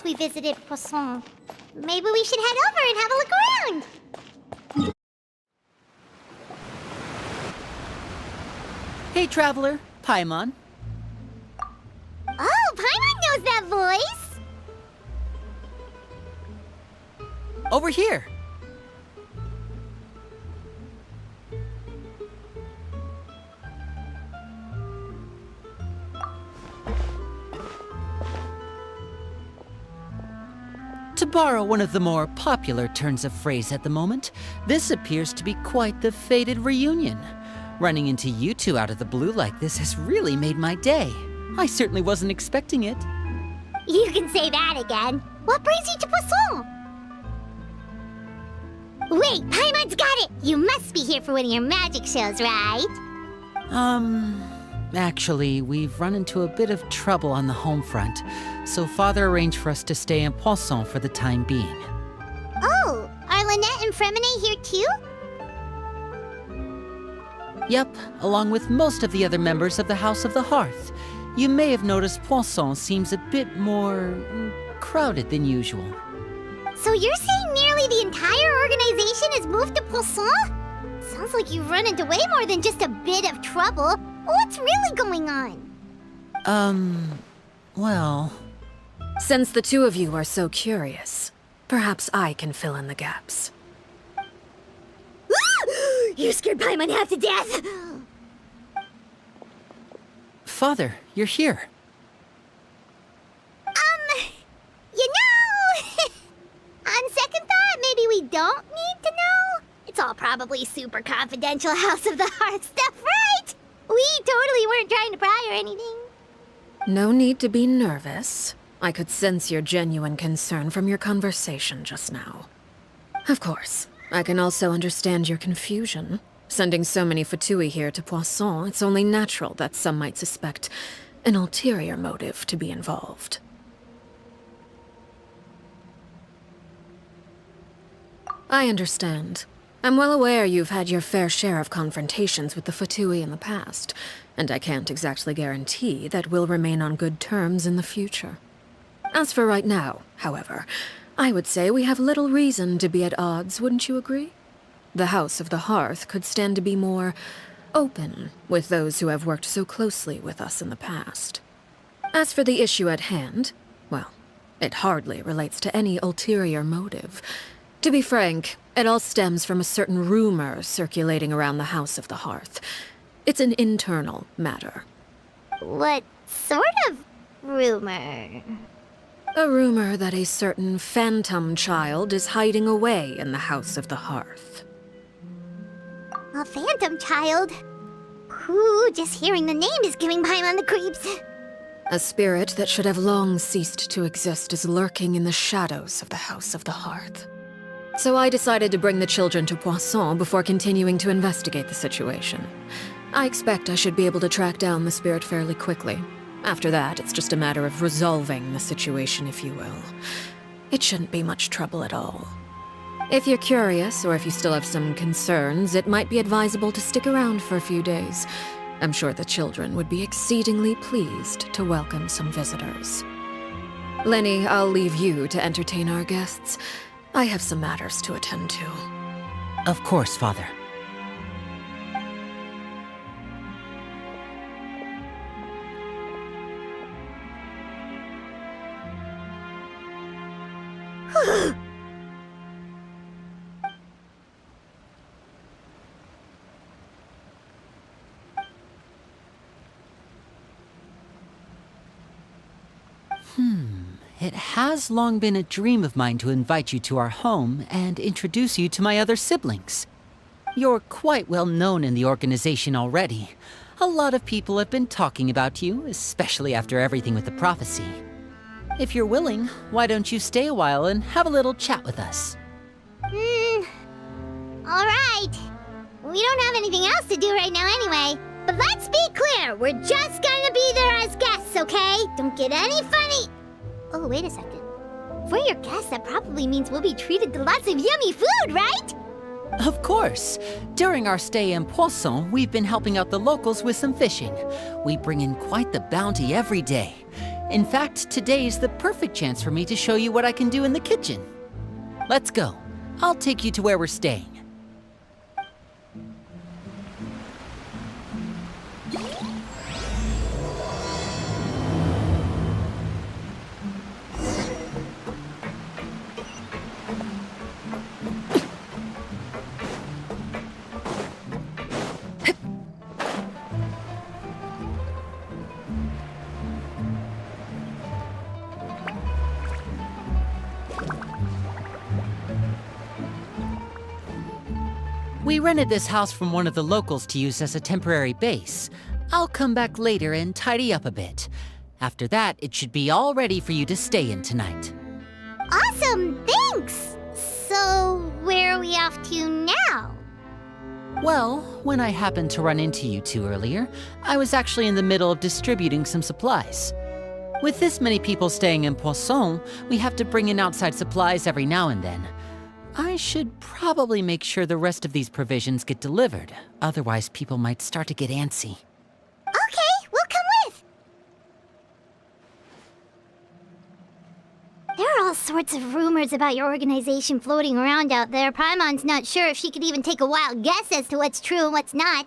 since we visited Poisson. Maybe we should head over and have a look around. Hey, traveler. Paimon. Oh, Paimon knows that voice! Over here. To borrow one of the more popular turns of phrase at the moment, this appears to be quite the fated reunion. Running into you two out of the blue like this has really made my day. I certainly wasn't expecting it. You can say that again. What brings you to Poisson? Wait, Paimon's got it! You must be here for one of your magic shows, right? Actually, we've run into a bit of trouble on the home front, so Father arranged for us to stay in Poisson for the time being. Oh, are Lynette and Fremine here too? Yep, along with most of the other members of the House of the Hearth. You may have noticed Poisson seems a bit more crowded than usual. So you're saying nearly the entire organization has moved to Poisson? Sounds like you've run into way more than just a bit of trouble. What's really going on? Well... Since the two of you are so curious, perhaps I can fill in the gaps. You scared Paimon half to death! Father, you're here. You know... On second thought, maybe we don't need to know. It's all probably super confidential House of the Hearth stuff, right? We totally weren't trying to pry or anything. No need to be nervous. I could sense your genuine concern from your conversation just now. Of course, I can also understand your confusion. Sending so many Fatui here to Poisson, it's only natural that some might suspect an ulterior motive to be involved. I understand. I'm well aware you've had your fair share of confrontations with the Fatui in the past, and I can't exactly guarantee that we'll remain on good terms in the future. As for right now, however, I would say we have little reason to be at odds, wouldn't you agree? The House of the Hearth could stand to be more open with those who have worked so closely with us in the past. As for the issue at hand, well, it hardly relates to any ulterior motive. To be frank, it all stems from a certain rumor circulating around the House of the Hearth. It's an internal matter. What sort of rumor? A rumor that a certain phantom child is hiding away in the House of the Hearth. A phantom child? Ooh, just hearing the name is giving Paimon the creeps. A spirit that should have long ceased to exist is lurking in the shadows of the House of the Hearth. So I decided to bring the children to Poisson before continuing to investigate the situation. I expect I should be able to track down the spirit fairly quickly. After that, it's just a matter of resolving the situation, if you will. It shouldn't be much trouble at all. If you're curious, or if you still have some concerns, it might be advisable to stick around for a few days. I'm sure the children would be exceedingly pleased to welcome some visitors. Lenny, I'll leave you to entertain our guests. I have some matters to attend to. Of course, Father. It has long been a dream of mine to invite you to our home and introduce you to my other siblings. You're quite well known in the organization already. A lot of people have been talking about you, especially after everything with the prophecy. If you're willing, why don't you stay a while and have a little chat with us? Alright. We don't have anything else to do right now anyway. But let's be clear, we're just gonna be there as guests, okay? Don't get any funny... Oh, wait a second. For your guests, that probably means we'll be treated to lots of yummy food, right? Of course. During our stay in Poisson, we've been helping out the locals with some fishing. We bring in quite the bounty every day. In fact, today's the perfect chance for me to show you what I can do in the kitchen. Let's go. I'll take you to where we're staying. We rented this house from one of the locals to use as a temporary base. I'll come back later and tidy up a bit. After that, it should be all ready for you to stay in tonight. Awesome, thanks! So, where are we off to now? Well, when I happened to run into you two earlier, I was actually in the middle of distributing some supplies. With this many people staying in Poisson, we have to bring in outside supplies every now and then. I should probably make sure the rest of these provisions get delivered, otherwise people might start to get antsy. Okay, we'll come with! There are all sorts of rumors about your organization floating around out there. Paimon's not sure if she could even take a wild guess as to what's true and what's not.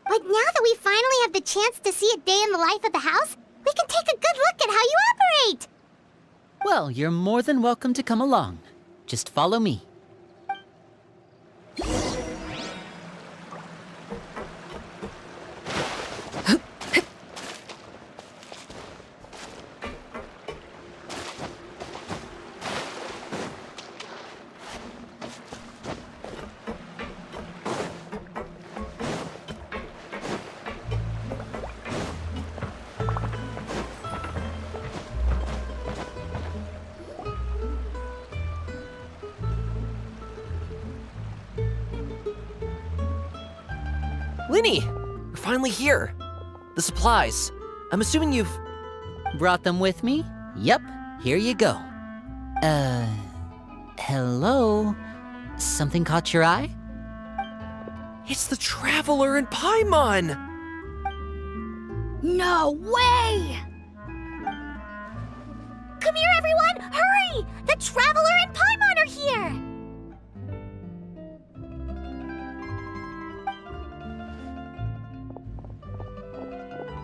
But now that we finally have the chance to see a day in the life of the house, we can take a good look at how you operate! Well, you're more than welcome to come along. Just follow me. Linny, we're finally here. The supplies. I'm assuming you've... Brought them with me? Yep, here you go. Hello? Something caught your eye? It's the Traveler and Paimon! No way! Come here, everyone! Hurry! The Traveler and Paimon are here!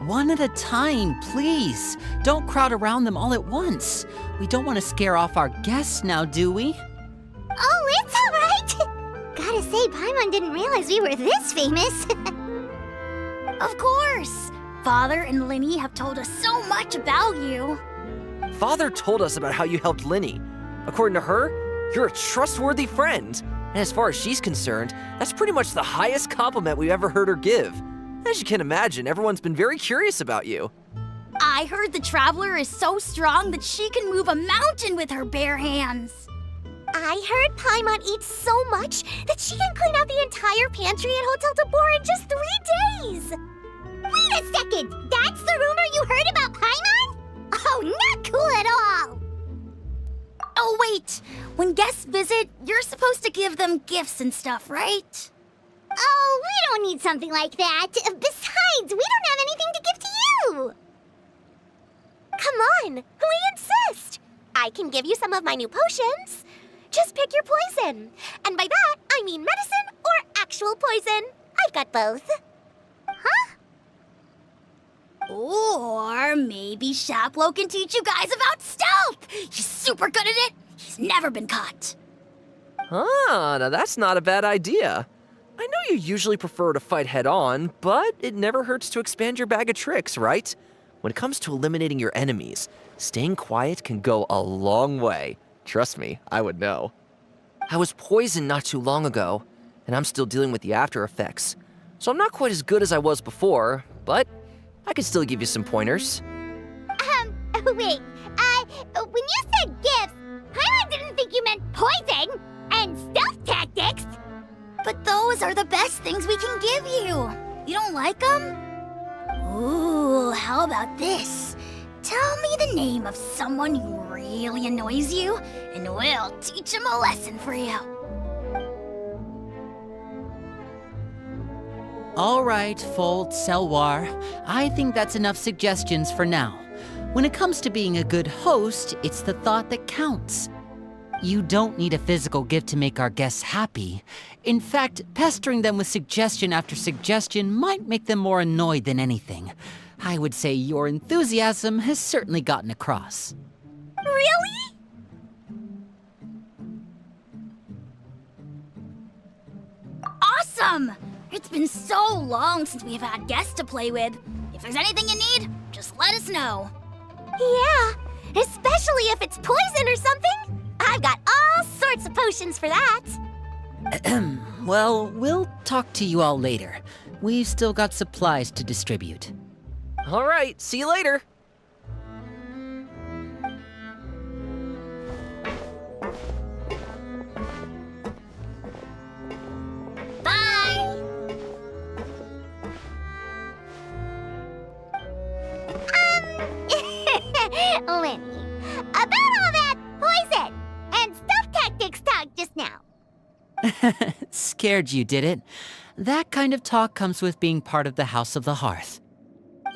One at a time, please. Don't crowd around them all at once. We don't want to scare off our guests now, do we? Oh, it's all right! Gotta say, Paimon didn't realize we were this famous. Of course! Father and Linny have told us so much about you. Father told us about how you helped Linny. According to her, you're a trustworthy friend. And as far as she's concerned, that's pretty much the highest compliment we've ever heard her give. As you can imagine, everyone's been very curious about you. I heard the Traveler is so strong that she can move a mountain with her bare hands. I heard Paimon eats so much that she can clean out the entire pantry at Hotel de Boer in just 3 days! Wait a second! That's the rumor you heard about Paimon? Oh, not cool at all! Oh wait, when guests visit, you're supposed to give them gifts and stuff, right? Oh, we don't need something like that. Besides, we don't have anything to give to you! Come on, we insist! I can give you some of my new potions. Just pick your poison. And by that, I mean medicine or actual poison. I've got both. Huh? Or maybe Shaplo can teach you guys about stealth. He's super good at it. He's never been caught. Ah, now that's not a bad idea. I know you usually prefer to fight head-on, but it never hurts to expand your bag of tricks, right? When it comes to eliminating your enemies, staying quiet can go a long way. Trust me, I would know. I was poisoned not too long ago, and I'm still dealing with the after effects. So I'm not quite as good as I was before, but I can still give you some pointers. Wait, when you said gifts, Paimon didn't think you meant poison and stealth tactics. But those are the best things we can give you. You don't like them? Ooh, how about this? Tell me the name of someone who really annoys you, and we'll teach him a lesson for you. All right, Fold, Selwar. I think that's enough suggestions for now. When it comes to being a good host, it's the thought that counts. You don't need a physical gift to make our guests happy. In fact, pestering them with suggestion after suggestion might make them more annoyed than anything. I would say your enthusiasm has certainly gotten across. Really? Awesome! It's been so long since we've had guests to play with. If there's anything you need, just let us know. Yeah, especially if it's poison or something. I've got all sorts of potions for that. Well, we'll talk to you all later. We've still got supplies to distribute. All right, see you later. Bye! Lenny, about all that poison and stealth tactics talk just now. Scared you, did it? That kind of talk comes with being part of the House of the Hearth.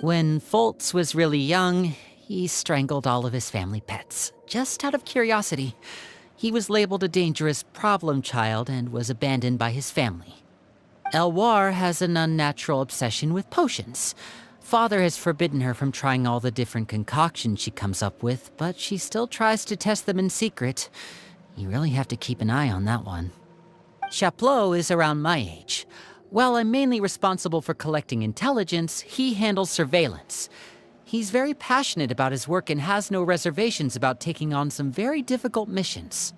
When Foltz was really young, he strangled all of his family pets, just out of curiosity. He was labeled a dangerous problem child and was abandoned by his family. Elwar has an unnatural obsession with potions. Father has forbidden her from trying all the different concoctions she comes up with, but she still tries to test them in secret. You really have to keep an eye on that one. Chaplot is around my age. While I'm mainly responsible for collecting intelligence, he handles surveillance. He's very passionate about his work and has no reservations about taking on some very difficult missions.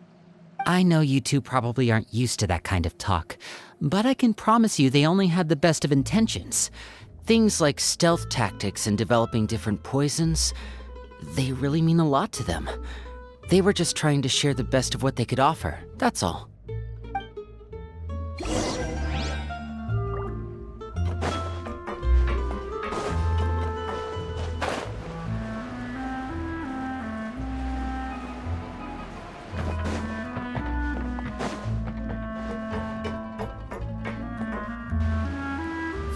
I know you two probably aren't used to that kind of talk, but I can promise you they only had the best of intentions. Things like stealth tactics and developing different poisons, they really mean a lot to them. They were just trying to share the best of what they could offer, that's all.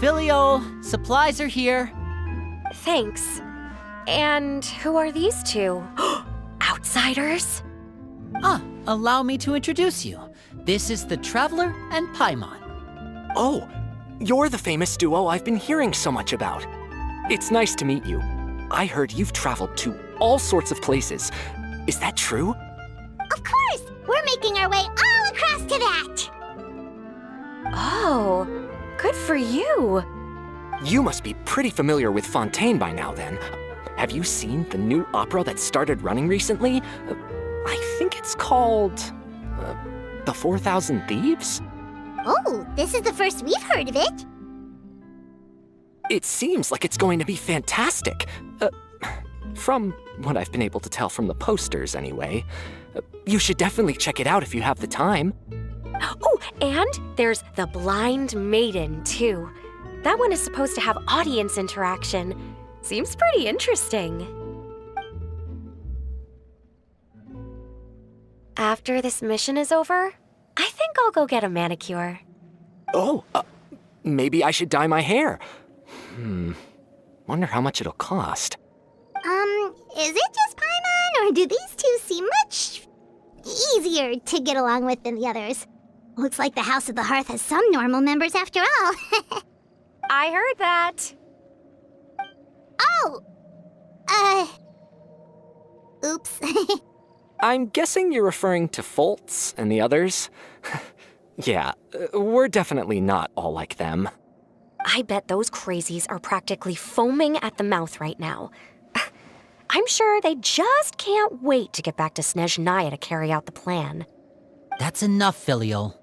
Filial, supplies are here. Thanks. And who are these two? Outsiders? Allow me to introduce you. This is the Traveler and Paimon. Oh, you're the famous duo I've been hearing so much about. It's nice to meet you. I heard you've traveled to all sorts of places. Is that true? Of course! We're making our way all across to that! Oh, good for you. You must be pretty familiar with Fontaine by now, then. Have you seen the new opera that started running recently? I think it's called... The 4,000 Thieves? Oh, this is the first we've heard of it. It seems like it's going to be fantastic. From what I've been able to tell from the posters, anyway. You should definitely check it out if you have the time. Oh, and there's The Blind Maiden, too. That one is supposed to have audience interaction. Seems pretty interesting. After this mission is over, I think I'll go get a manicure. Oh, maybe I should dye my hair. Wonder how much it'll cost. Is it just Paimon, or do these two seem much easier to get along with than the others? Looks like the House of the Hearth has some normal members after all. I heard that. Oh! Oops. I'm guessing you're referring to Foltz and the others? Yeah, we're definitely not all like them. I bet those crazies are practically foaming at the mouth right now. I'm sure they just can't wait to get back to Snezhnaya to carry out the plan. That's enough, Filial.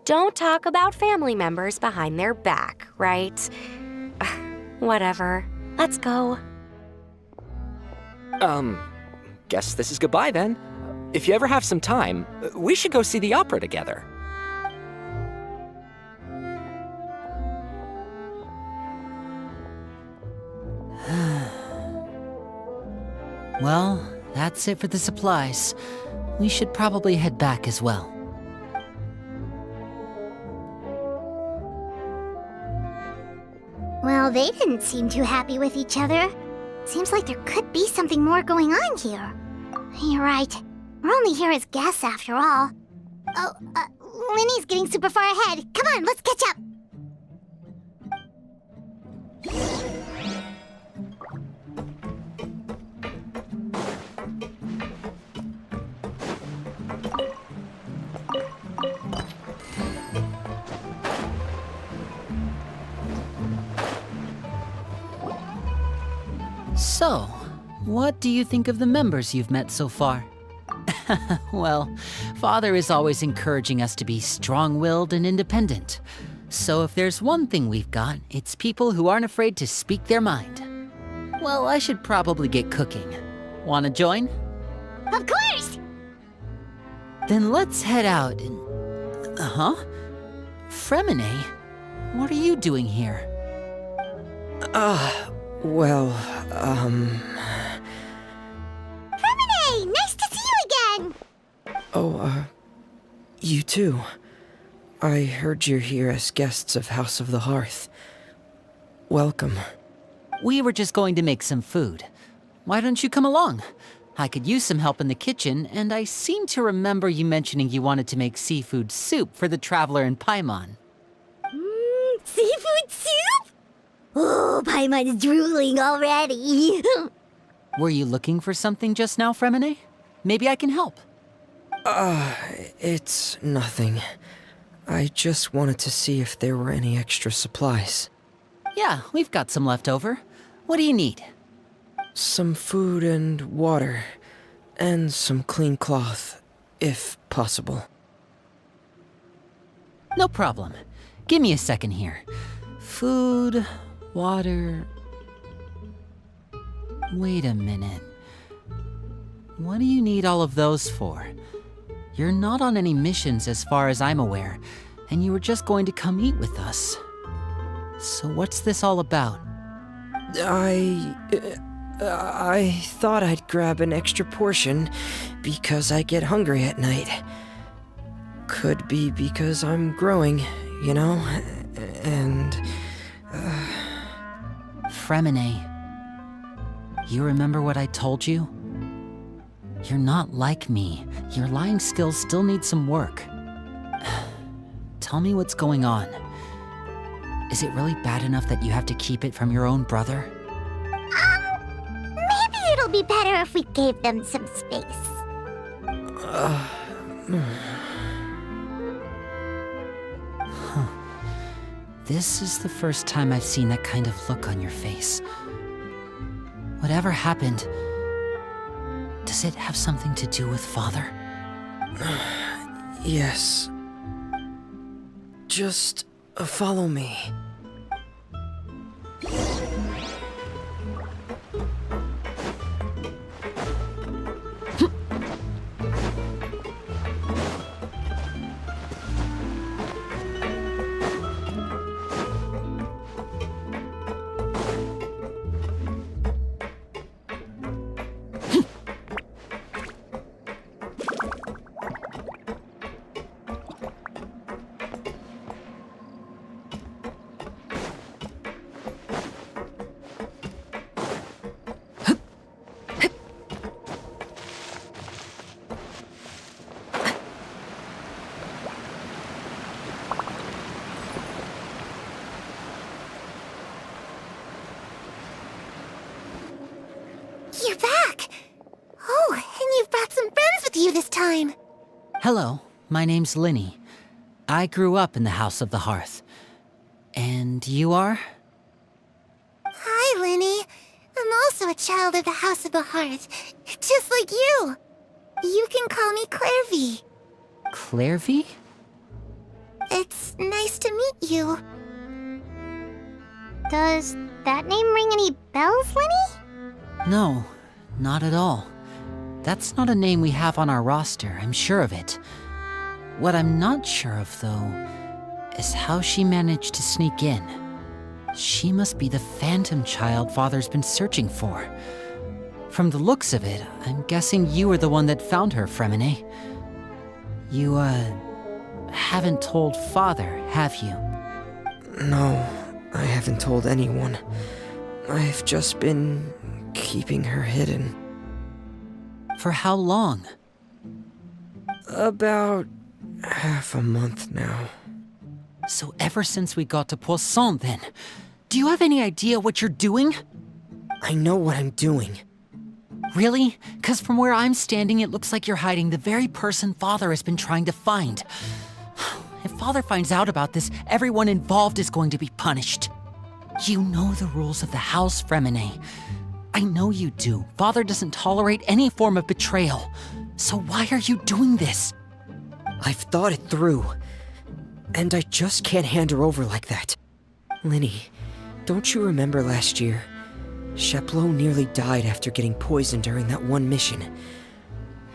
Don't talk about family members behind their back, right? Whatever. Let's go. Guess this is goodbye then. If you ever have some time, we should go see the opera together. Well, that's it for the supplies. We should probably head back as well. Well, they didn't seem too happy with each other. Seems like there could be something more going on here. You're right. We're only here as guests after all. Oh, Linny's getting super far ahead. Come on, let's catch up. So, what do you think of the members you've met so far? Well, Father is always encouraging us to be strong-willed and independent. So if there's one thing we've got, it's people who aren't afraid to speak their mind. Well, I should probably get cooking. Wanna join? Of course! Then let's head out and... Fremine? What are you doing here? Hey, nice to see you again! You too. I heard you're here as guests of House of the Hearth. Welcome. We were just going to make some food. Why don't you come along? I could use some help in the kitchen, and I seem to remember you mentioning you wanted to make seafood soup for the traveler in Paimon. Seafood soup? Oh, Paimon's drooling already. Were you looking for something just now, Fremine? Maybe I can help. It's nothing. I just wanted to see if there were any extra supplies. Yeah, we've got some left over. What do you need? Some food and water, and some clean cloth, if possible. No problem. Give me a second here. Food, water... Wait a minute. What do you need all of those for? You're not on any missions as far as I'm aware, and you were just going to come eat with us. So what's this all about? I thought I'd grab an extra portion because I get hungry at night. Could be because I'm growing, you know, and... Fremine, you remember what I told you? You're not like me. Your lying skills still need some work. Tell me what's going on. Is it really bad enough that you have to keep it from your own brother? Maybe it'll be better if we gave them some space. This is the first time I've seen that kind of look on your face. Whatever happened, does it have something to do with Father? Yes. Just follow me. You're back! Oh, and you've brought some friends with you this time. Hello, my name's Linny. I grew up in the House of the Hearth. And you are? Hi, Linny. I'm also a child of the House of the Hearth, just like you. You can call me Clairvy. Clairvy? It's nice to meet you. Does that name ring any bells, Linny? No, not at all. That's not a name we have on our roster, I'm sure of it. What I'm not sure of, though, is how she managed to sneak in. She must be the phantom child Father's been searching for. From the looks of it, I'm guessing you were the one that found her, Fremine. You, haven't told Father, have you? No, I haven't told anyone. I've just been keeping her hidden. For how long? About half a month now. So ever since we got to Poisson, then. Do you have any idea what you're doing? I know what I'm doing. Really? 'Cause from where I'm standing, it looks like you're hiding the very person Father has been trying to find. If Father finds out about this, everyone involved is going to be punished. You know the rules of the house, Fremine. I know you do. Father doesn't tolerate any form of betrayal. So why are you doing this? I've thought it through. And I just can't hand her over like that. Linny, don't you remember last year? Sheplo nearly died after getting poisoned during that one mission.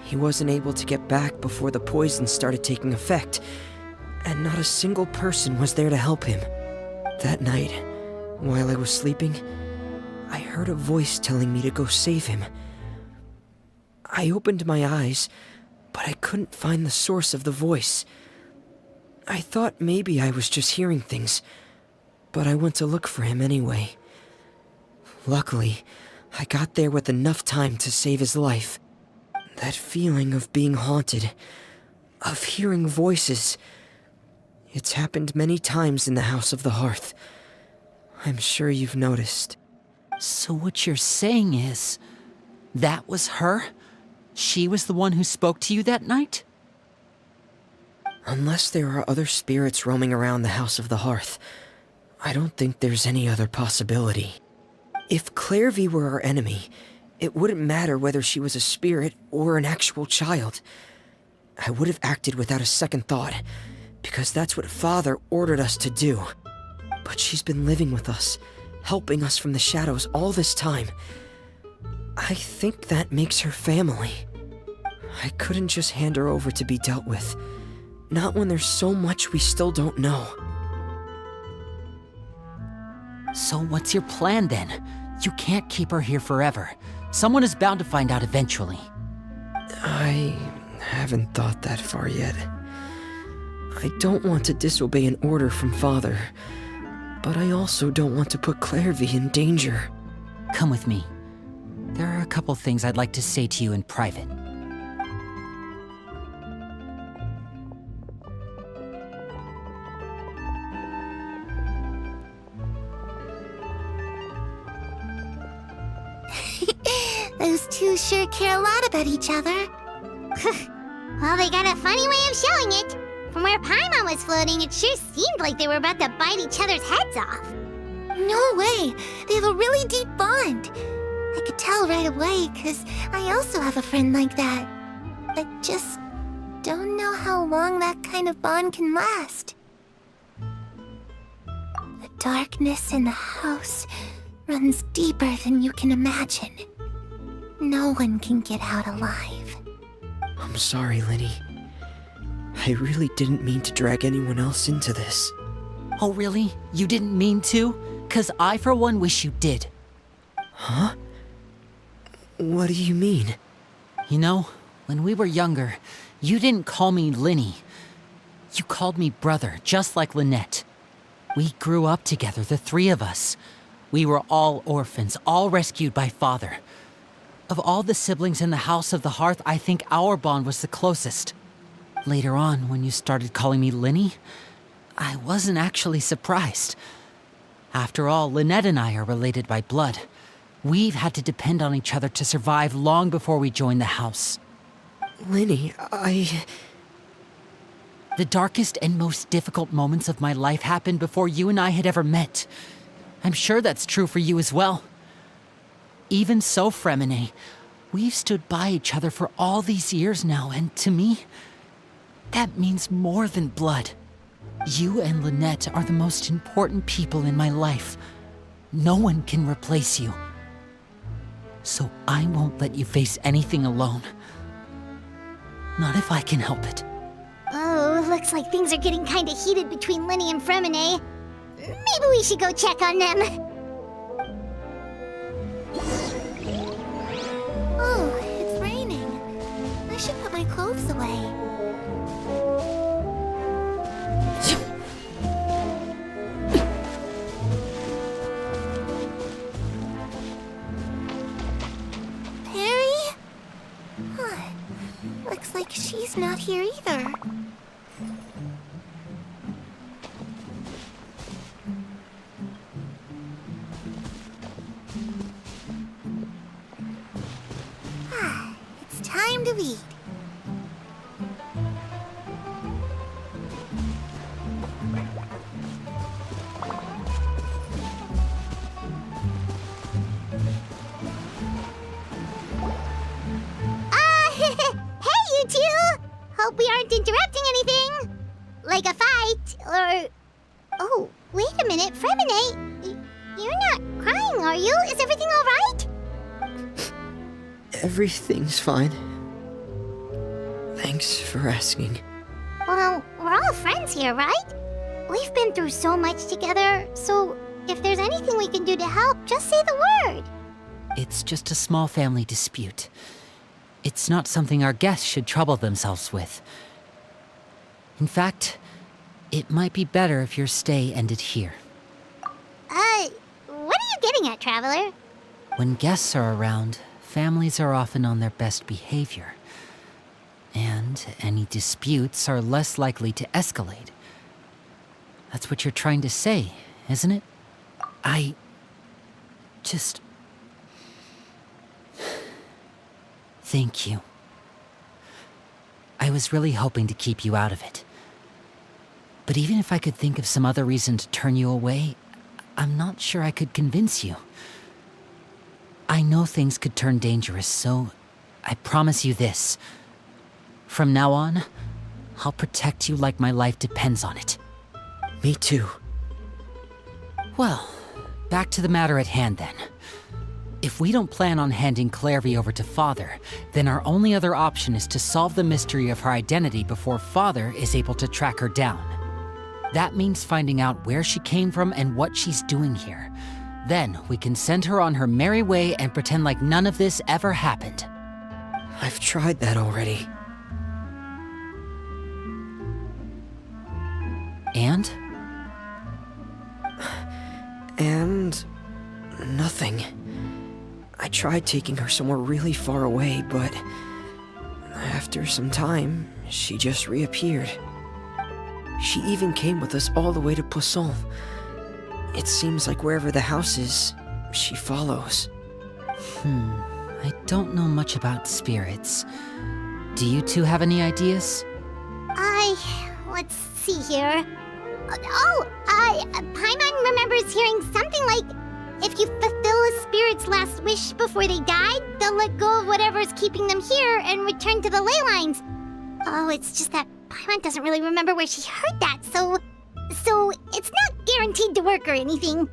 He wasn't able to get back before the poison started taking effect, and not a single person was there to help him. That night, while I was sleeping, I heard a voice telling me to go save him. I opened my eyes, but I couldn't find the source of the voice. I thought maybe I was just hearing things, but I went to look for him anyway. Luckily, I got there with enough time to save his life. That feeling of being haunted, of hearing voices, it's happened many times in the House of the Hearth. I'm sure you've noticed. So what you're saying is, that was her? She was the one who spoke to you that night? Unless there are other spirits roaming around the House of the Hearth, I don't think there's any other possibility. If Clairvy were our enemy, it wouldn't matter whether she was a spirit or an actual child. I would have acted without a second thought, because that's what Father ordered us to do. But she's been living with us, helping us from the shadows all this time. I think that makes her family. I couldn't just hand her over to be dealt with. Not when there's so much we still don't know. So what's your plan then? You can't keep her here forever. Someone is bound to find out eventually. I haven't thought that far yet. I don't want to disobey an order from Father, but I also don't want to put Clairvy in danger. Come with me. There are a couple things I'd like to say to you in private. Those two sure care a lot about each other. Well, they got a funny way of showing it. From where Paimon was floating, it sure seemed like they were about to bite each other's heads off. No way! They have a really deep bond. I could tell right away, because I also have a friend like that. I just don't know how long that kind of bond can last. The darkness in the house runs deeper than you can imagine. No one can get out alive. I'm sorry, Linny. I really didn't mean to drag anyone else into this. Oh really? You didn't mean to? 'Cause I for one wish you did. Huh? What do you mean? You know, when we were younger, you didn't call me Linny. You called me brother, just like Lynette. We grew up together, the three of us. We were all orphans, all rescued by Father. Of all the siblings in the House of the Hearth, I think our bond was the closest. Later on, when you started calling me Linny, I wasn't actually surprised. After all, Lynette and I are related by blood. We've had to depend on each other to survive long before we joined the house. Linny, The darkest and most difficult moments of my life happened before you and I had ever met. I'm sure that's true for you as well. Even so, Fremine, we've stood by each other for all these years now, and to me, that means more than blood. You and Lynette are the most important people in my life. No one can replace you. So I won't let you face anything alone. Not if I can help it. Oh, looks like things are getting kinda heated between Linny and Fremine. Maybe we should go check on them. Oh, it's raining. I should put my clothes away. Looks like she's not here either. It's time to read. Hey, you two! Hope we aren't interrupting anything. Like a fight, or... Oh, wait a minute, Fremine. You're not crying, are you? Is everything all right? Everything's fine. Thanks for asking. Well, we're all friends here, right? We've been through so much together, so if there's anything we can do to help, just say the word. It's just a small family dispute. It's not something our guests should trouble themselves with. In fact, it might be better if your stay ended here. What are you getting at, Traveler? When guests are around, families are often on their best behavior. And any disputes are less likely to escalate. That's what you're trying to say, isn't it? I... just... Thank you. I was really hoping to keep you out of it. But even if I could think of some other reason to turn you away, I'm not sure I could convince you. I know things could turn dangerous, so I promise you this. From now on, I'll protect you like my life depends on it. Me too. Well, back to the matter at hand then. If we don't plan on handing Clairvy over to Father, then our only other option is to solve the mystery of her identity before Father is able to track her down. That means finding out where she came from and what she's doing here. Then we can send her on her merry way and pretend like none of this ever happened. I've tried that already. And? And... nothing. I tried taking her somewhere really far away, but... after some time, she just reappeared. She even came with us all the way to Poisson. It seems like wherever the house is, she follows. I don't know much about spirits. Do you two have any ideas? Let's see here. Paimon remembers hearing something like, if you fulfill a spirit's last wish before they died, they'll let go of whatever's keeping them here and return to the ley lines. Oh, it's just that Paimon doesn't really remember where she heard that, so it's not guaranteed to work or anything.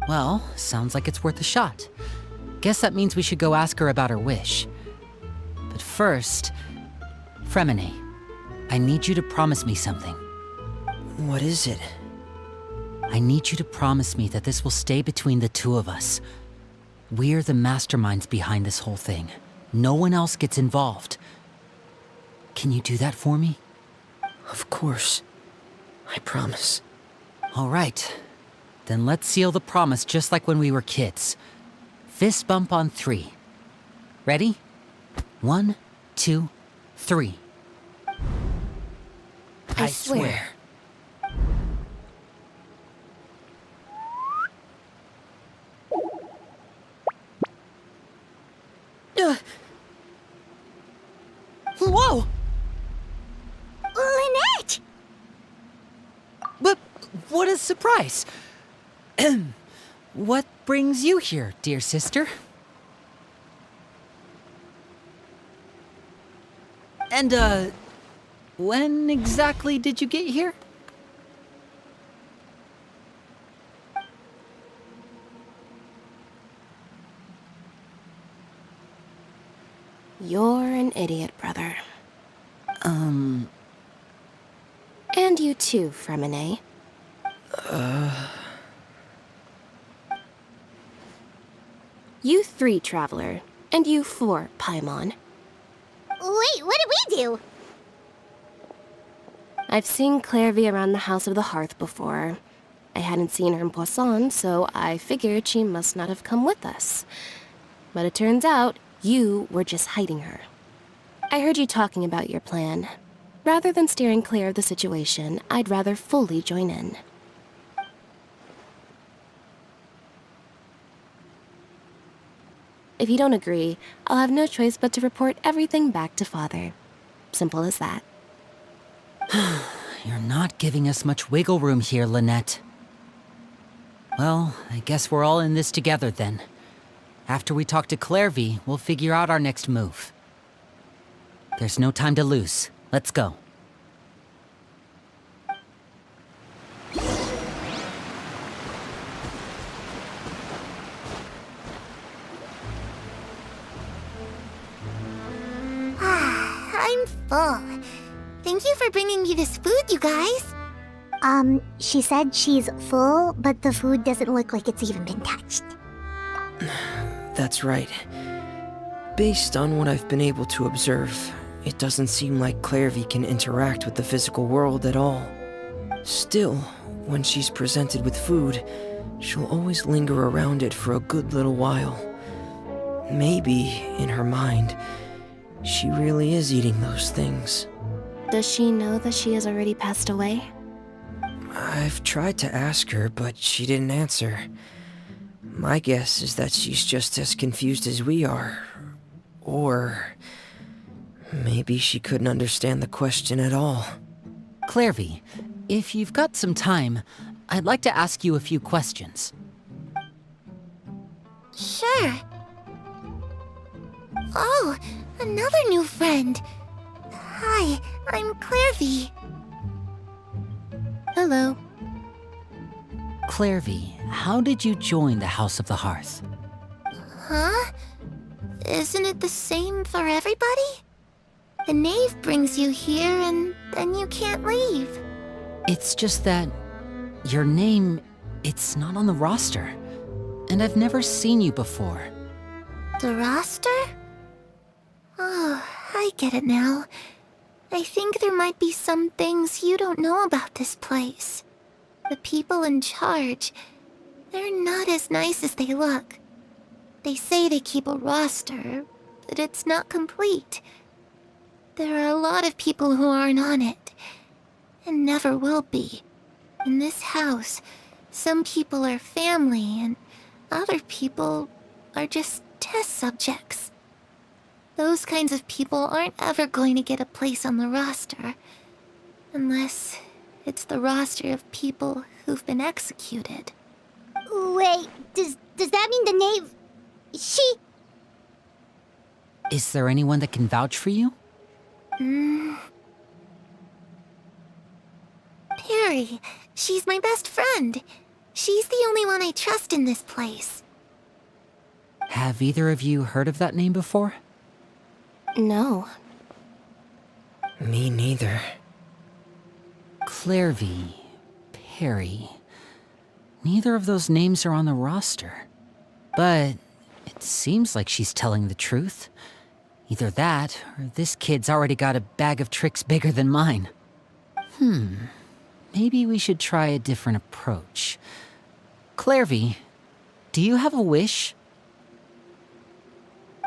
Well, sounds like it's worth a shot. Guess that means we should go ask her about her wish. But first, Fremine, I need you to promise me something. What is it? I need you to promise me that this will stay between the two of us. We're the masterminds behind this whole thing. No one else gets involved. Can you do that for me? Of course. I promise. All right. Then let's seal the promise just like when we were kids. Fist bump on 3. Ready? 1, 2, 3. I swear. Whoa! Lynette! But what a surprise! What brings you here, dear sister? And, when exactly did you get here? You're an idiot, brother. And you too, Fremine. You 3, Traveler. And you 4, Paimon. Wait, what did we do? I've seen Clairvy around the House of the Hearth before. I hadn't seen her in Poisson, so I figured she must not have come with us. But it turns out, you were just hiding her. I heard you talking about your plan. Rather than steering clear of the situation, I'd rather fully join in. If you don't agree, I'll have no choice but to report everything back to Father. Simple as that. You're not giving us much wiggle room here, Lynette. Well, I guess we're all in this together then. After we talk to Clairvy, we'll figure out our next move. There's no time to lose. Let's go. I'm full. Thank you for bringing me this food, you guys. She said she's full, but the food doesn't look like it's even been touched. That's right. Based on what I've been able to observe, it doesn't seem like Clairvy can interact with the physical world at all. Still, when she's presented with food, she'll always linger around it for a good little while. Maybe, in her mind, she really is eating those things. Does she know that she has already passed away? I've tried to ask her, but she didn't answer. My guess is that she's just as confused as we are. Or maybe she couldn't understand the question at all. Clairvy, if you've got some time, I'd like to ask you a few questions. Sure. Oh, another new friend. Hi, I'm Clairvy. Hello. Clairvy, how did you join the House of the Hearth? Huh? Isn't it the same for everybody? The knave brings you here and then you can't leave. It's just that your name, it's not on the roster. And I've never seen you before. The roster? Oh, I get it now. I think there might be some things you don't know about this place. The people in charge, they're not as nice as they look. They say they keep a roster, but it's not complete. There are a lot of people who aren't on it, and never will be. In this house, some people are family, and other people are just test subjects. Those kinds of people aren't ever going to get a place on the roster, unless it's the roster of people who've been executed. Wait, does that mean the knave... she... Is there anyone that can vouch for you? Perry, she's my best friend. She's the only one I trust in this place. Have either of you heard of that name before? No. Me neither. Clairvy, Perry. Neither of those names are on the roster. But it seems like she's telling the truth. Either that, or this kid's already got a bag of tricks bigger than mine. Maybe we should try a different approach. Clairvy, do you have a wish?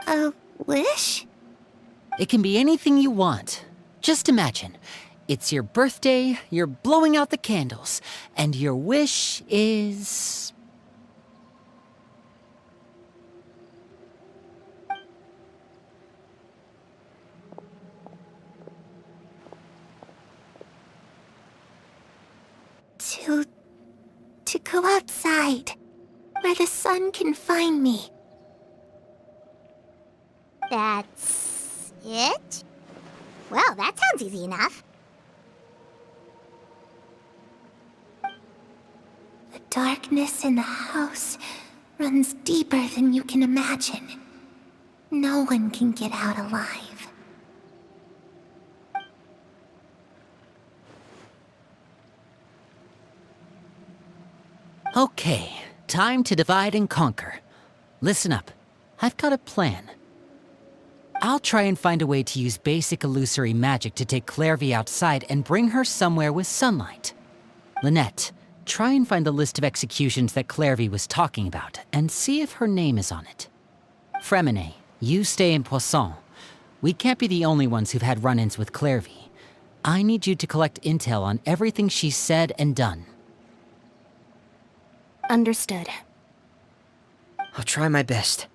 A wish? It can be anything you want. Just imagine. It's your birthday, you're blowing out the candles, and your wish is... To go outside, where the sun can find me. That's it? Well, that sounds easy enough. The darkness in the house runs deeper than you can imagine. No one can get out alive. Okay, time to divide and conquer. Listen up, I've got a plan. I'll try and find a way to use basic illusory magic to take Clairvy outside and bring her somewhere with sunlight. Lynette, try and find the list of executions that Clairvy was talking about and see if her name is on it. Fremine, you stay in Poisson. We can't be the only ones who've had run-ins with Clairvy. I need you to collect intel on everything she's said and done. Understood. I'll try my best.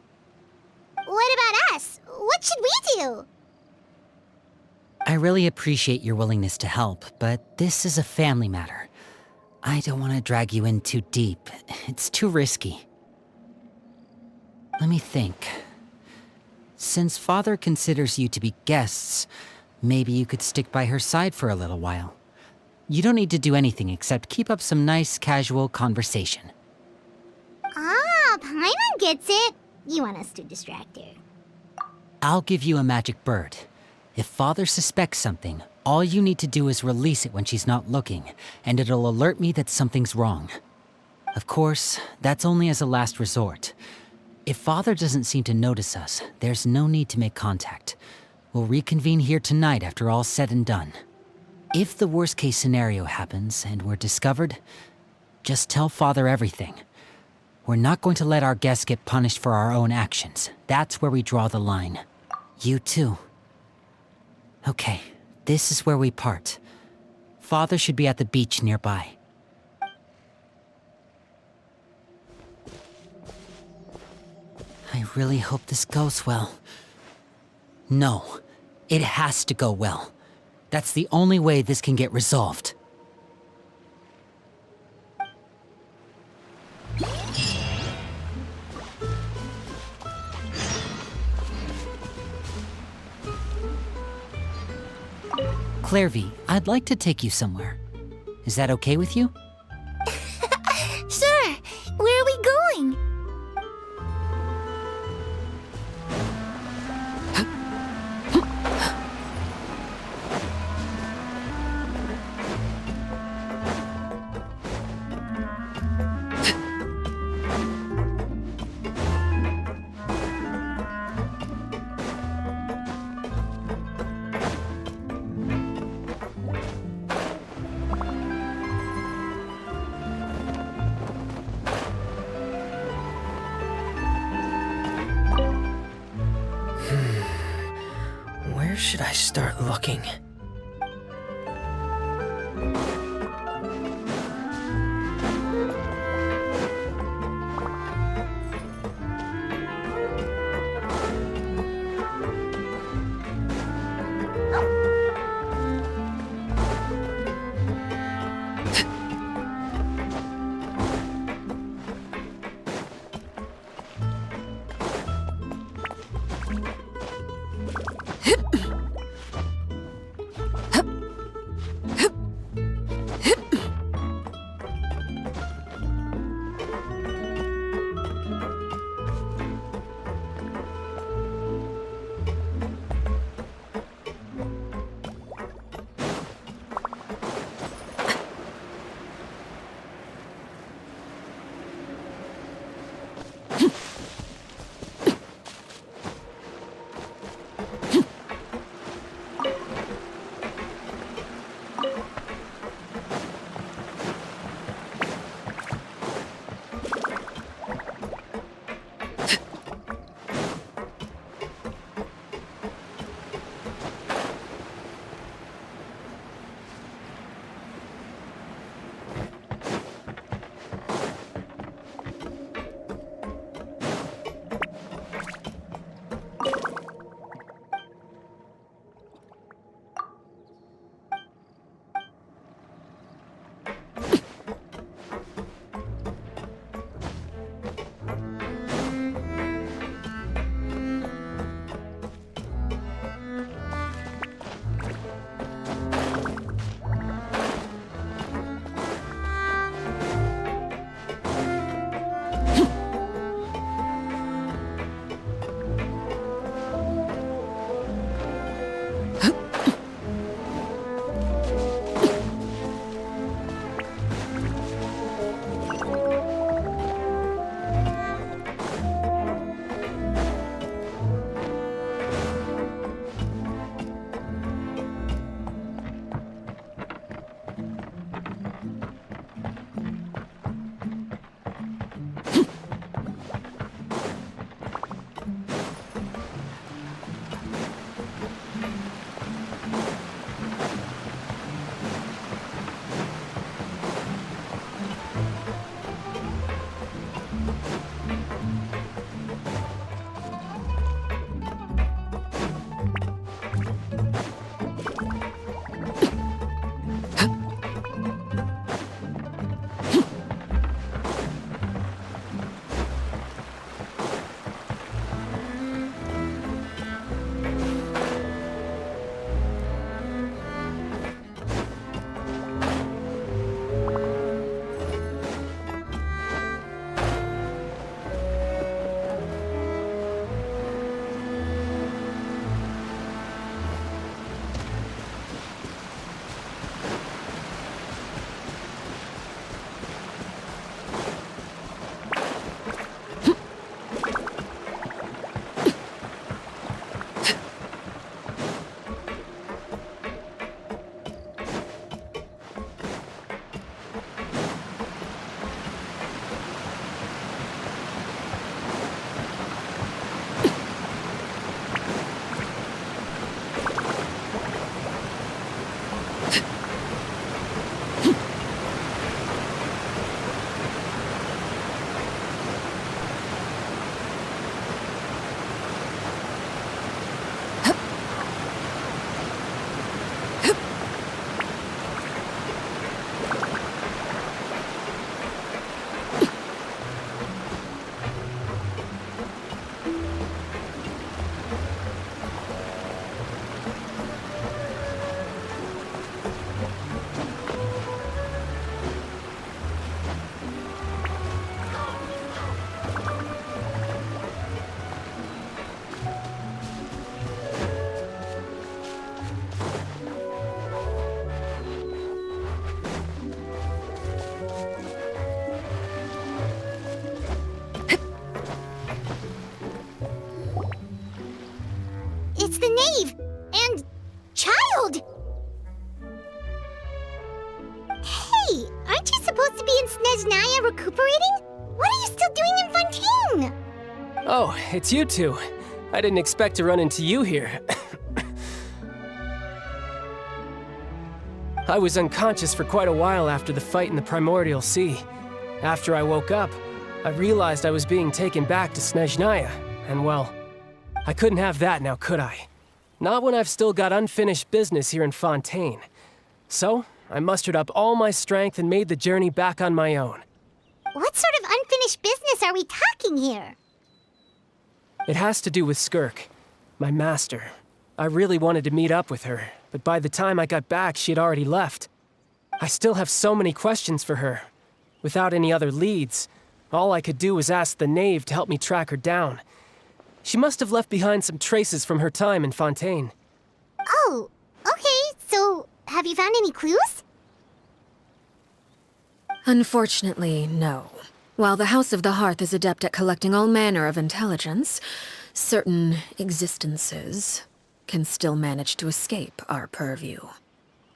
What about us? What should we do? I really appreciate your willingness to help, but this is a family matter. I don't want to drag you in too deep. It's too risky. Let me think. Since Father considers you to be guests, maybe you could stick by her side for a little while. You don't need to do anything except keep up some nice, casual conversation. Ah, Paimon gets it. You want us to distract her. I'll give you a magic bird. If Father suspects something, all you need to do is release it when she's not looking, and it'll alert me that something's wrong. Of course, that's only as a last resort. If Father doesn't seem to notice us, there's no need to make contact. We'll reconvene here tonight after all's said and done. If the worst-case scenario happens and we're discovered, just tell Father everything. We're not going to let our guests get punished for our own actions. That's where we draw the line. You too. Okay, this is where we part. Father should be at the beach nearby. I really hope this goes well. No, it has to go well. That's the only way this can get resolved. Clairvy, I'd like to take you somewhere. Is that okay with you? Sure. Where are we going? Where should I start looking? it's the knave and child. Hey, aren't you supposed to be in Snezhnaya recuperating? What are you still doing in Fontaine? Oh, it's you two. I didn't expect to run into you here. I was unconscious for quite a while after the fight in the Primordial Sea. After I woke up, I realized I was being taken back to Snezhnaya, and well, I couldn't have that now, could I? Not when I've still got unfinished business here in Fontaine. So, I mustered up all my strength and made the journey back on my own. What sort of unfinished business are we talking here? It has to do with Skirk, my master. I really wanted to meet up with her, but by the time I got back, she had already left. I still have so many questions for her. Without any other leads, all I could do was ask the knave to help me track her down. She must have left behind some traces from her time in Fontaine. Oh, okay, so have you found any clues? Unfortunately, no. While the House of the Hearth is adept at collecting all manner of intelligence, certain existences can still manage to escape our purview.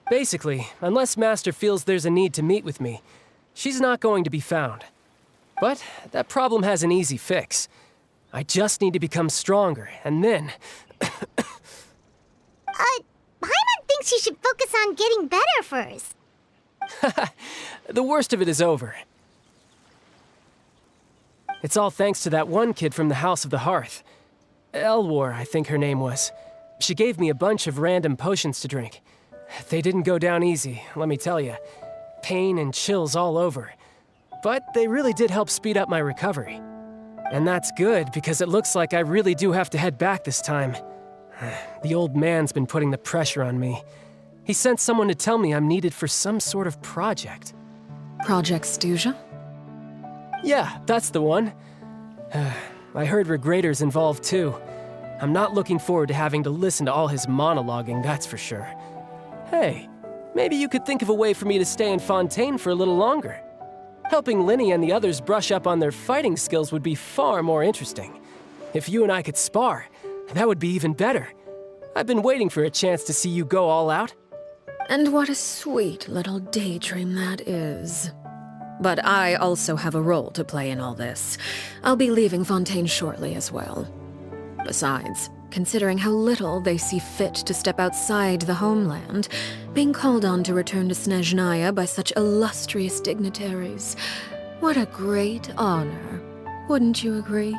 Basically, unless Master feels there's a need to meet with me, she's not going to be found. But that problem has an easy fix. I just need to become stronger, and then... Paimon thinks you should focus on getting better first. The worst of it is over. It's all thanks to that one kid from the House of the Hearth. Elwar, I think her name was. She gave me a bunch of random potions to drink. They didn't go down easy, let me tell you. Pain and chills all over. But they really did help speed up my recovery. And that's good, because it looks like I really do have to head back this time. The old man's been putting the pressure on me. He sent someone to tell me I'm needed for some sort of project. Project Stuja? Yeah, that's the one. I heard Regrader's involved too. I'm not looking forward to having to listen to all his monologuing, that's for sure. Hey, maybe you could think of a way for me to stay in Fontaine for a little longer. Helping Linny and the others brush up on their fighting skills would be far more interesting. If you and I could spar, that would be even better. I've been waiting for a chance to see you go all out. And what a sweet little daydream that is. But I also have a role to play in all this. I'll be leaving Fontaine shortly as well. Besides, considering how little they see fit to step outside the homeland, being called on to return to Snezhnaya by such illustrious dignitaries, what a great honor. Wouldn't you agree?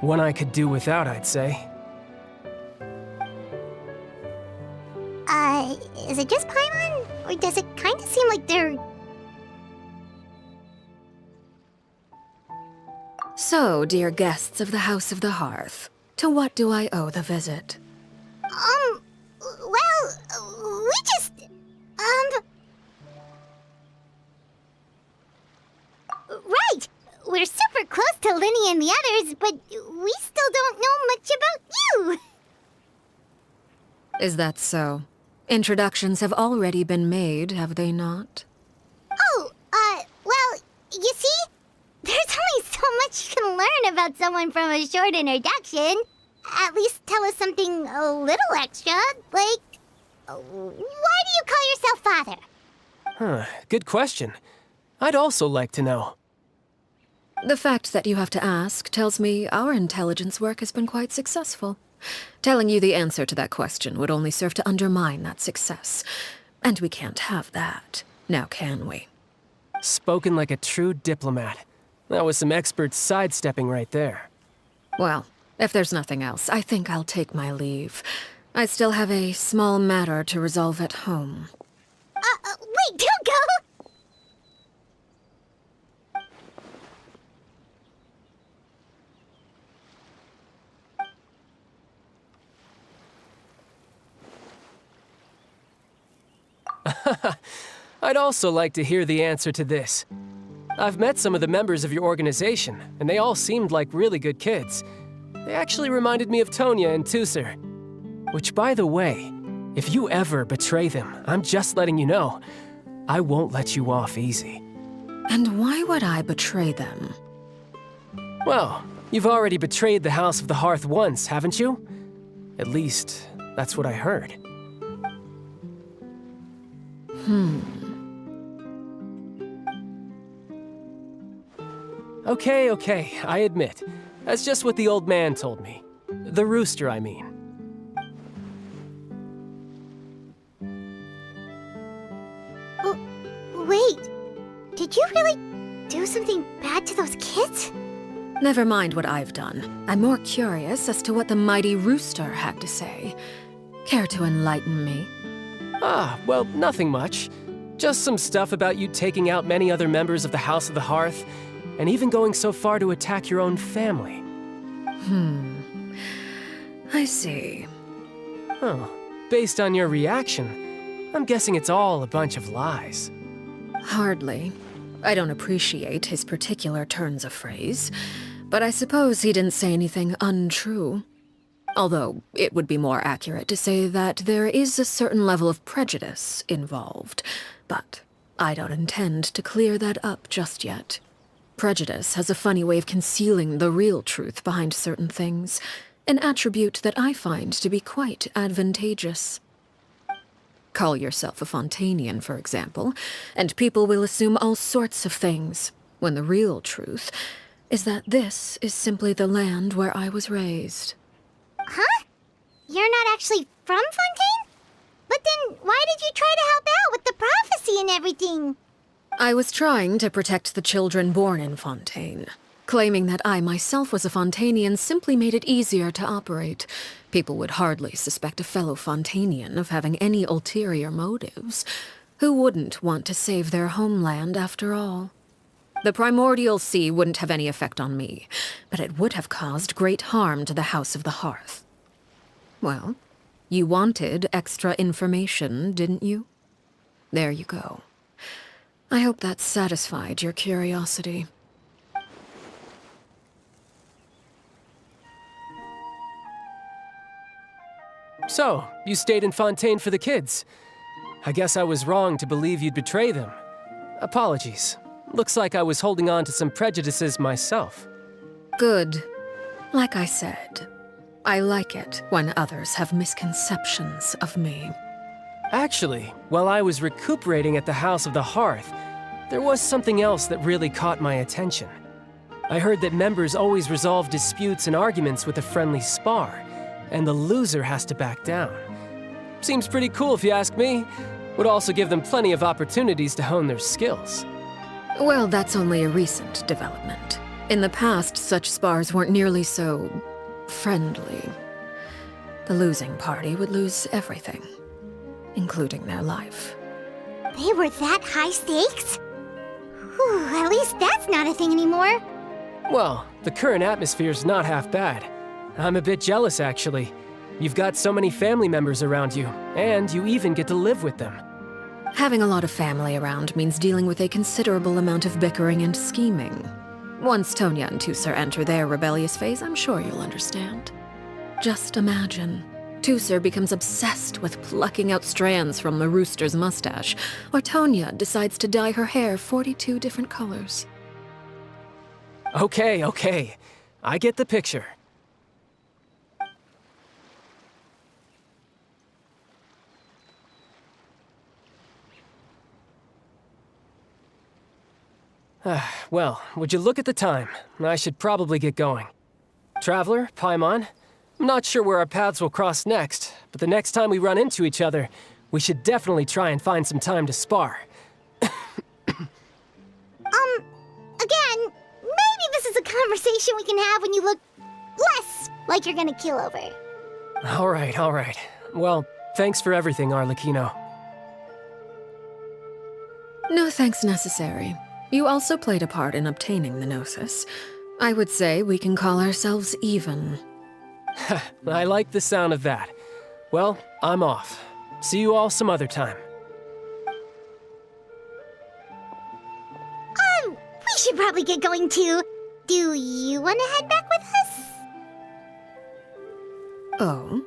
One I could do without, I'd say. Is it just Paimon? Or does it kind of seem like they're... So, dear guests of the House of the Hearth, to what do I owe the visit? Well, we just... Right! We're super close to Linny and the others, but we still don't know much about you! Is that so? Introductions have already been made, have they not? Oh, well, you see? There's only so much you can learn about someone from a short introduction. At least tell us something a little extra, like... Why do you call yourself father? Huh, good question. I'd also like to know. The fact that you have to ask tells me our intelligence work has been quite successful. Telling you the answer to that question would only serve to undermine that success. And we can't have that, now can we? Spoken like a true diplomat. That was some expert sidestepping right there. Well, if there's nothing else, I think I'll take my leave. I still have a small matter to resolve at home. Wait, don't go! I'd also like to hear the answer to this. I've met some of the members of your organization, and they all seemed like really good kids. They actually reminded me of Tonya and Tusser. Which, by the way, if you ever betray them, I'm just letting you know, I won't let you off easy. And why would I betray them? Well, You've already betrayed the House of the Hearth once, haven't you? At least, that's what I heard. Okay, I admit. That's just what the old man told me. The rooster, I mean. Oh, wait. Did you really do something bad to those kids? Never mind what I've done. I'm more curious as to what the mighty rooster had to say. Care to enlighten me? Well, nothing much. Just some stuff about you taking out many other members of the House of the Hearth, and even going so far to attack your own family. I see. Oh, based on your reaction, I'm guessing it's all a bunch of lies. Hardly. I don't appreciate his particular turns of phrase, but I suppose he didn't say anything untrue. Although, it would be more accurate to say that there is a certain level of prejudice involved, but I don't intend to clear that up just yet. Prejudice has a funny way of concealing the real truth behind certain things, an attribute that I find to be quite advantageous. Call yourself a Fontanian, for example, and people will assume all sorts of things, when the real truth is that this is simply the land where I was raised. Huh? You're not actually from Fontaine? But then why did you try to help out with the prophecy and everything? I was trying to protect the children born in Fontaine. Claiming that I myself was a Fontanian simply made it easier to operate. People would hardly suspect a fellow Fontanian of having any ulterior motives. Who wouldn't want to save their homeland after all? The primordial sea wouldn't have any effect on me, but it would have caused great harm to the House of the Hearth. Well, you wanted extra information, didn't you? There you go. I hope that satisfied your curiosity. So, you stayed in Fontaine for the kids. I guess I was wrong to believe you'd betray them. Apologies. Looks like I was holding on to some prejudices myself. Good. Like I said, I like it when others have misconceptions of me. Actually, while I was recuperating at the House of the Hearth, there was something else that really caught my attention. I heard that members always resolve disputes and arguments with a friendly spar, and the loser has to back down. Seems pretty cool if you ask me. Would also give them plenty of opportunities to hone their skills. Well, that's only a recent development. In the past, such spars weren't nearly so friendly. The losing party would lose everything, including their life. They were that high stakes? Whew, at least that's not a thing anymore. Well, the current atmosphere's not half bad. I'm a bit jealous, actually. You've got so many family members around you, and you even get to live with them. Having a lot of family around means dealing with a considerable amount of bickering and scheming. Once Tonya and Tusser enter their rebellious phase, I'm sure you'll understand. Just imagine. Tusser becomes obsessed with plucking out strands from the rooster's mustache, or Tonya decides to dye her hair 42 different colors. Okay. I get the picture. Well, would you look at the time? I should probably get going. Traveler, Paimon, I'm not sure where our paths will cross next, but the next time we run into each other, we should definitely try and find some time to spar. Again, maybe this is a conversation we can have when you look less like you're gonna kill over. All right. Well, thanks for everything, Arlecchino. No thanks necessary. You also played a part in obtaining the Gnosis. I would say we can call ourselves even. I like the sound of that. Well, I'm off. See you all some other time. We should probably get going too. Do you want to head back with us? Oh?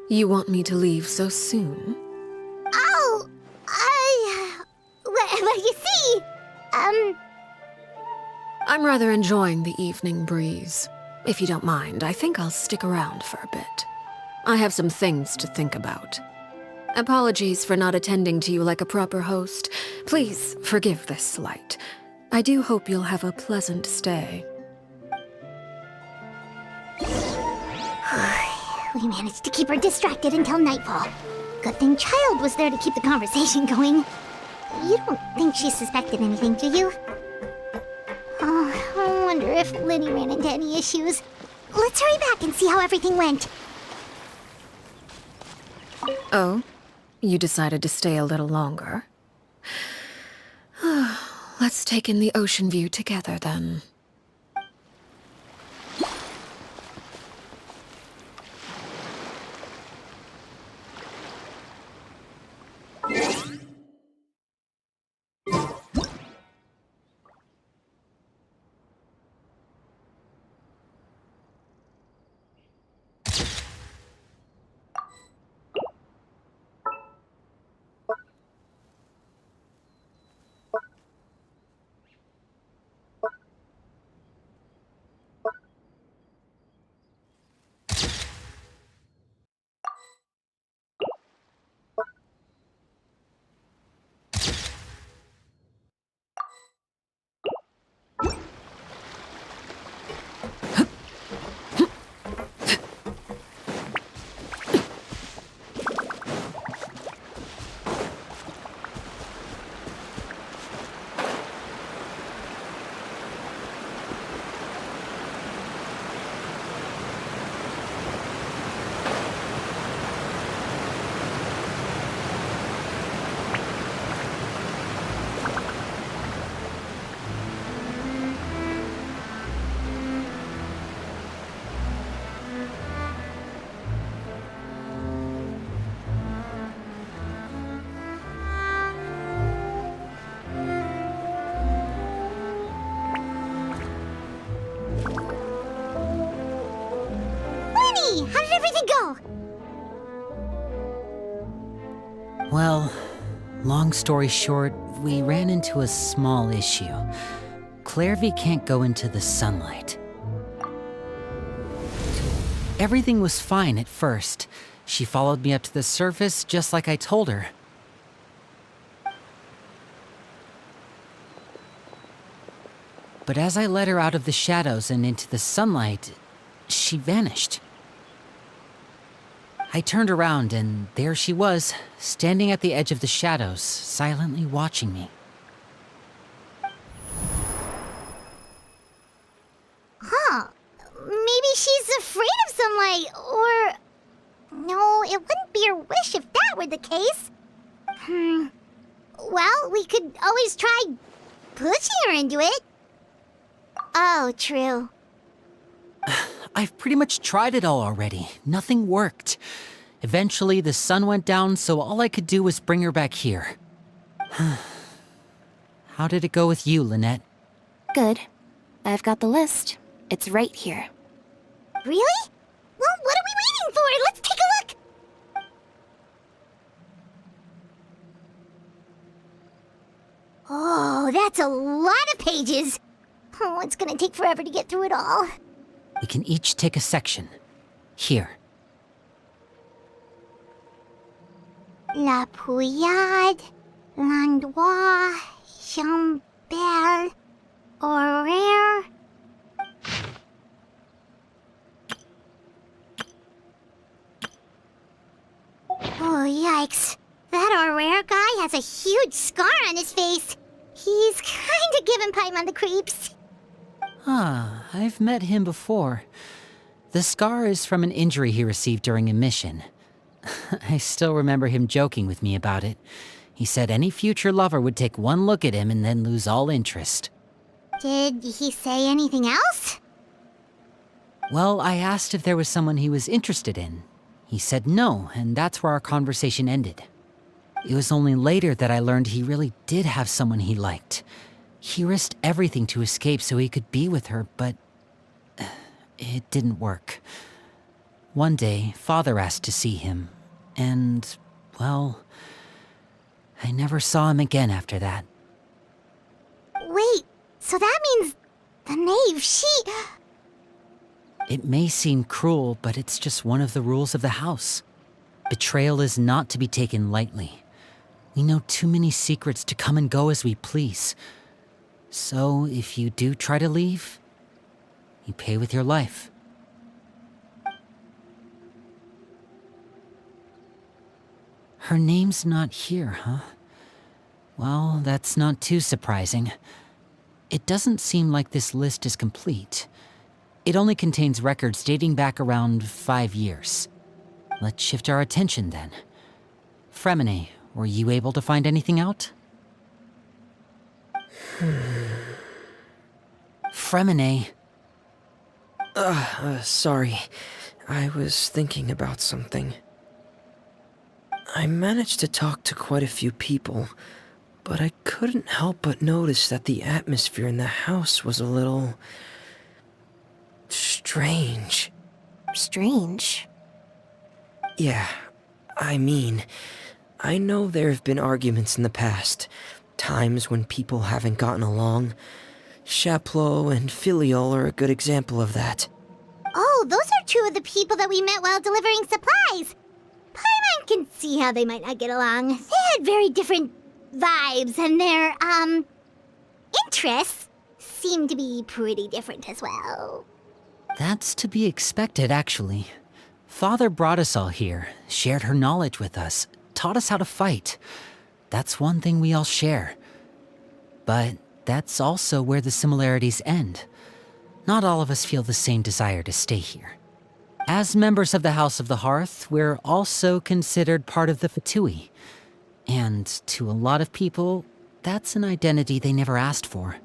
You want me to leave so soon? Oh, well, you see, I'm rather enjoying the evening breeze. If you don't mind, I think I'll stick around for a bit. I have some things to think about. Apologies for not attending to you like a proper host. Please forgive this slight. I do hope you'll have a pleasant stay. We managed to keep her distracted until nightfall. Good thing Child was there to keep the conversation going. You don't think she suspected anything, do you? Oh, I wonder if Linny ran into any issues. Let's hurry back and see how everything went. Oh? You decided to stay a little longer? Let's take in the ocean view together, then. How did everything go? Well, long story short, we ran into a small issue. Clairvy can't go into the sunlight. Everything was fine at first. She followed me up to the surface just like I told her. But as I led her out of the shadows and into the sunlight, she vanished. I turned around and there she was, standing at the edge of the shadows, silently watching me. Huh. Maybe she's afraid of sunlight, or... No, it wouldn't be her wish if that were the case. Well, we could always try pushing her into it. Oh, true. I've pretty much tried it all already. Nothing worked. Eventually, the sun went down, so all I could do was bring her back here. How did it go with you, Lynette? Good. I've got the list. It's right here. Really? Well, what are we waiting for? Let's take a look! Oh, that's a lot of pages. Oh, it's gonna take forever to get through it all. We can each take a section. Here. La Pouillade, L'Endroit, Chambel, Horaire. Oh, yikes. That Horaire guy has a huge scar on his face. He's kinda giving Paimon the creeps. Ah, I've met him before. The scar is from an injury he received during a mission. I still remember him joking with me about it. He said any future lover would take one look at him and then lose all interest. Did he say anything else? Well, I asked if there was someone he was interested in. He said no, and that's where our conversation ended. It was only later that I learned he really did have someone he liked. He risked everything to escape so he could be with her, but it didn't work. One day, Father asked to see him, and, well, I never saw him again after that. Wait, so that means the knave, she... It may seem cruel, but it's just one of the rules of the house. Betrayal is not to be taken lightly. We know too many secrets to come and go as we please. So if you do try to leave, you pay with your life. Her name's not here, huh? Well, that's not too surprising. It doesn't seem like this list is complete. It only contains records dating back around 5 years. Let's shift our attention then. Fremine, were you able to find anything out? Fremine. Sorry. I was thinking about something. I managed to talk to quite a few people, but I couldn't help but notice that the atmosphere in the house was a little... strange. Strange. Yeah, I mean, I know there have been arguments in the past, times when people haven't gotten along. Chaplot and Filiol are a good example of that. Oh, those are two of the people that we met while delivering supplies. Paimon can see how they might not get along. They had very different vibes, and their, interests seem to be pretty different as well. That's to be expected, actually. Father brought us all here, shared her knowledge with us, taught us how to fight. That's one thing we all share. But that's also where the similarities end. Not all of us feel the same desire to stay here. As members of the House of the Hearth, we're also considered part of the Fatui. And to a lot of people, that's an identity they never asked for.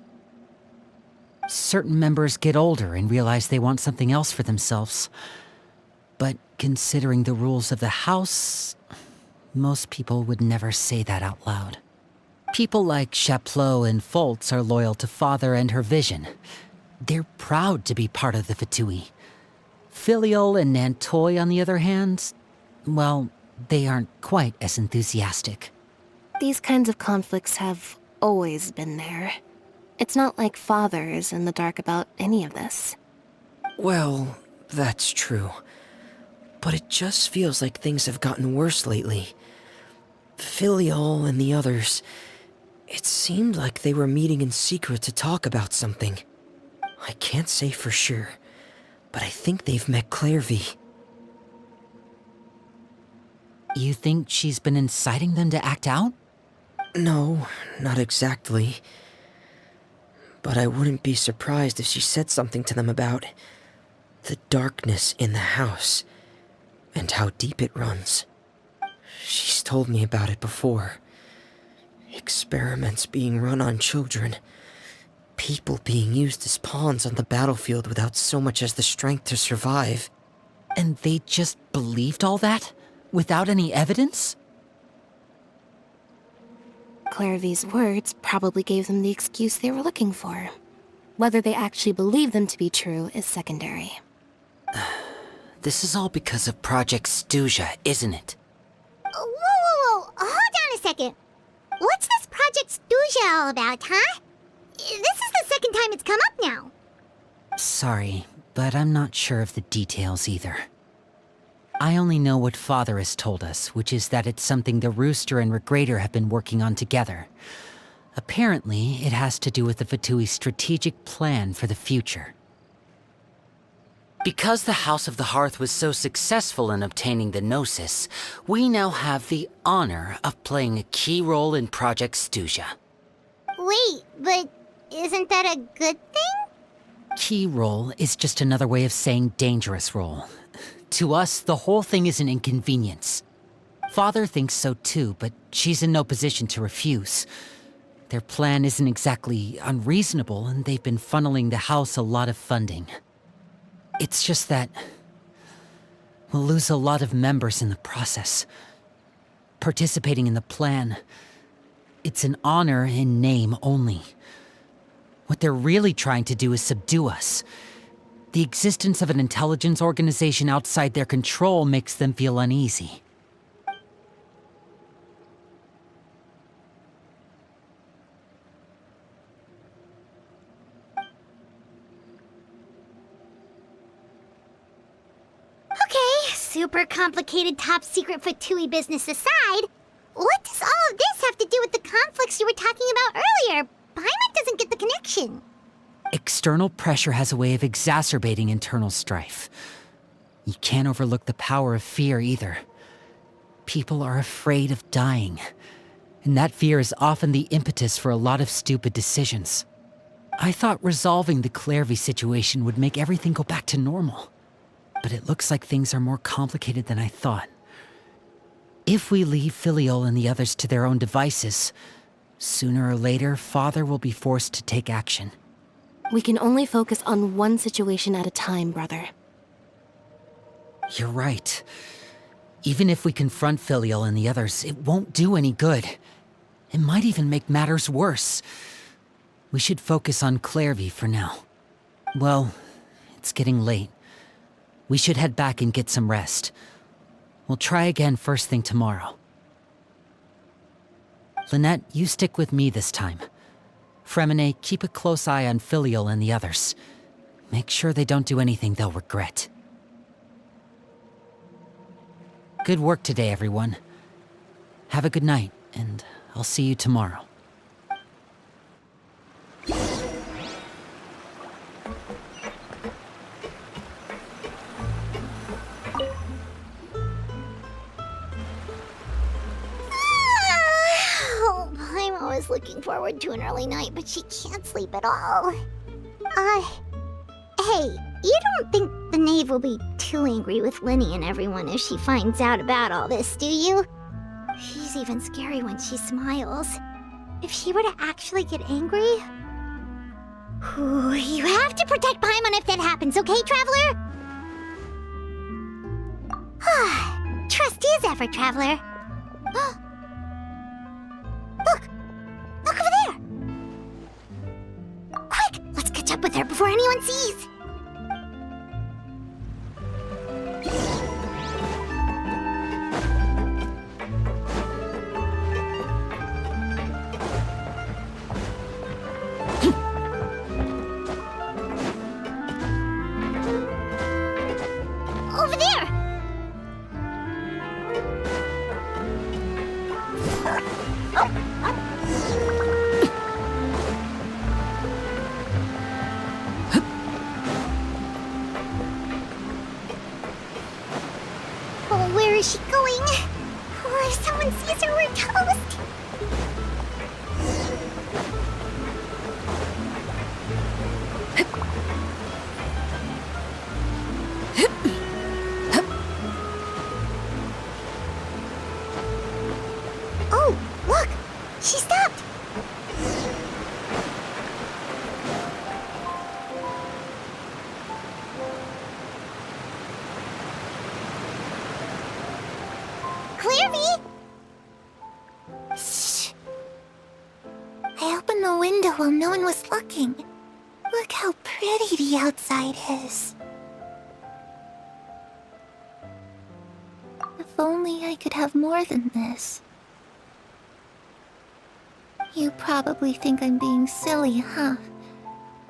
Certain members get older and realize they want something else for themselves. But considering the rules of the house, most people would never say that out loud. People like Chaplot and Foltz are loyal to Father and her vision. They're proud to be part of the Fatui. Filiol and Nantoy, on the other hand, well, they aren't quite as enthusiastic. These kinds of conflicts have always been there. It's not like Father is in the dark about any of this. Well, that's true. But it just feels like things have gotten worse lately. Filiol and the others, it seemed like they were meeting in secret to talk about something. I can't say for sure, but I think they've met Clairvy. You think she's been inciting them to act out? No, not exactly. But I wouldn't be surprised if she said something to them about the darkness in the house and how deep it runs. She's told me about it before. Experiments being run on children. People being used as pawns on the battlefield without so much as the strength to survive. And they just believed all that? Without any evidence? Clairvy's words probably gave them the excuse they were looking for. Whether they actually believe them to be true is secondary. This is all because of Project Stuja, isn't it? Whoa. Hold on a second. What's this Project Stuja all about, huh? This is the second time it's come up now. Sorry, but I'm not sure of the details either. I only know what Father has told us, which is that it's something the Rooster and Regrator have been working on together. Apparently, it has to do with the Fatui's strategic plan for the future. Because the House of the Hearth was so successful in obtaining the Gnosis, we now have the honor of playing a key role in Project Stuja. Wait, but isn't that a good thing? Key role is just another way of saying dangerous role. To us, the whole thing is an inconvenience. Father thinks so too, but she's in no position to refuse. Their plan isn't exactly unreasonable, and they've been funneling the house a lot of funding. It's just that we'll lose a lot of members in the process. Participating in the plan, it's an honor in name only. What they're really trying to do is subdue us. The existence of an intelligence organization outside their control makes them feel uneasy. super complicated top secret Fatui business aside, what does all of this have to do with the conflicts you were talking about earlier? Paimon doesn't get the connection. External pressure has a way of exacerbating internal strife. You can't overlook the power of fear either. People are afraid of dying, and that fear is often the impetus for a lot of stupid decisions. I thought resolving the Clairvy situation would make everything go back to normal, but it looks like things are more complicated than I thought. If we leave Filiol and the others to their own devices, sooner or later, Father will be forced to take action. We can only focus on one situation at a time, brother. You're right. Even if we confront Filiol and the others, it won't do any good. It might even make matters worse. We should focus on Clairvy for now. Well, it's getting late. We should head back and get some rest. We'll try again first thing tomorrow. Lynette, you stick with me this time. Fremine, keep a close eye on Filiol and the others. Make sure they don't do anything they'll regret. Good work today, everyone. Have a good night, and I'll see you tomorrow. I'm always looking forward to an early night, but she can't sleep at all. Hey, you don't think the knave will be too angry with Linny and everyone if she finds out about all this, do you? She's even scary when she smiles. If she were to actually get angry... you have to protect Paimon if that happens, okay, Traveler? Trust is ever, Traveler. Look! Look over there! Quick! Let's catch up with her before anyone sees! Over there! Oh, where is she going? Oh, if someone sees her, we're toast! Oh, look! She stopped! Clairvy! Shh. I opened the window while no one was looking. Look how pretty the outside is. If only I could have more than this. You probably think I'm being silly, huh?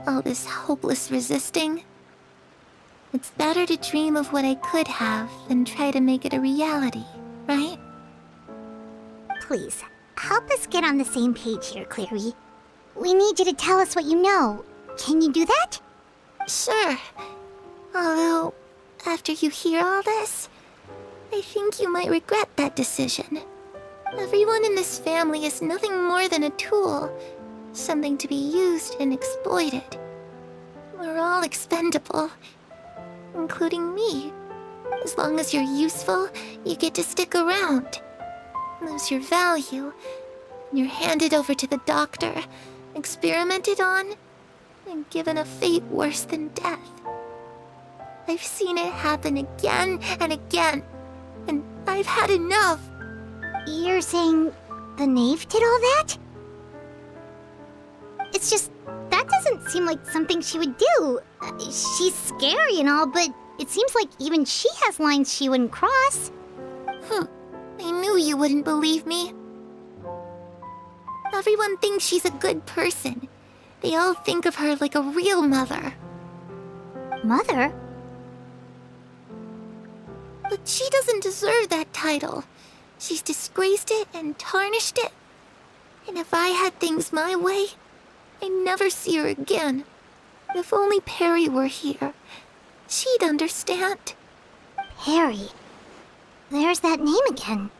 All this hopeless resisting? It's better to dream of what I could have than try to make it a reality, right? Please, help us get on the same page here, Clairvy. We need you to tell us what you know. Can you do that? Sure. Although, after you hear all this, I think you might regret that decision. Everyone in this family is nothing more than a tool, something to be used and exploited. We're all expendable, including me. As long as you're useful, you get to stick around. Lose your value, and you're handed over to the doctor, experimented on, and given a fate worse than death. I've seen it happen again and again, and I've had enough. You're saying the knave did all that? It's just, that doesn't seem like something she would do. She's scary and all, but it seems like even she has lines she wouldn't cross. I knew you wouldn't believe me. Everyone thinks she's a good person. They all think of her like a real mother. Mother? But she doesn't deserve that title. She's disgraced it and tarnished it. And if I had things my way, I'd never see her again. If only Perry were here, she'd understand. Harry. There's that name again.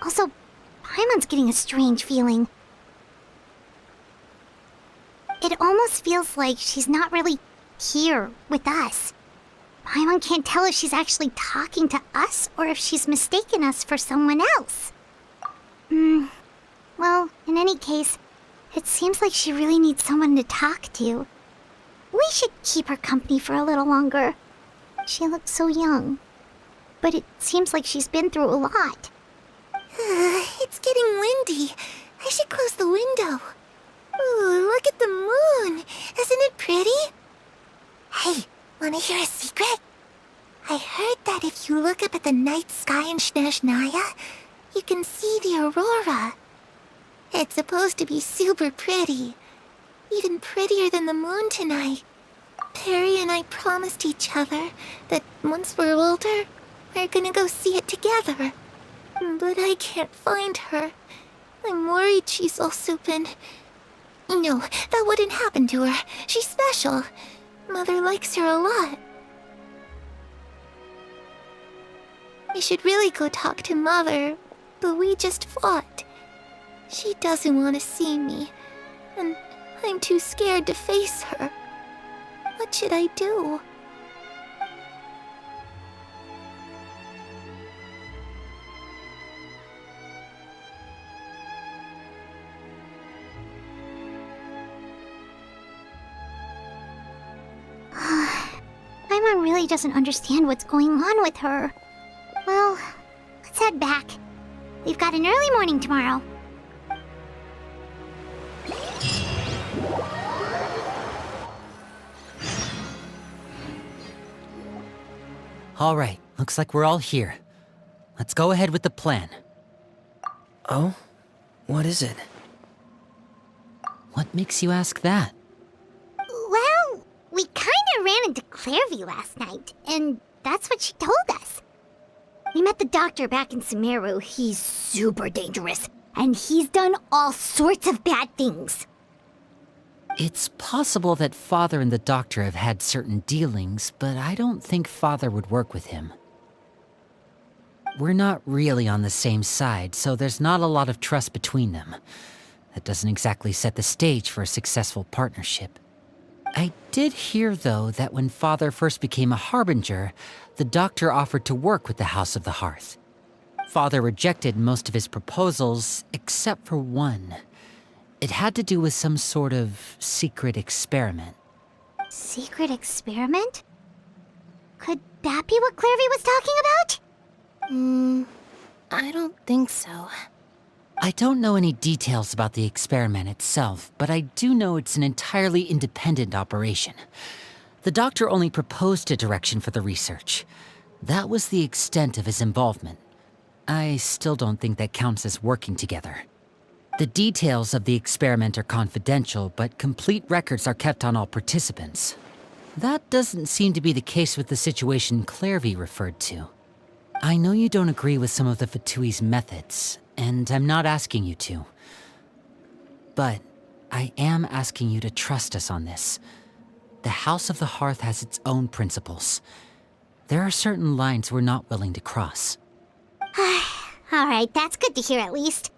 Also, Paimon's getting a strange feeling. It almost feels like she's not really here with us. Paimon can't tell if she's actually talking to us or if she's mistaken us for someone else. Well, in any case, it seems like she really needs someone to talk to. We should keep her company for a little longer. She looks so young. But it seems like she's been through a lot. It's getting windy. I should close the window. Ooh, look at the moon. Isn't it pretty? Hey, wanna hear a secret? I heard that if you look up at the night sky in Snezhnaya, you can see the aurora. It's supposed to be super pretty. Even prettier than the moon tonight. Perry and I promised each other that once we're older, we're gonna go see it together. But I can't find her. I'm worried she's also been... No, that wouldn't happen to her. She's special. Mother likes her a lot. I should really go talk to Mother, but we just fought. She doesn't want to see me, and I'm too scared to face her. What should I do? Paimon really doesn't understand what's going on with her. Well, let's head back. We've got an early morning tomorrow. All right, looks like we're all here. Let's go ahead with the plan. Oh? What is it? What makes you ask that? Well, we kinda ran into Clairvy last night, and that's what she told us. We met the doctor back in Sumeru. He's super dangerous, and he's done all sorts of bad things. It's possible that Father and the Doctor have had certain dealings, but I don't think Father would work with him. We're not really on the same side, so there's not a lot of trust between them. That doesn't exactly set the stage for a successful partnership. I did hear, though, that when Father first became a Harbinger, the Doctor offered to work with the House of the Hearth. Father rejected most of his proposals, except for one. It had to do with some sort of secret experiment. Secret experiment? Could that be what Clairvy was talking about? I don't think so. I don't know any details about the experiment itself, but I do know it's an entirely independent operation. The Doctor only proposed a direction for the research. That was the extent of his involvement. I still don't think that counts as working together. The details of the experiment are confidential, but complete records are kept on all participants. That doesn't seem to be the case with the situation Clairvy referred to. I know you don't agree with some of the Fatui's methods, and I'm not asking you to. But I am asking you to trust us on this. The House of the Hearth has its own principles. There are certain lines we're not willing to cross. Alright, that's good to hear at least.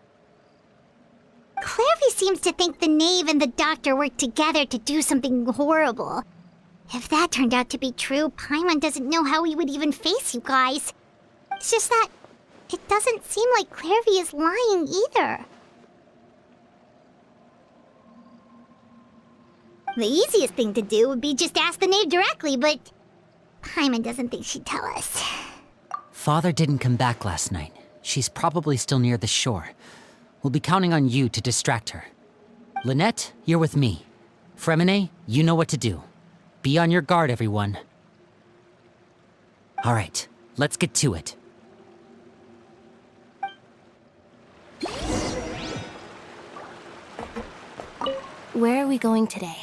Clairvy seems to think the Knave and the Doctor worked together to do something horrible. If that turned out to be true, Paimon doesn't know how he would even face you guys. It's just that it doesn't seem like Clairvy is lying either. The easiest thing to do would be just ask the Knave directly, but Paimon doesn't think she'd tell us. Father didn't come back last night. She's probably still near the shore. We'll be counting on you to distract her. Lynette, you're with me. Fremine, you know what to do. Be on your guard, everyone. All right, let's get to it. Where are we going today?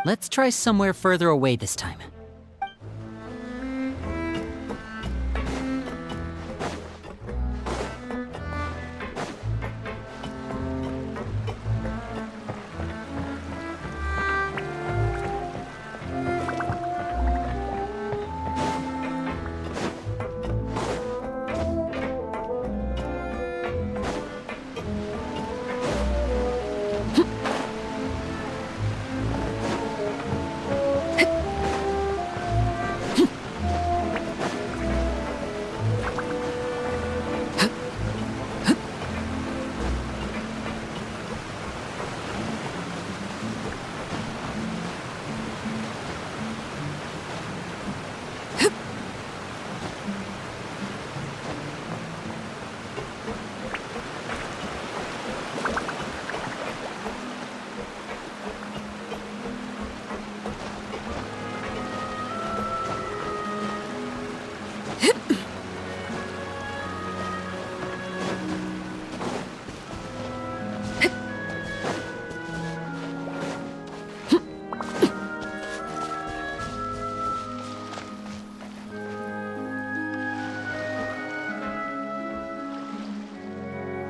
Let's try somewhere further away this time.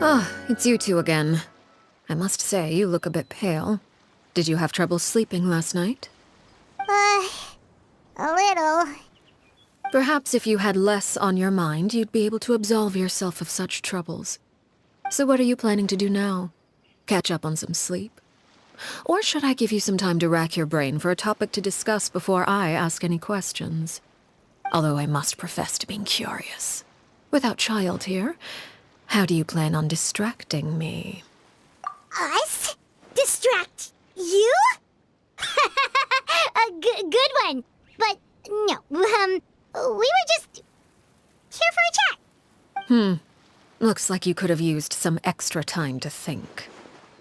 Ah, it's you two again. I must say, you look a bit pale. Did you have trouble sleeping last night? A little. Perhaps if you had less on your mind, you'd be able to absolve yourself of such troubles. So what are you planning to do now? Catch up on some sleep? Or should I give you some time to rack your brain for a topic to discuss before I ask any questions? Although I must profess to being curious. Without child here, how do you plan on distracting me? Us? Distract you? A good one. But no, we were just here for a chat. Looks like you could have used some extra time to think.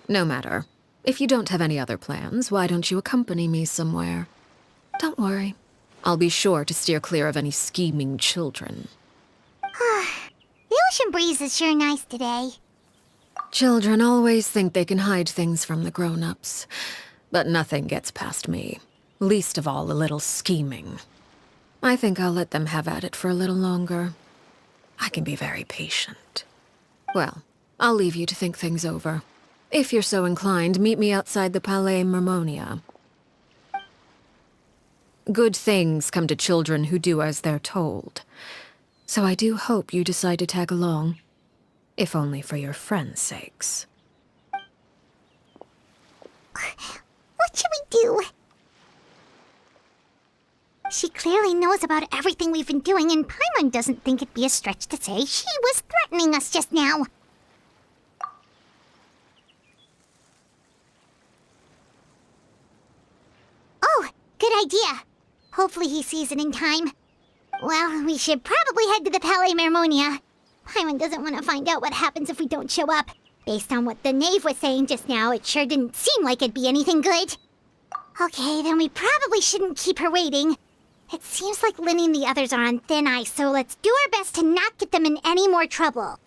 No matter. If you don't have any other plans, why don't you accompany me somewhere? Don't worry. I'll be sure to steer clear of any scheming children. The ocean breeze is sure nice today. Children always think they can hide things from the grown-ups. But nothing gets past me. Least of all a little scheming. I think I'll let them have at it for a little longer. I can be very patient. Well, I'll leave you to think things over. If you're so inclined, meet me outside the Palais Mermonia. Good things come to children who do as they're told. So I do hope you decide to tag along. If only for your friends' sakes. What should we do? She clearly knows about everything we've been doing, and Paimon doesn't think it'd be a stretch to say she was threatening us just now. Oh, good idea. Hopefully he sees it in time. Well, we should probably head to the Palais Mermonia. Paimon doesn't want to find out what happens if we don't show up. Based on what the knave was saying just now, it sure didn't seem like it'd be anything good. Okay, then we probably shouldn't keep her waiting. It seems like Linny and the others are on thin ice, so let's do our best to not get them in any more trouble.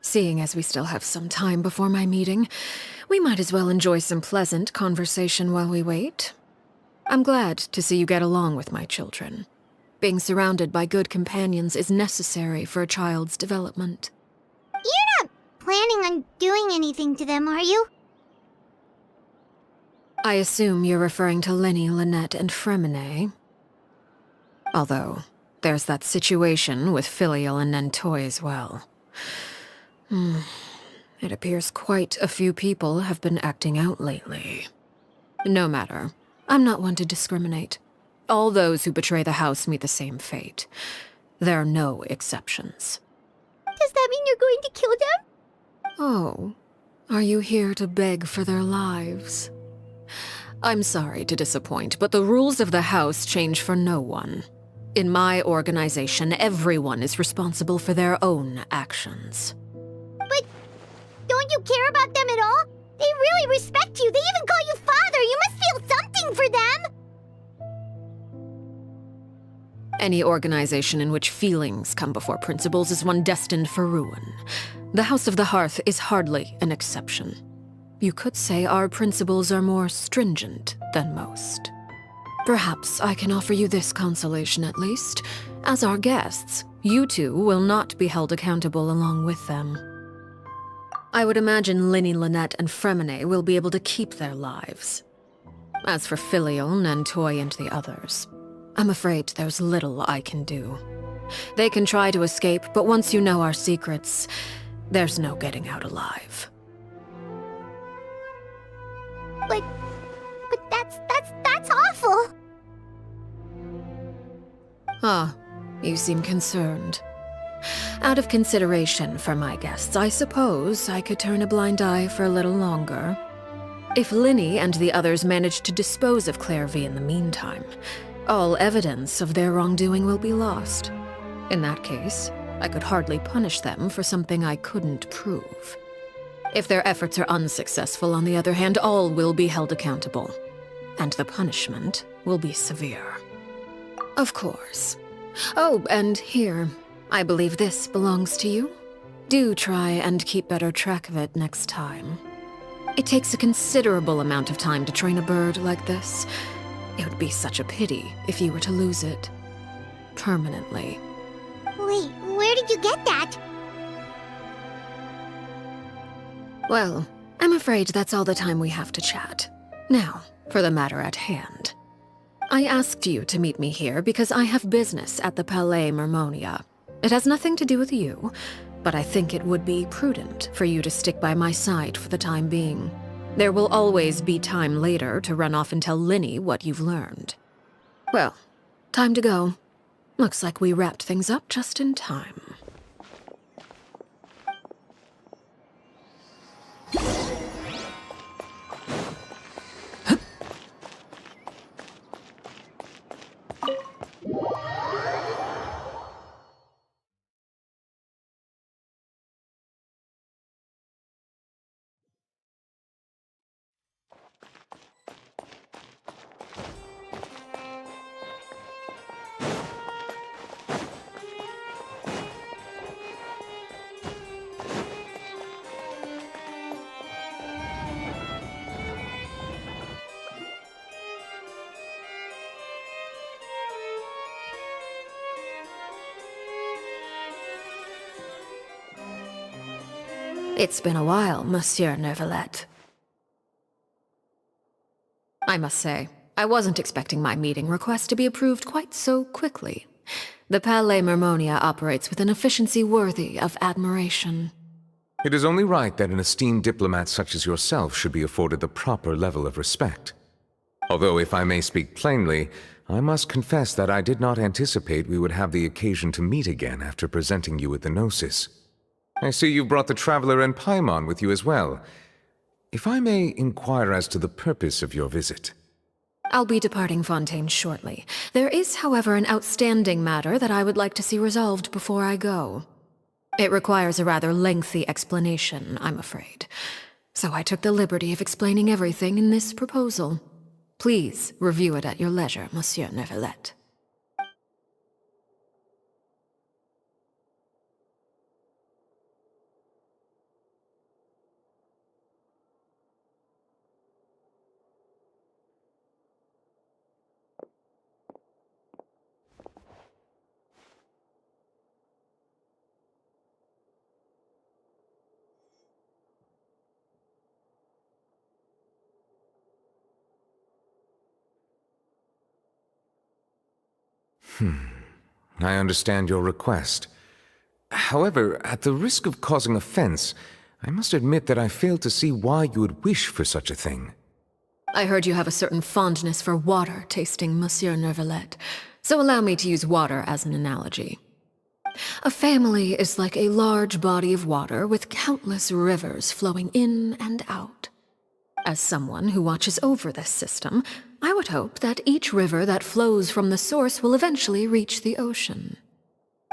Seeing as we still have some time before my meeting, we might as well enjoy some pleasant conversation while we wait. I'm glad to see you get along with my children. Being surrounded by good companions is necessary for a child's development. You're not planning on doing anything to them, are you? I assume you're referring to Linny, Lynette, and Fremine. Although, there's that situation with Filial and Nentoy as well. It appears quite a few people have been acting out lately. No matter. I'm not one to discriminate. All those who betray the house meet the same fate. There are no exceptions. Does that mean you're going to kill them? Oh, are you here to beg for their lives? I'm sorry to disappoint, but the rules of the house change for no one. In my organization, everyone is responsible for their own actions. But don't you care about them at all? They really respect you. They even call you father. You must feel something for them. Any organization in which feelings come before principles is one destined for ruin. The House of the Hearth is hardly an exception. You could say our principles are more stringent than most. Perhaps I can offer you this consolation at least. As our guests, you two will not be held accountable along with them. I would imagine Linny, Lynette, and Fremine will be able to keep their lives. As for Filial, Nentoy, and the others, I'm afraid there's little I can do. They can try to escape, but once you know our secrets, there's no getting out alive. But that's awful. Ah, you seem concerned. Out of consideration for my guests, I suppose I could turn a blind eye for a little longer. If Linny and the others manage to dispose of Clairvy in the meantime, all evidence of their wrongdoing will be lost. In that case, I could hardly punish them for something I couldn't prove. If their efforts are unsuccessful, on the other hand, all will be held accountable. And the punishment will be severe. Of course. Oh, and here, I believe this belongs to you. Do try and keep better track of it next time. It takes a considerable amount of time to train a bird like this. It would be such a pity if you were to lose it. Permanently. Wait, where did you get that? Well, I'm afraid that's all the time we have to chat. Now, for the matter at hand. I asked you to meet me here because I have business at the Palais Mermonia. It has nothing to do with you, but I think it would be prudent for you to stick by my side for the time being. There will always be time later to run off and tell Linny what you've learned. Well, time to go. Looks like we wrapped things up just in time. It's been a while, Monsieur Neuvillette. I must say, I wasn't expecting my meeting request to be approved quite so quickly. The Palais Mermonia operates with an efficiency worthy of admiration. It is only right that an esteemed diplomat such as yourself should be afforded the proper level of respect. Although, if I may speak plainly, I must confess that I did not anticipate we would have the occasion to meet again after presenting you with the Gnosis. I see you brought the Traveler and Paimon with you as well. If I may inquire as to the purpose of your visit. I'll be departing Fontaine shortly. There is, however, an outstanding matter that I would like to see resolved before I go. It requires a rather lengthy explanation, I'm afraid. So I took the liberty of explaining everything in this proposal. Please review it at your leisure, Monsieur Neuvillette. I understand your request. However, at the risk of causing offense, I must admit that I fail to see why you would wish for such a thing. I heard you have a certain fondness for water tasting, Monsieur Neuvillette, so allow me to use water as an analogy. A family is like a large body of water with countless rivers flowing in and out. As someone who watches over this system, I would hope that each river that flows from the source will eventually reach the ocean.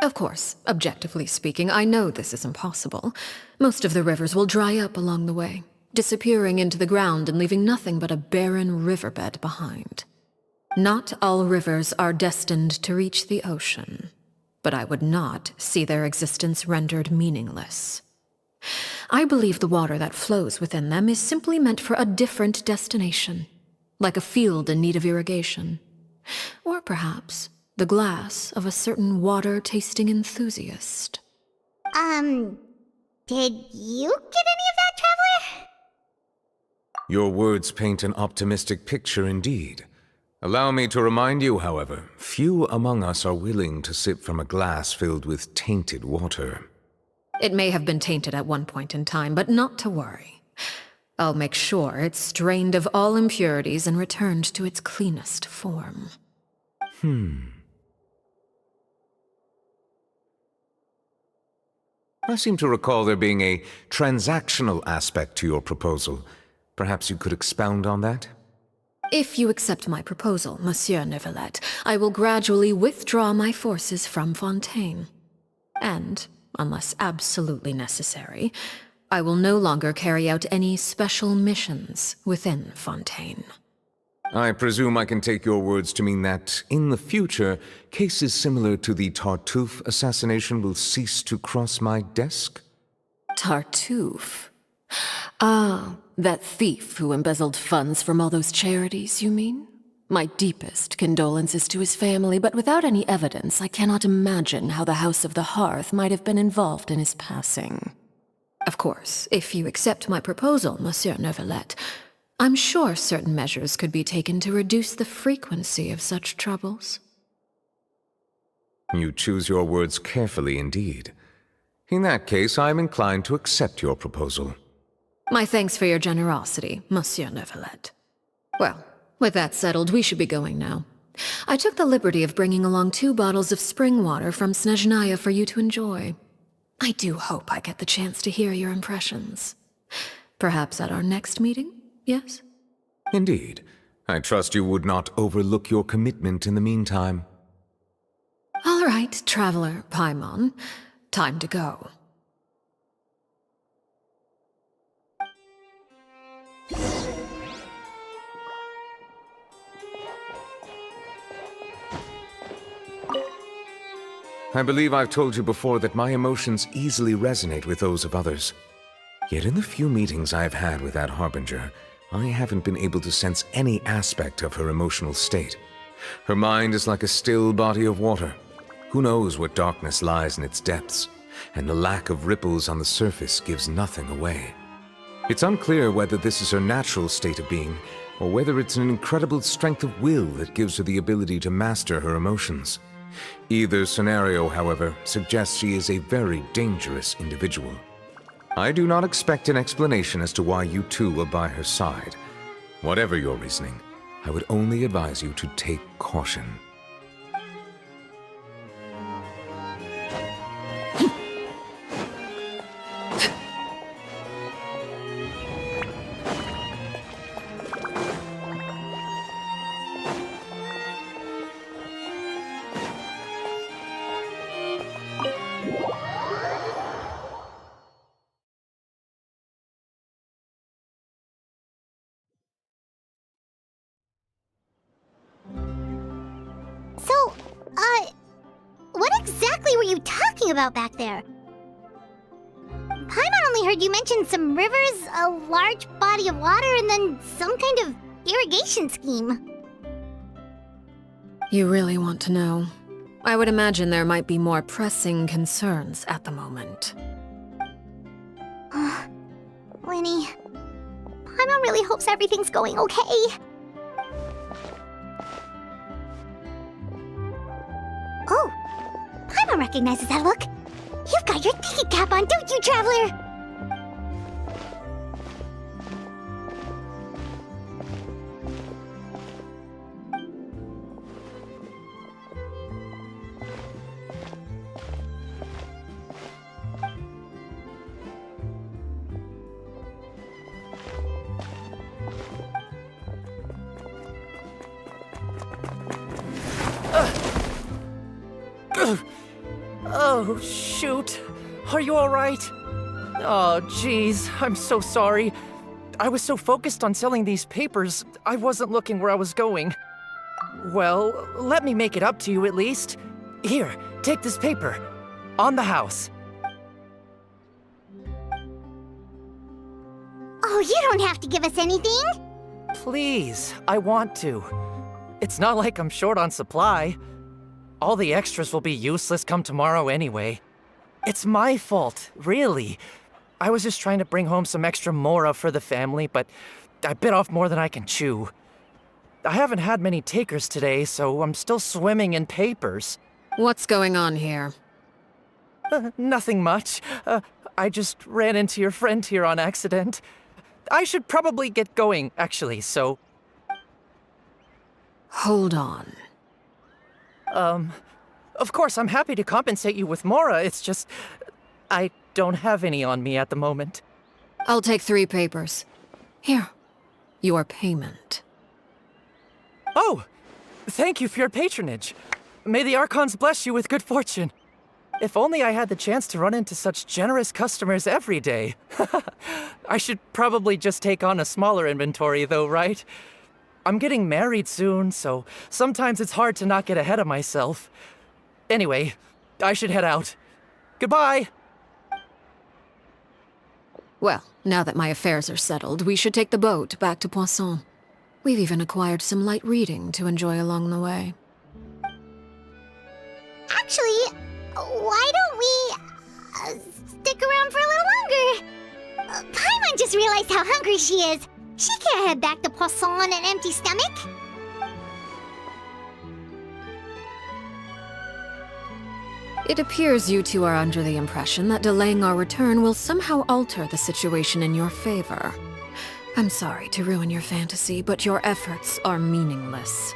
Of course, objectively speaking, I know this is impossible. Most of the rivers will dry up along the way, disappearing into the ground and leaving nothing but a barren riverbed behind. Not all rivers are destined to reach the ocean, but I would not see their existence rendered meaningless. I believe the water that flows within them is simply meant for a different destination, like a field in need of irrigation. Or perhaps the glass of a certain water-tasting enthusiast. Did you get any of that, Traveler? Your words paint an optimistic picture indeed. Allow me to remind you, however, few among us are willing to sip from a glass filled with tainted water. It may have been tainted at one point in time, but not to worry. I'll make sure it's strained of all impurities and returned to its cleanest form. I seem to recall there being a transactional aspect to your proposal. Perhaps you could expound on that? If you accept my proposal, Monsieur Neuvillette, I will gradually withdraw my forces from Fontaine. And, unless absolutely necessary, I will no longer carry out any special missions within Fontaine. I presume I can take your words to mean that, in the future, cases similar to the Tartuffe assassination will cease to cross my desk? Tartuffe. Ah, that thief who embezzled funds from all those charities, you mean? My deepest condolences to his family, but without any evidence, I cannot imagine how the House of the Hearth might have been involved in his passing. Of course, if you accept my proposal, Monsieur Neuvillette, I'm sure certain measures could be taken to reduce the frequency of such troubles. You choose your words carefully indeed. In that case, I am inclined to accept your proposal. My thanks for your generosity, Monsieur Neuvillette. Well, with that settled, we should be going now. I took the liberty of bringing along 2 bottles of spring water from Snezhnaya for you to enjoy. I do hope I get the chance to hear your impressions. Perhaps at our next meeting, yes? Indeed. I trust you would not overlook your commitment in the meantime. All right, Traveler Paimon. Time to go. I believe I've told you before that my emotions easily resonate with those of others. Yet in the few meetings I've had with that Harbinger, I haven't been able to sense any aspect of her emotional state. Her mind is like a still body of water. Who knows what darkness lies in its depths, and the lack of ripples on the surface gives nothing away. It's unclear whether this is her natural state of being, or whether it's an incredible strength of will that gives her the ability to master her emotions. Either scenario, however, suggests she is a very dangerous individual. I do not expect an explanation as to why you two are by her side. Whatever your reasoning, I would only advise you to take caution. So, what exactly were you talking about back there? Paimon only heard you mention some rivers, a large body of water, and then some kind of irrigation scheme. You really want to know? I would imagine there might be more pressing concerns at the moment. Winnie, Paimon really hopes everything's going okay. Oh, Paimon recognizes that look. You've got your thinking cap on, don't you, Traveler? Oh, shoot. Are you alright? Oh, jeez. I'm so sorry. I was so focused on selling these papers, I wasn't looking where I was going. Well, let me make it up to you at least. Here, take this paper. On the house. Oh, you don't have to give us anything. Please, I want to. It's not like I'm short on supply. All the extras will be useless come tomorrow anyway. It's my fault, really. I was just trying to bring home some extra mora for the family, but I bit off more than I can chew. I haven't had many takers today, so I'm still swimming in papers. What's going on here? Nothing much. I just ran into your friend here on accident. I should probably get going, actually, so... Hold on. Of course, I'm happy to compensate you with mora, it's just... I don't have any on me at the moment. I'll take 3 papers. Here. Your payment. Oh! Thank you for your patronage. May the Archons bless you with good fortune. If only I had the chance to run into such generous customers every day. I should probably just take on a smaller inventory though, right? I'm getting married soon, so sometimes it's hard to not get ahead of myself. Anyway, I should head out. Goodbye! Well, now that my affairs are settled, we should take the boat back to Poisson. We've even acquired some light reading to enjoy along the way. Actually, why don't we stick around for a little longer? Paimon just realized how hungry she is. She can't head back to Poisson on an empty stomach. It appears you two are under the impression that delaying our return will somehow alter the situation in your favor. I'm sorry to ruin your fantasy, but your efforts are meaningless.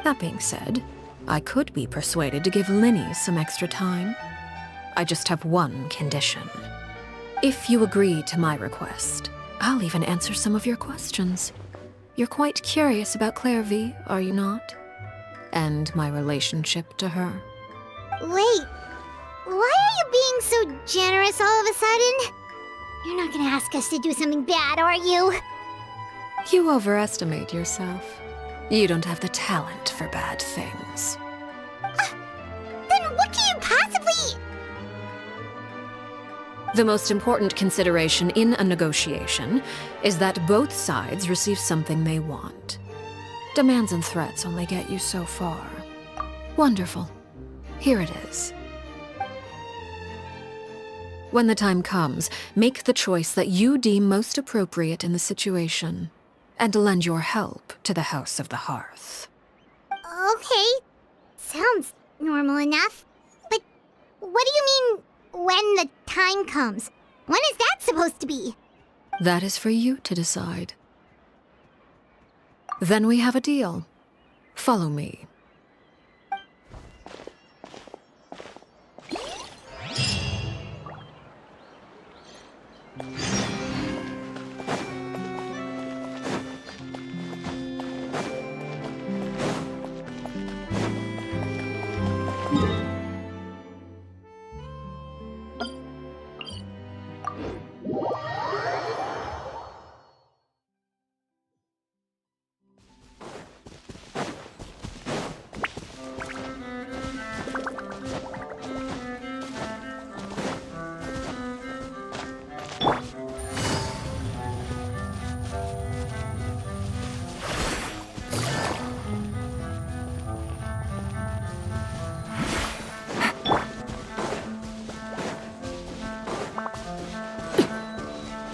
That being said, I could be persuaded to give Linny some extra time. I just have one condition. If you agree to my request, I'll even answer some of your questions. You're quite curious about Clairvy, are you not? And my relationship to her. Wait, why are you being so generous all of a sudden? You're not gonna ask us to do something bad, are you? You overestimate yourself. You don't have the talent for bad things. Then what can you possibly... The most important consideration in a negotiation is that both sides receive something they want. Demands and threats only get you so far. Wonderful. Here it is. When the time comes, make the choice that you deem most appropriate in the situation, and lend your help to the House of the Hearth. Okay, sounds normal enough. But what do you mean, when the time comes? When is that supposed to be? That is for you to decide. Then we have a deal. Follow me.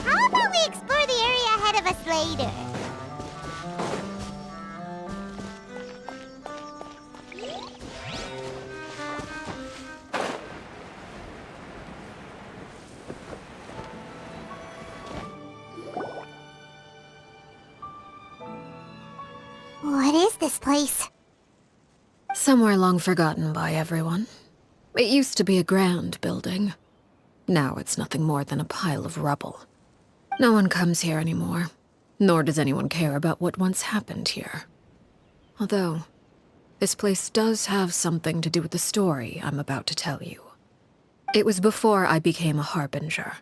How about we explore the area ahead of us later? What is this place? Somewhere long forgotten by everyone. It used to be a grand building. Now it's nothing more than a pile of rubble. No one comes here anymore, nor does anyone care about what once happened here. Although, this place does have something to do with the story I'm about to tell you. It was before I became a Harbinger,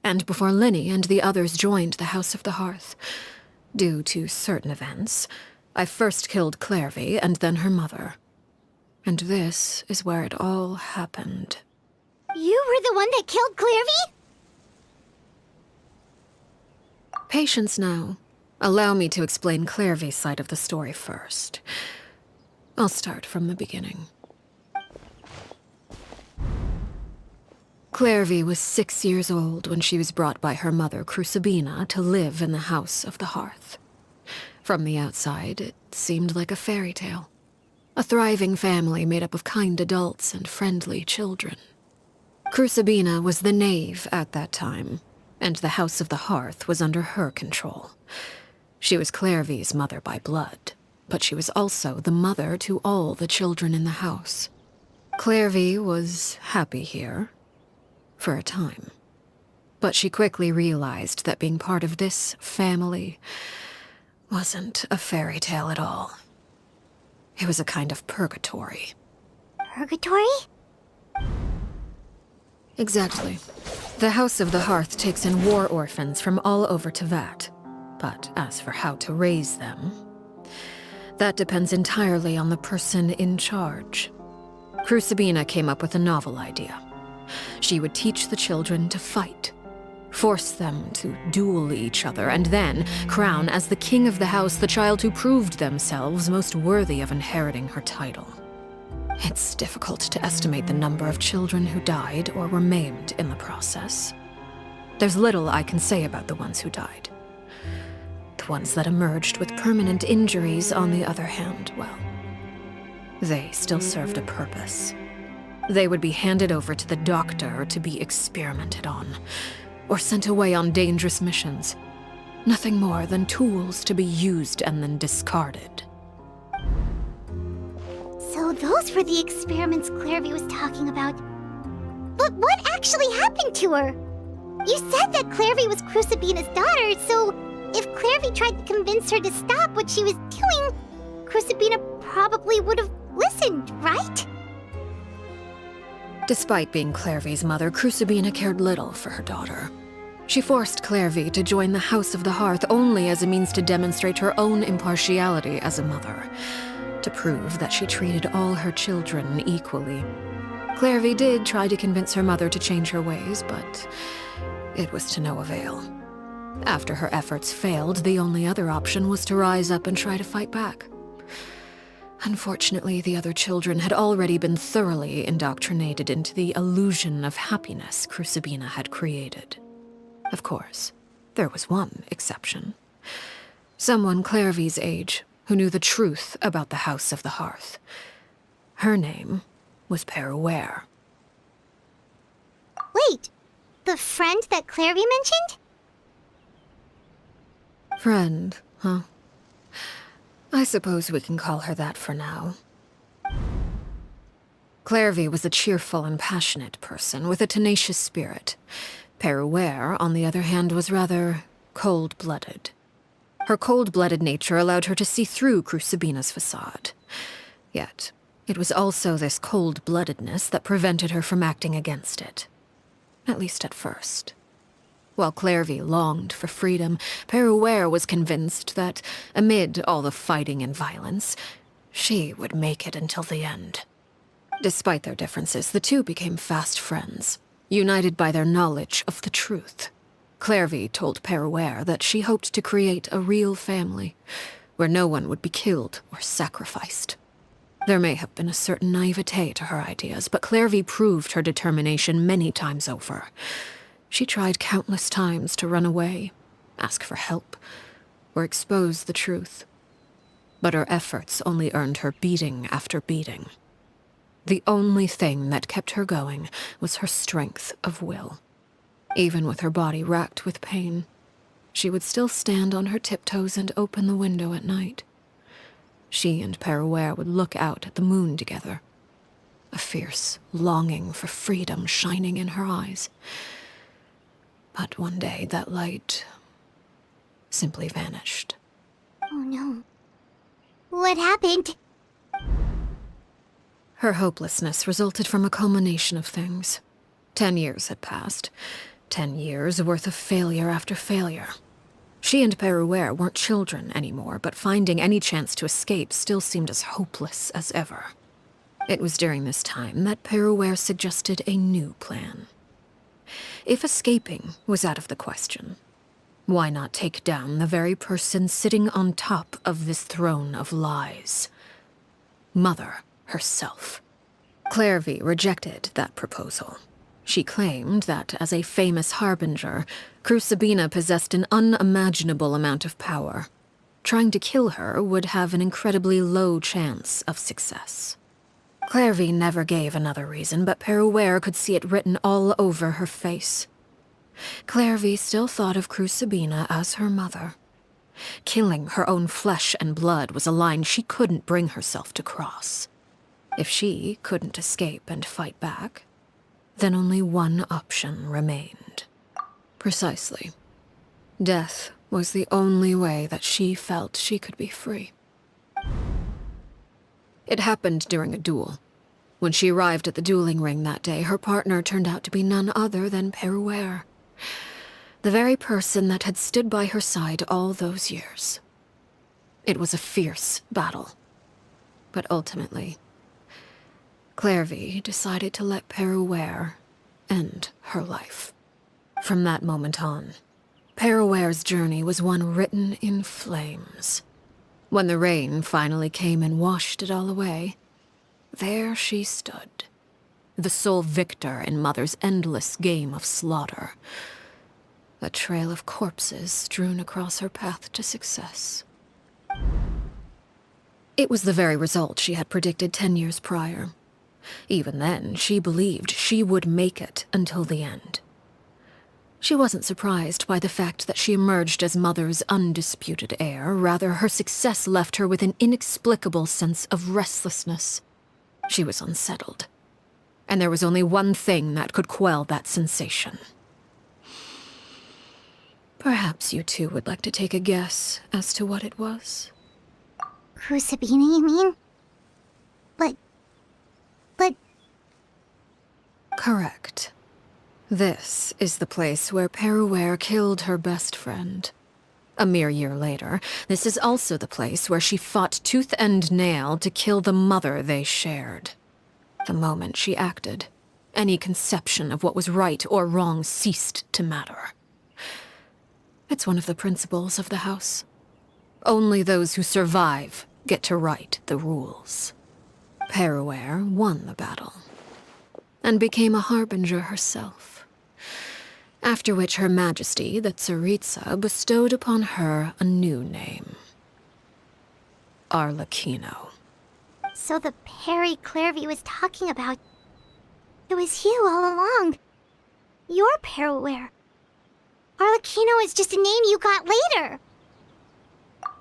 and before Linny and the others joined the House of the Hearth. Due to certain events, I first killed Clairvy and then her mother. And this is where it all happened. You were the one that killed Clairvy? Patience now. Allow me to explain Clairvy's side of the story first. I'll start from the beginning. Clairvy was 6 years old when she was brought by her mother, Crucibina, to live in the House of the Hearth. From the outside, it seemed like a fairy tale. A thriving family made up of kind adults and friendly children. Crucibina was the knave at that time, and the House of the Hearth was under her control. She was Clairvy's mother by blood, but she was also the mother to all the children in the house. Clairvy was happy here, for a time. But she quickly realized that being part of this family wasn't a fairy tale at all. It was a kind of purgatory. Purgatory? Exactly. The House of the Hearth takes in war orphans from all over Tevat. But as for how to raise them, that depends entirely on the person in charge. Crucibina came up with a novel idea. She would teach the children to fight. force them to duel each other, and then crown as the king of the house the child who proved themselves most worthy of inheriting her title. It's difficult to estimate the number of children who died or were maimed in the process. There's little I can say about the ones who died. The ones that emerged with permanent injuries, on the other hand, well, they still served a purpose. They would be handed over to the doctor to be experimented on, or sent away on dangerous missions. Nothing more than tools to be used and then discarded. So those were the experiments Clairvy was talking about. But what actually happened to her? You said that Clairvy was Crucibina's daughter, so if Clairvy tried to convince her to stop what she was doing, Crucibina probably would have listened, right? Despite being Clairvy's mother, Crucibina cared little for her daughter. She forced Clairvy to join the House of the Hearth only as a means to demonstrate her own impartiality as a mother, to prove that she treated all her children equally. Clairvy did try to convince her mother to change her ways, but it was to no avail. After her efforts failed, the only other option was to rise up and try to fight back. Unfortunately, the other children had already been thoroughly indoctrinated into the illusion of happiness Crucibina had created. Of course, there was one exception. Someone Clairvy's age who knew the truth about the House of the Hearth. Her name was Peruere. Wait, the friend that Clairvy mentioned? Friend, huh? I suppose we can call her that for now. Clairvy was a cheerful and passionate person with a tenacious spirit. Peruere, on the other hand, was rather cold-blooded. Her cold-blooded nature allowed her to see through Crucibina's facade. Yet, it was also this cold-bloodedness that prevented her from acting against it. At least at first. While Clairvy longed for freedom, Peruere was convinced that, amid all the fighting and violence, she would make it until the end. Despite their differences, the two became fast friends, united by their knowledge of the truth. Clairvy told Peruere that she hoped to create a real family, where no one would be killed or sacrificed. There may have been a certain naivete to her ideas, but Clairvy proved her determination many times over. She tried countless times to run away, ask for help, or expose the truth. But her efforts only earned her beating after beating. The only thing that kept her going was her strength of will. Even with her body racked with pain, she would still stand on her tiptoes and open the window at night. She and Peruere would look out at the moon together, a fierce longing for freedom shining in her eyes. But one day that light simply vanished. Oh no. What happened? Her hopelessness resulted from a culmination of things. 10 years had passed. 10 years worth of failure after failure. She and Peruere weren't children anymore, but finding any chance to escape still seemed as hopeless as ever. It was during this time that Peruere suggested a new plan. If escaping was out of the question, why not take down the very person sitting on top of this throne of lies? Mother herself. Clairvy rejected that proposal. She claimed that, as a famous harbinger, Crucibina possessed an unimaginable amount of power. Trying to kill her would have an incredibly low chance of success. Clairvy never gave another reason, but Peruere could see it written all over her face. Clairvy still thought of Crucibina as her mother. Killing her own flesh and blood was a line she couldn't bring herself to cross. If she couldn't escape and fight back, then only one option remained. Precisely. Death was the only way that she felt she could be free. It happened during a duel. When she arrived at the dueling ring that day, her partner turned out to be none other than Peruere, the very person that had stood by her side all those years. It was a fierce battle, but ultimately, Clairvy decided to let Peruere end her life. From that moment on, Paraware's journey was one written in flames. When the rain finally came and washed it all away, there she stood, the sole victor in Mother's endless game of slaughter. A trail of corpses strewn across her path to success. It was the very result she had predicted 10 years prior. Even then, she believed she would make it until the end. She wasn't surprised by the fact that she emerged as Mother's undisputed heir. Rather, her success left her with an inexplicable sense of restlessness. She was unsettled. And there was only one thing that could quell that sensation. Perhaps you two would like to take a guess as to what it was? Crucibina, you mean? But... Correct. This is the place where Peruware killed her best friend. A mere year later, this is also the place where she fought tooth and nail to kill the mother they shared. The moment she acted, any conception of what was right or wrong ceased to matter. It's one of the principles of the house. Only those who survive get to write the rules. Peruware won the battle, and became a harbinger herself. After which Her Majesty, the Tsaritsa, bestowed upon her a new name. Arlecchino. So the Perry Clairvy was talking about... It was you all along. You're Peruware. Arlecchino is just a name you got later.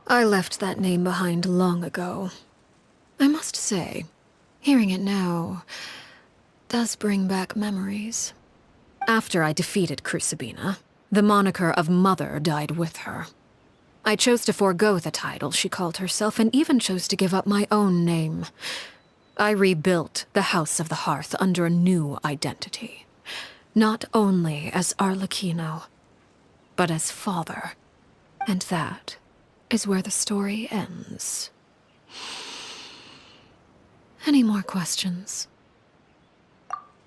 I left that name behind long ago. I must say, hearing it now does bring back memories. After I defeated Crucibina, the moniker of Mother died with her. I chose to forego the title she called herself, and even chose to give up my own name. I rebuilt the House of the Hearth under a new identity. Not only as Arlecchino, but as father. And that is where the story ends. Any more questions?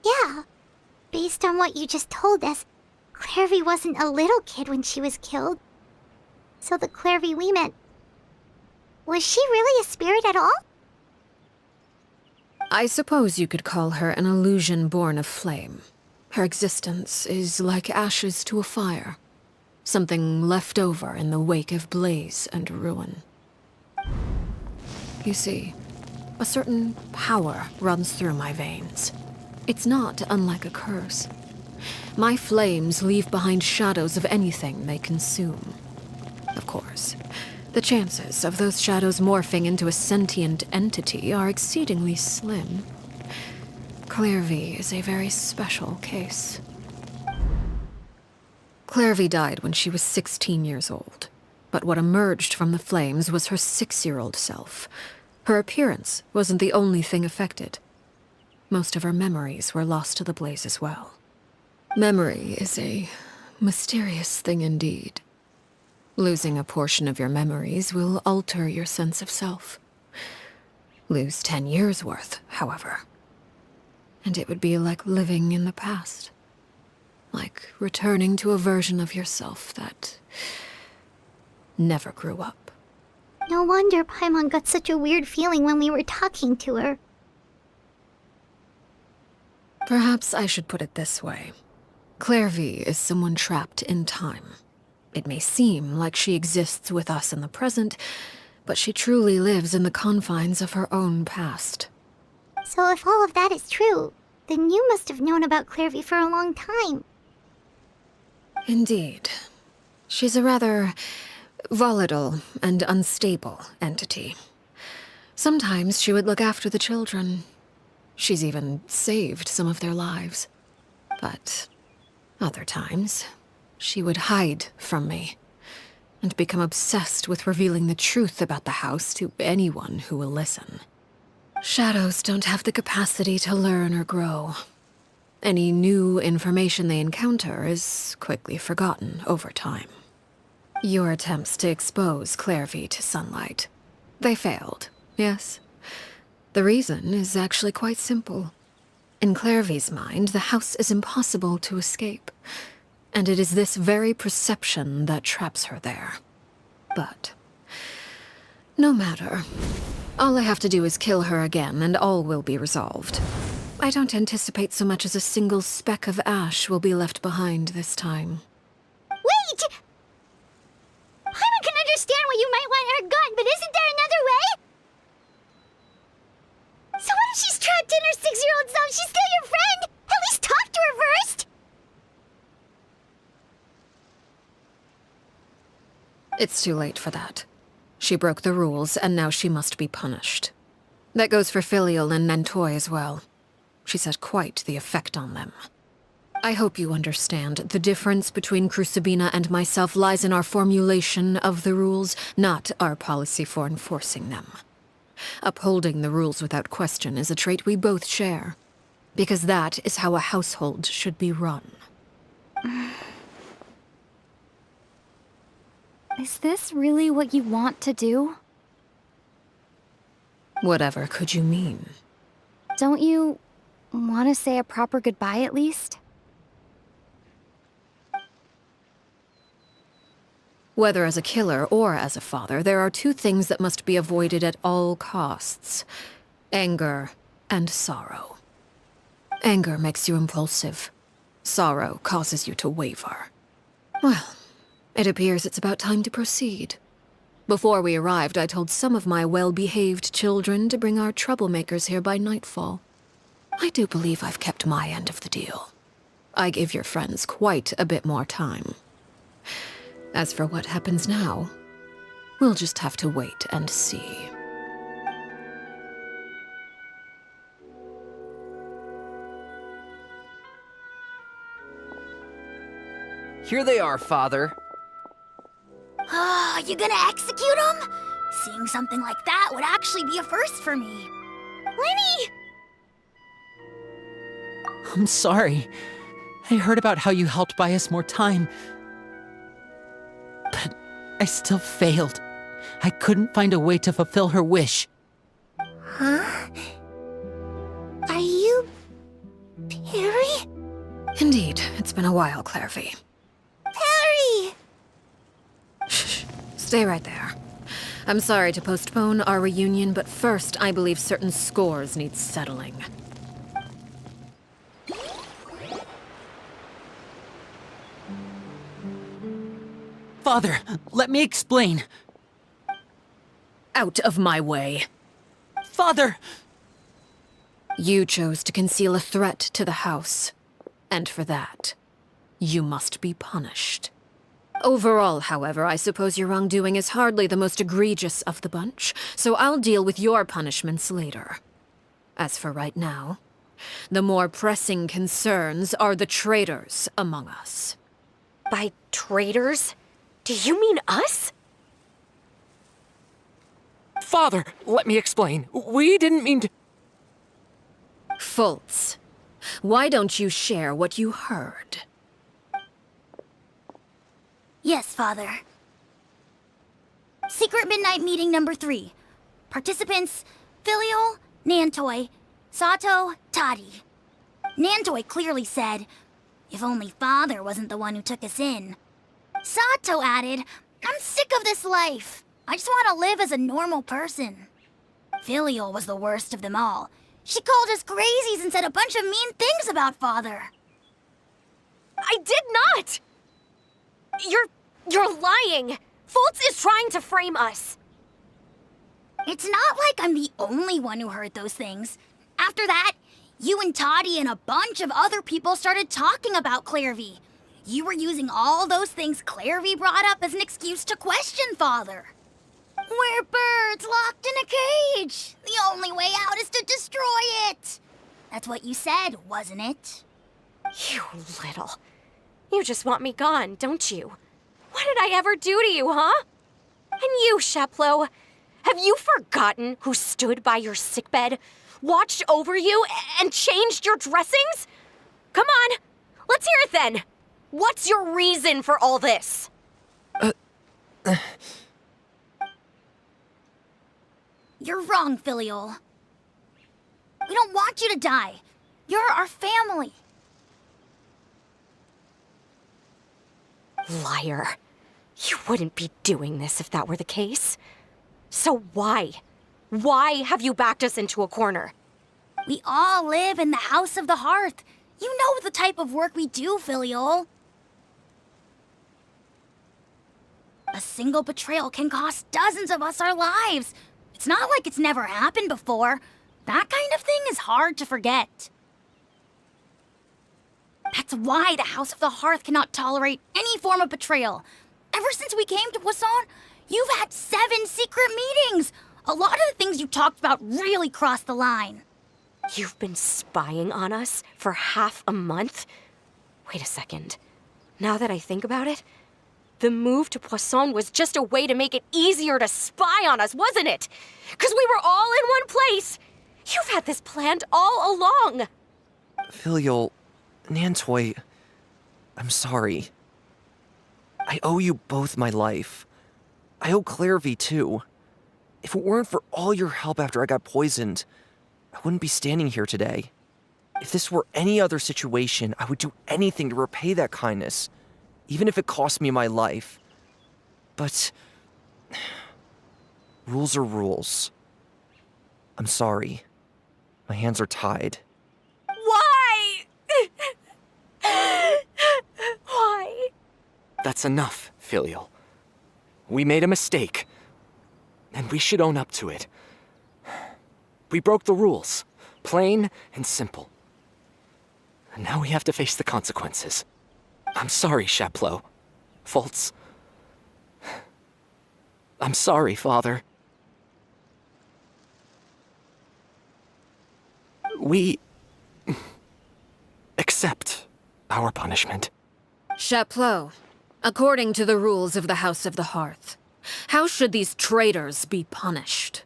Yeah. Based on what you just told us, Clairvy wasn't a little kid when she was killed. So the Clairvy we met... Was she really a spirit at all? I suppose you could call her an illusion born of flame. Her existence is like ashes to a fire. Something left over in the wake of blaze and ruin. You see, a certain power runs through my veins. It's not unlike a curse. My flames leave behind shadows of anything they consume. Of course, the chances of those shadows morphing into a sentient entity are exceedingly slim. Clairvy is a very special case. Clairvy died when she was 16 years old, but what emerged from the flames was her 6-year-old self. Her appearance wasn't the only thing affected. Most of her memories were lost to the blaze as well. Memory is a mysterious thing indeed. Losing a portion of your memories will alter your sense of self. Lose 10 years' worth, however, and it would be like living in the past. Like returning to a version of yourself that never grew up. No wonder Paimon got such a weird feeling when we were talking to her. Perhaps I should put it this way. Clairvy is someone trapped in time. It may seem like she exists with us in the present, but she truly lives in the confines of her own past. So if all of that is true, then you must have known about Clairvy for a long time. Indeed. She's a rather volatile and unstable entity. Sometimes she would look after the children. She's even saved some of their lives. But other times, she would hide from me and become obsessed with revealing the truth about the house to anyone who will listen. Shadows don't have the capacity to learn or grow. Any new information they encounter is quickly forgotten over time. Your attempts to expose Clairvy to sunlight. They failed, yes? The reason is actually quite simple. In Clairvy's mind, the house is impossible to escape. And it is this very perception that traps her there. But no matter. All I have to do is kill her again, and all will be resolved. I don't anticipate so much as a single speck of ash will be left behind this time. Wait! Paimon can understand why you might want her gone, but isn't there another way? So what if she's trapped in her 6-year-old self? She's still your friend! At least talk to her first! It's too late for that. She broke the rules, and now she must be punished. That goes for Filial and Nantoy as well. She's had quite the effect on them. I hope you understand. The difference between Crucibina and myself lies in our formulation of the rules, not our policy for enforcing them. Upholding the rules without question is a trait we both share, because that is how a household should be run. Is this really what you want to do? Whatever could you mean? Don't you want to say a proper goodbye at least? Whether as a killer or as a father, there are two things that must be avoided at all costs: anger and sorrow. Anger makes you impulsive. Sorrow causes you to waver. Well, it appears it's about time to proceed. Before we arrived, I told some of my well-behaved children to bring our troublemakers here by nightfall. I do believe I've kept my end of the deal. I give your friends quite a bit more time. As for what happens now, we'll just have to wait and see. Here they are, Father. You gonna execute him? Seeing something like that would actually be a first for me. Lenny! I'm sorry. I heard about how you helped buy us more time. But I still failed. I couldn't find a way to fulfill her wish. Huh? Are you... Perry? Indeed, it's been a while, Clairvy. Perry! Shh. Stay right there. I'm sorry to postpone our reunion, but first I believe certain scores need settling. Father, let me explain. Out of my way. Father! You chose to conceal a threat to the house. And for that, you must be punished. Overall, however, I suppose your wrongdoing is hardly the most egregious of the bunch, so I'll deal with your punishments later. As for right now, the more pressing concerns are the traitors among us. By traitors? Do you mean us? Father, let me explain. We didn't mean to... Fultz, why don't you share what you heard? Yes, Father. Secret Midnight Meeting number 3. Participants: Filial, Nantoy, Sato, Toddy. Nantoy clearly said, "If only Father wasn't the one who took us in." Sato added, "I'm sick of this life. I just want to live as a normal person." Filial was the worst of them all. She called us crazies and said a bunch of mean things about Father. I did not! You're lying! Fultz is trying to frame us. It's not like I'm the only one who heard those things. After that, you and Toddy and a bunch of other people started talking about Clairvy. You were using all those things Clairvy brought up as an excuse to question Father. We're birds locked in a cage. The only way out is to destroy it. That's what you said, wasn't it? You little. You just want me gone, don't you? What did I ever do to you, huh? And you, Sheplo, have you forgotten who stood by your sickbed, watched over you, and changed your dressings? Come on, let's hear it then. What's your reason for all this? You're wrong, Filial. We don't want you to die. You're our family. Liar. You wouldn't be doing this if that were the case. So why? Why have you backed us into a corner? We all live in the House of the Hearth. You know the type of work we do, Filial. A single betrayal can cost dozens of us our lives. It's not like it's never happened before. That kind of thing is hard to forget. That's why the House of the Hearth cannot tolerate any form of betrayal. Ever since we came to Poisson, you've had 7 secret meetings. A lot of the things you talked about really crossed the line. You've been spying on us for half a month? Wait a second. Now that I think about it, the move to Poisson was just a way to make it easier to spy on us, wasn't it? Because we were all in one place. You've had this planned all along. Filial, Nantoy, I'm sorry. I owe you both my life. I owe Clairvy too. If it weren't for all your help after I got poisoned, I wouldn't be standing here today. If this were any other situation, I would do anything to repay that kindness, even if it cost me my life. But rules are rules. I'm sorry. My hands are tied. Why? Why? That's enough, Filial. We made a mistake, and we should own up to it. We broke the rules, plain and simple. And now we have to face the consequences. I'm sorry, Chapleau. Fultz. I'm sorry, Father. We accept our punishment. Chapleau, according to the rules of the House of the Hearth, how should these traitors be punished?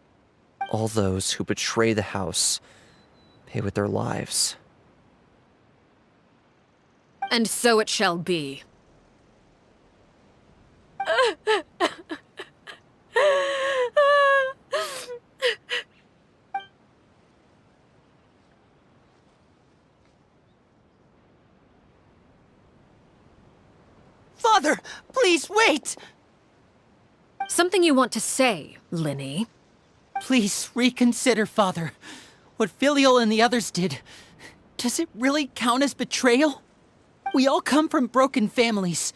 All those who betray the house pay with their lives. And so it shall be. Father, please wait! Something you want to say, Linny? Please reconsider, Father. What Filial and the others did, does it really count as betrayal? We all come from broken families.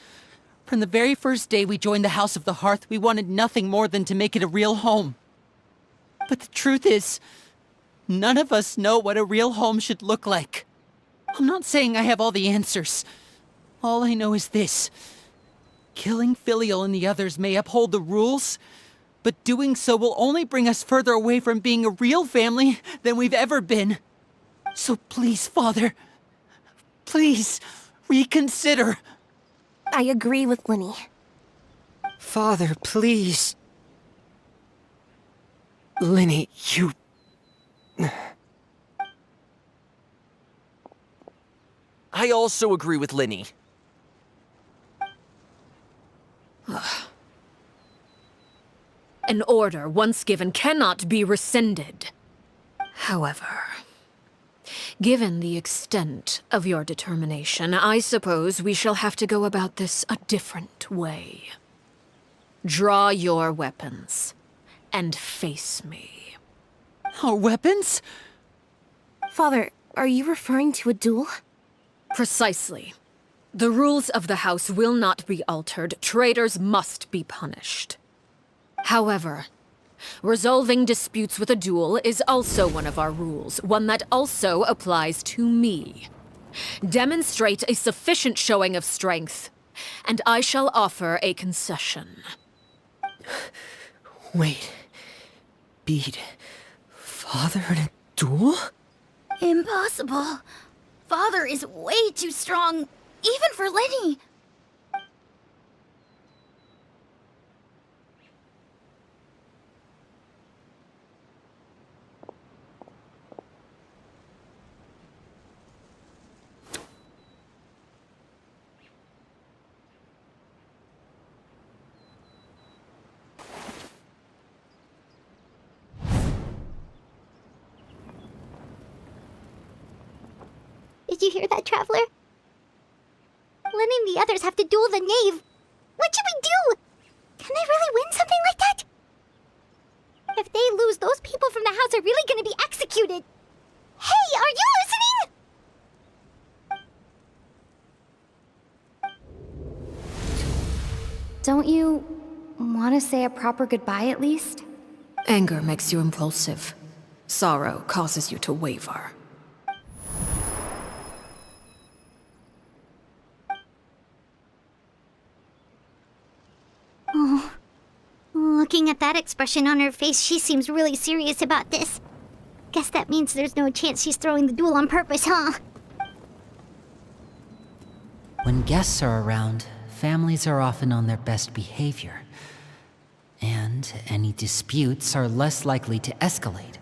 From the very first day we joined the House of the Hearth, we wanted nothing more than to make it a real home. But the truth is, none of us know what a real home should look like. I'm not saying I have all the answers. All I know is this. Killing Filial and the others may uphold the rules, but doing so will only bring us further away from being a real family than we've ever been. So please, Father, please reconsider. I agree with Linny. Father, please. Linny, you... I also agree with Linny. An order once given cannot be rescinded. However, given the extent of your determination, I suppose we shall have to go about this a different way. Draw your weapons and face me. Our weapons? Father, are you referring to a duel? Precisely. The rules of the house will not be altered. Traitors must be punished. However, resolving disputes with a duel is also one of our rules, one that also applies to me. Demonstrate a sufficient showing of strength, and I shall offer a concession. Wait. Beat Father in a duel? Impossible. Father is way too strong, even for Linny. Did you hear that, Traveler? Lenny and the others have to duel the knave. What should we do? Can they really win something like that? If they lose, those people from the house are really gonna be executed. Hey, are you listening? Don't you want to say a proper goodbye at least? Anger makes you impulsive. Sorrow causes you to waver. Oh, looking at that expression on her face, she seems really serious about this. Guess that means there's no chance she's throwing the duel on purpose, huh? When guests are around, families are often on their best behavior. And any disputes are less likely to escalate.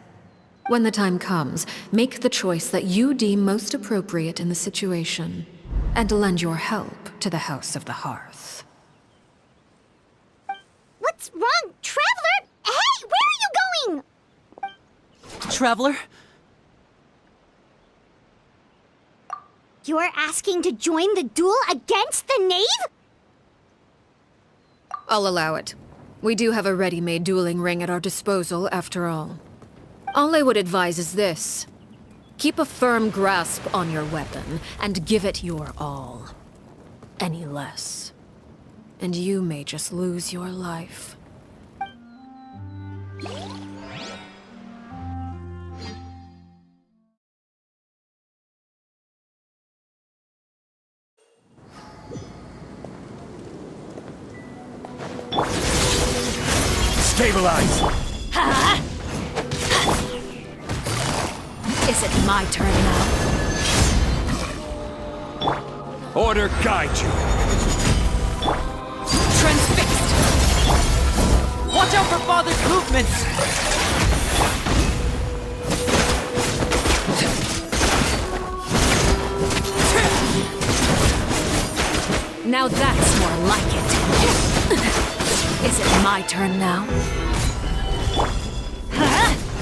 When the time comes, make the choice that you deem most appropriate in the situation, and lend your help to the House of the Hearth. What's wrong, Traveler? Hey, where are you going? Traveler? You're asking to join the duel against the knave? I'll allow it. We do have a ready-made dueling ring at our disposal, after all. All I would advise is this. Keep a firm grasp on your weapon, and give it your all. Any less, and you may just lose your life. Stabilize! Is it my turn now? Order guide you! Transfixed! Watch out for Father's movements! Now that's more like it. Is it my turn now?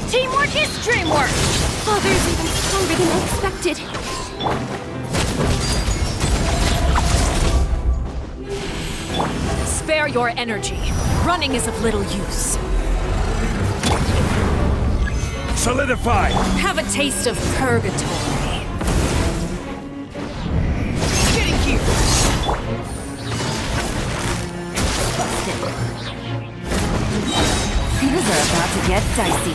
Teamwork is dreamwork! Father's even stronger than I expected. Spare your energy. Running is of little use. Solidify! Have a taste of Purgatory. Getting here! Things are about to get dicey.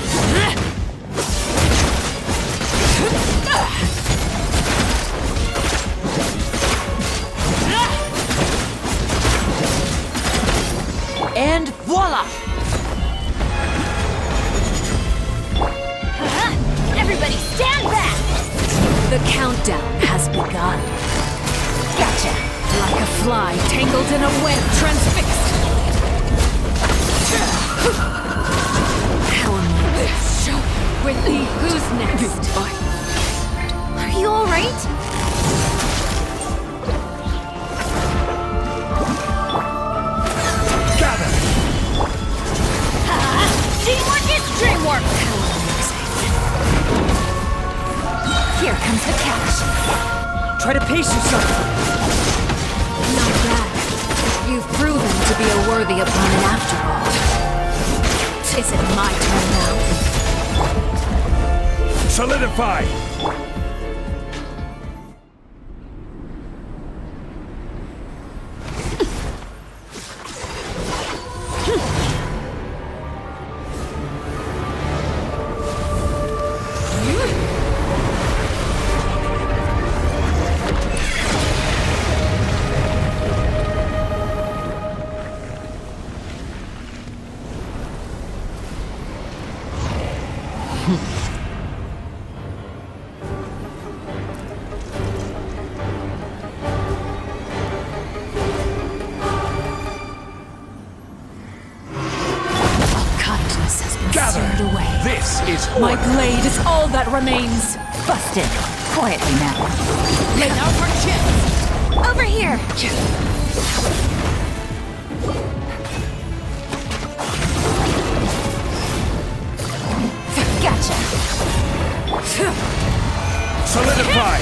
And voila! Everybody stand back! The countdown has begun. Gotcha! Like a fly tangled in a web, transfixed. How am I with thee? Who's next? Are you alright? Gather! Teamwork is dreamwork! Here comes the catch. Try to pace yourself. Not bad. You've proven to be a worthy opponent after all. Is it my turn now? Solidify! This is order. My blade is all that remains. Busted. Quietly now. Lay out our chance! Over here! Gotcha! Solidify!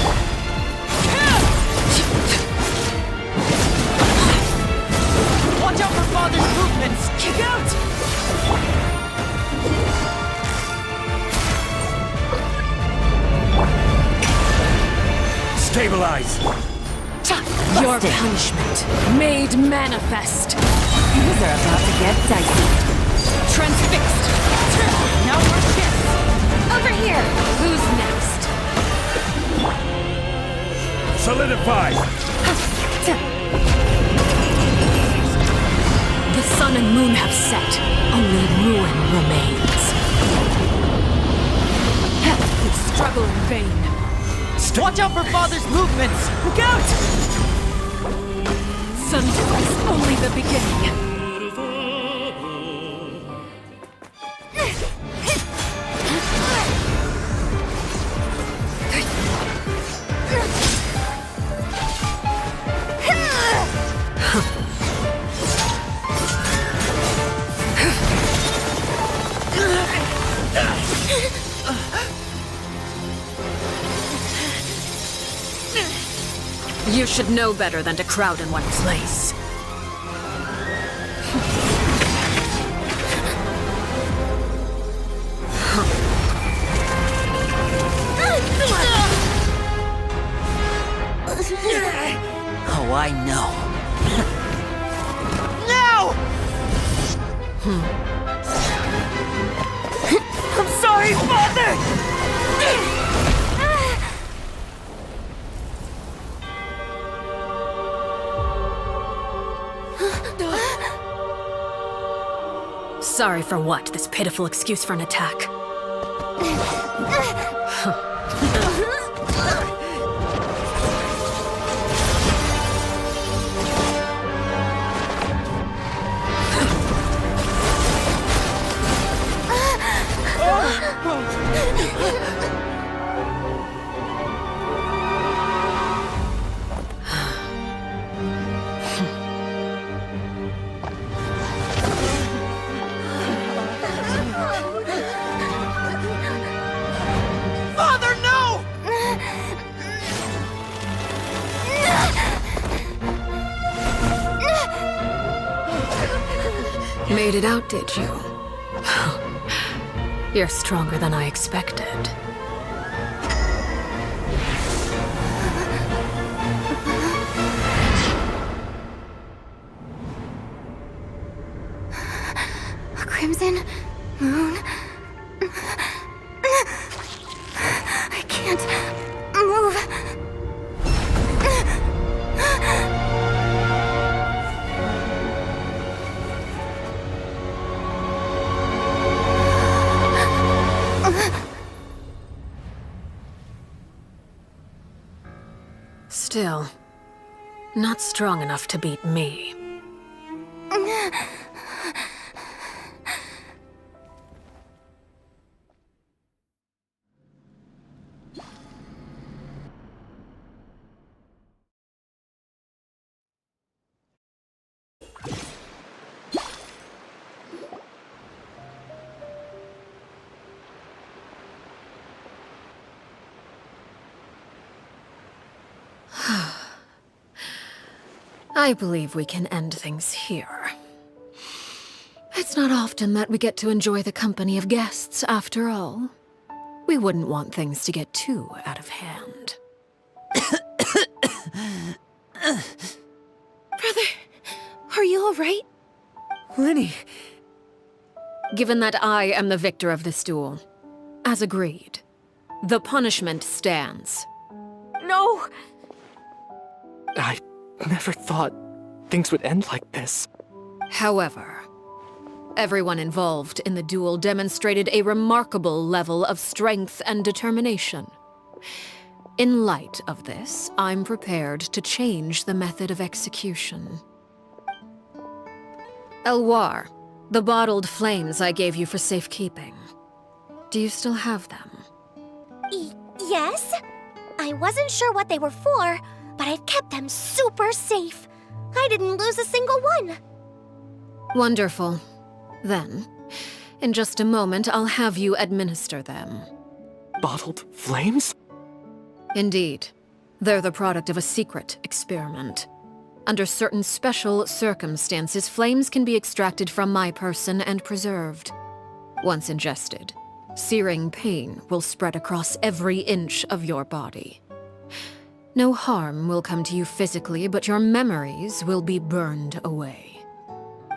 Stabilize! Your punishment made manifest. Things are about to get dicey. Transfixed. No more chips! Over here! Who's next? Solidify! The sun and moon have set. Only ruin remains. You struggle in vain. Watch out for Father's movements! Look out! Sunrise, only the beginning. You should know better than to crowd in one place. Oh, I know. No! I'm sorry, Father! Sorry for what? This pitiful excuse for an attack. Father, no! Made it out, did you? You're stronger than I expected. A crimson moon. I can't move. Still, not strong enough to beat me. I believe we can end things here. It's not often that we get to enjoy the company of guests, after all. We wouldn't want things to get too out of hand. Brother, are you all right? Lenny. Given that I am the victor of this duel, as agreed, the punishment stands. No! I never thought things would end like this. However, everyone involved in the duel demonstrated a remarkable level of strength and determination. In light of this, I'm prepared to change the method of execution. Elwar, the bottled flames I gave you for safekeeping. Do you still have them? Yes? I wasn't sure what they were for, but I've kept them super safe. I didn't lose a single one. Wonderful. Then, in just a moment, I'll have you administer them. Bottled flames? Indeed. They're the product of a secret experiment. Under certain special circumstances, flames can be extracted from my person and preserved. Once ingested, searing pain will spread across every inch of your body. No harm will come to you physically, but your memories will be burned away.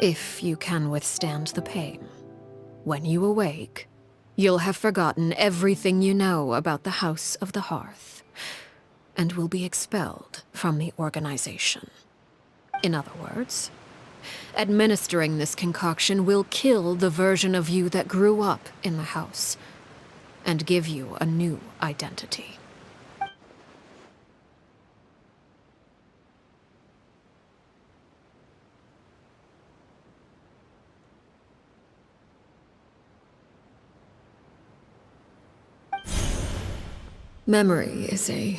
If you can withstand the pain. When you awake, you'll have forgotten everything you know about the House of the Hearth, and will be expelled from the organization. In other words, administering this concoction will kill the version of you that grew up in the house, and give you a new identity. Memory is a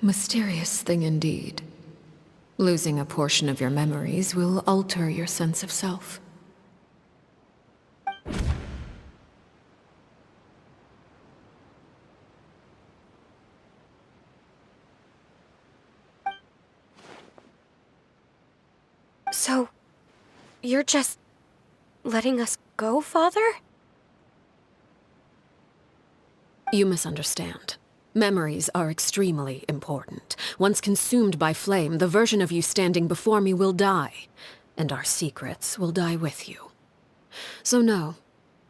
mysterious thing indeed. Losing a portion of your memories will alter your sense of self. So, you're just letting us go, Father? You misunderstand. Memories are extremely important. Once consumed by flame, the version of you standing before me will die, and our secrets will die with you. So no,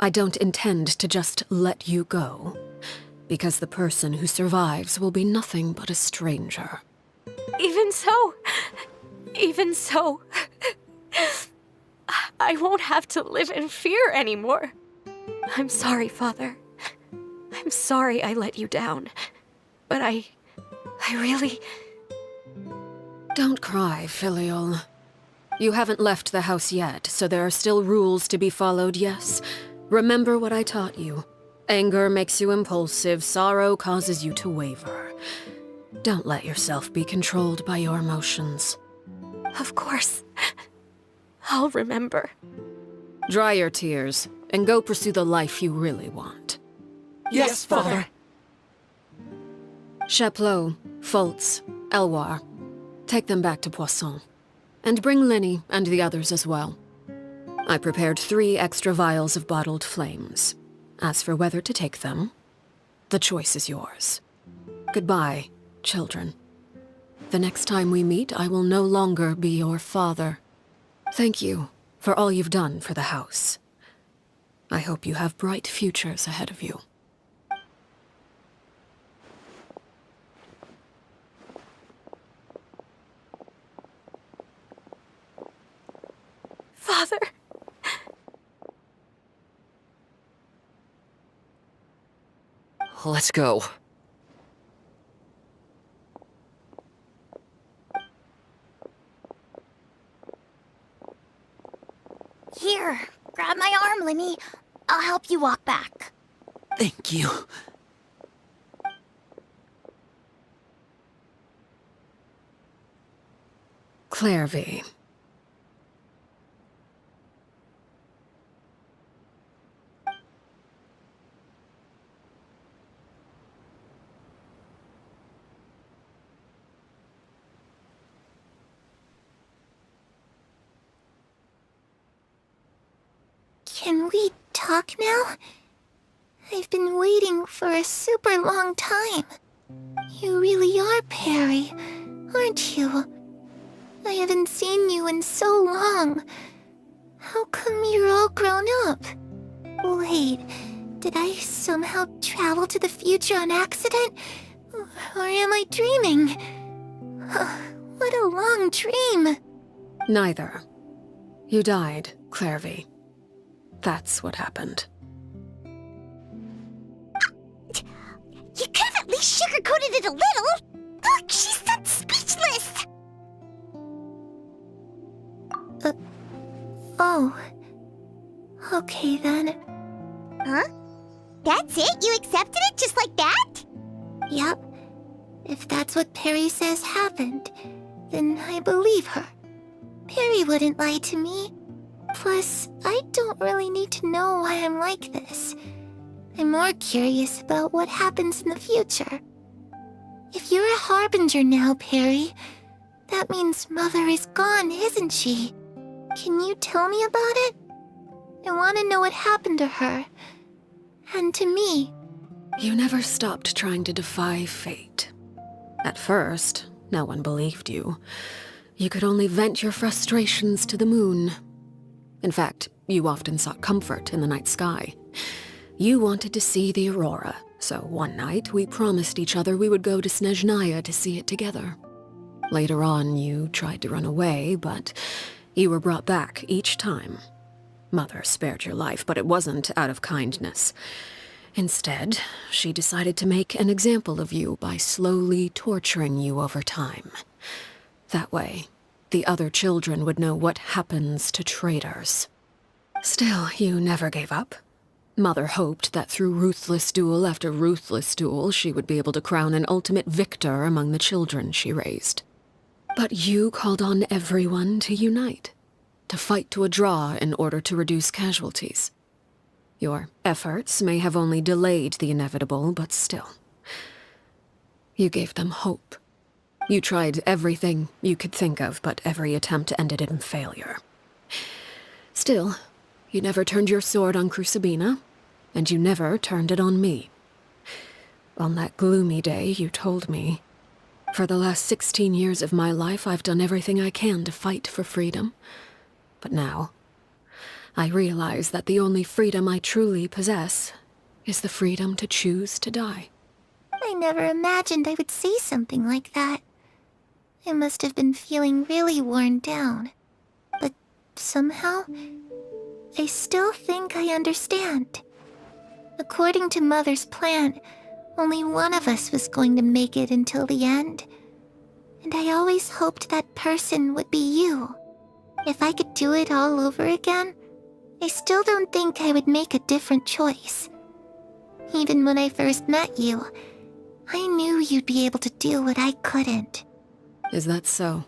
I don't intend to just let you go, because the person who survives will be nothing but a stranger. Even so, I won't have to live in fear anymore. I'm sorry, Father. I'm sorry I let you down. But I really... Don't cry, Filial. You haven't left the house yet, so there are still rules to be followed, yes? Remember what I taught you. Anger makes you impulsive, sorrow causes you to waver. Don't let yourself be controlled by your emotions. Of course. I'll remember. Dry your tears, and go pursue the life you really want. Yes, Father. Chaplot, Foltz, Elwar. Take them back to Poisson. And bring Linny and the others as well. I prepared 3 extra vials of bottled flames. As for whether to take them, the choice is yours. Goodbye, children. The next time we meet, I will no longer be your father. Thank you for all you've done for the house. I hope you have bright futures ahead of you. Father. Let's go. Here, grab my arm, Linny. I'll help you walk back. Thank you. Clairvy. Can we talk now? I've been waiting for a super long time. You really are Perry, aren't you? I haven't seen you in so long. How come you're all grown up? Wait, did I somehow travel to the future on accident? Or am I dreaming? What a long dream. Neither. You died, Clairvy. That's what happened. You could have at least sugarcoated it a little. Look, she's so speechless. Oh. Okay then. Huh? That's it? You accepted it just like that? Yep. If that's what Perry says happened, then I believe her. Perry wouldn't lie to me. Plus, I don't really need to know why I'm like this. I'm more curious about what happens in the future. If you're a harbinger now, Perry, that means Mother is gone, isn't she? Can you tell me about it? I want to know what happened to her. And to me. You never stopped trying to defy fate. At first, no one believed you. You could only vent your frustrations to the moon. In fact, you often sought comfort in the night sky. You wanted to see the aurora, so one night we promised each other we would go to Snezhnaya to see it together. Later on, you tried to run away, but you were brought back each time. Mother spared your life, but it wasn't out of kindness. Instead, she decided to make an example of you by slowly torturing you over time. That way, the other children would know what happens to traitors. Still, you never gave up. Mother hoped that through ruthless duel after ruthless duel, she would be able to crown an ultimate victor among the children she raised. But you called on everyone to unite, to fight to a draw in order to reduce casualties. Your efforts may have only delayed the inevitable, but still. You gave them hope. You tried everything you could think of, but every attempt ended in failure. Still, you never turned your sword on Crucibina, and you never turned it on me. On that gloomy day, you told me, "For the last 16 years of my life, I've done everything I can to fight for freedom. But now, I realize that the only freedom I truly possess is the freedom to choose to die." I never imagined I would say something like that. I must have been feeling really worn down. But somehow, I still think I understand. According to Mother's plan, only one of us was going to make it until the end. And I always hoped that person would be you. If I could do it all over again, I still don't think I would make a different choice. Even when I first met you, I knew you'd be able to do what I couldn't. Is that so?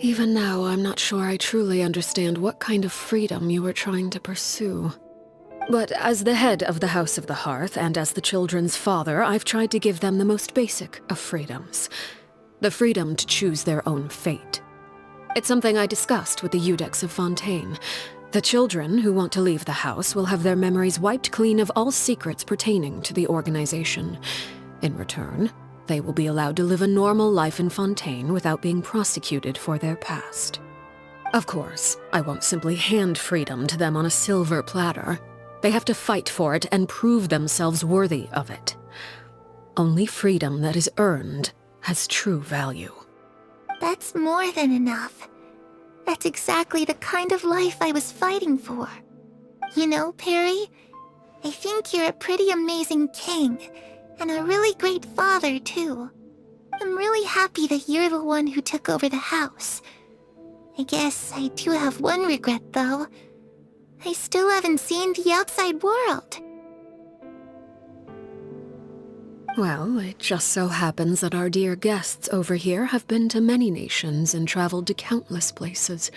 Even now, I'm not sure I truly understand what kind of freedom you were trying to pursue. But as the head of the House of the Hearth, and as the children's father, I've tried to give them the most basic of freedoms. The freedom to choose their own fate. It's something I discussed with the Iudex of Fontaine. The children who want to leave the house will have their memories wiped clean of all secrets pertaining to the organization. In return, they will be allowed to live a normal life in Fontaine without being prosecuted for their past. Of course, I won't simply hand freedom to them on a silver platter. They have to fight for it and prove themselves worthy of it. Only freedom that is earned has true value. That's more than enough. That's exactly the kind of life I was fighting for. You know, Perry, I think you're a pretty amazing king, and a really great father, too. I'm really happy that you're the one who took over the house. I guess I do have one regret, though. I still haven't seen the outside world. Well, it just so happens that our dear guests over here have been to many nations and traveled to countless places.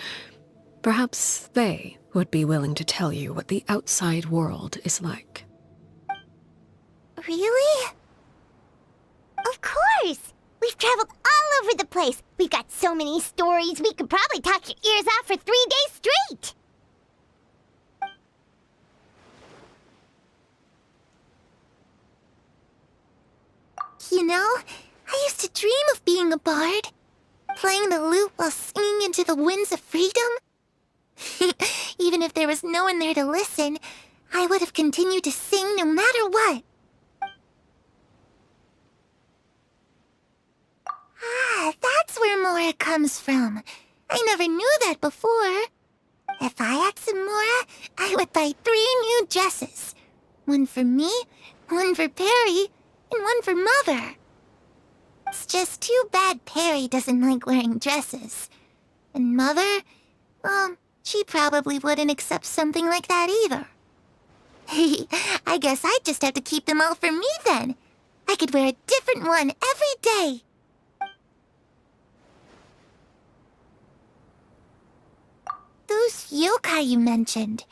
Perhaps they would be willing to tell you what the outside world is like. Really? Of course! We've traveled all over the place. We've got so many stories, we could probably talk your ears off for 3 days straight! You know, I used to dream of being a bard. Playing the lute while singing into the winds of freedom. Even if there was no one there to listen, I would have continued to sing no matter what. Ah, that's where Mora comes from. I never knew that before. If I had some Mora, I would buy 3 new dresses. One for me, one for Perry, and one for Mother. It's just too bad Perry doesn't like wearing dresses. And Mother, she probably wouldn't accept something like that either. I guess I'd just have to keep them all for me then. I could wear a different one every day. Those yokai you mentioned,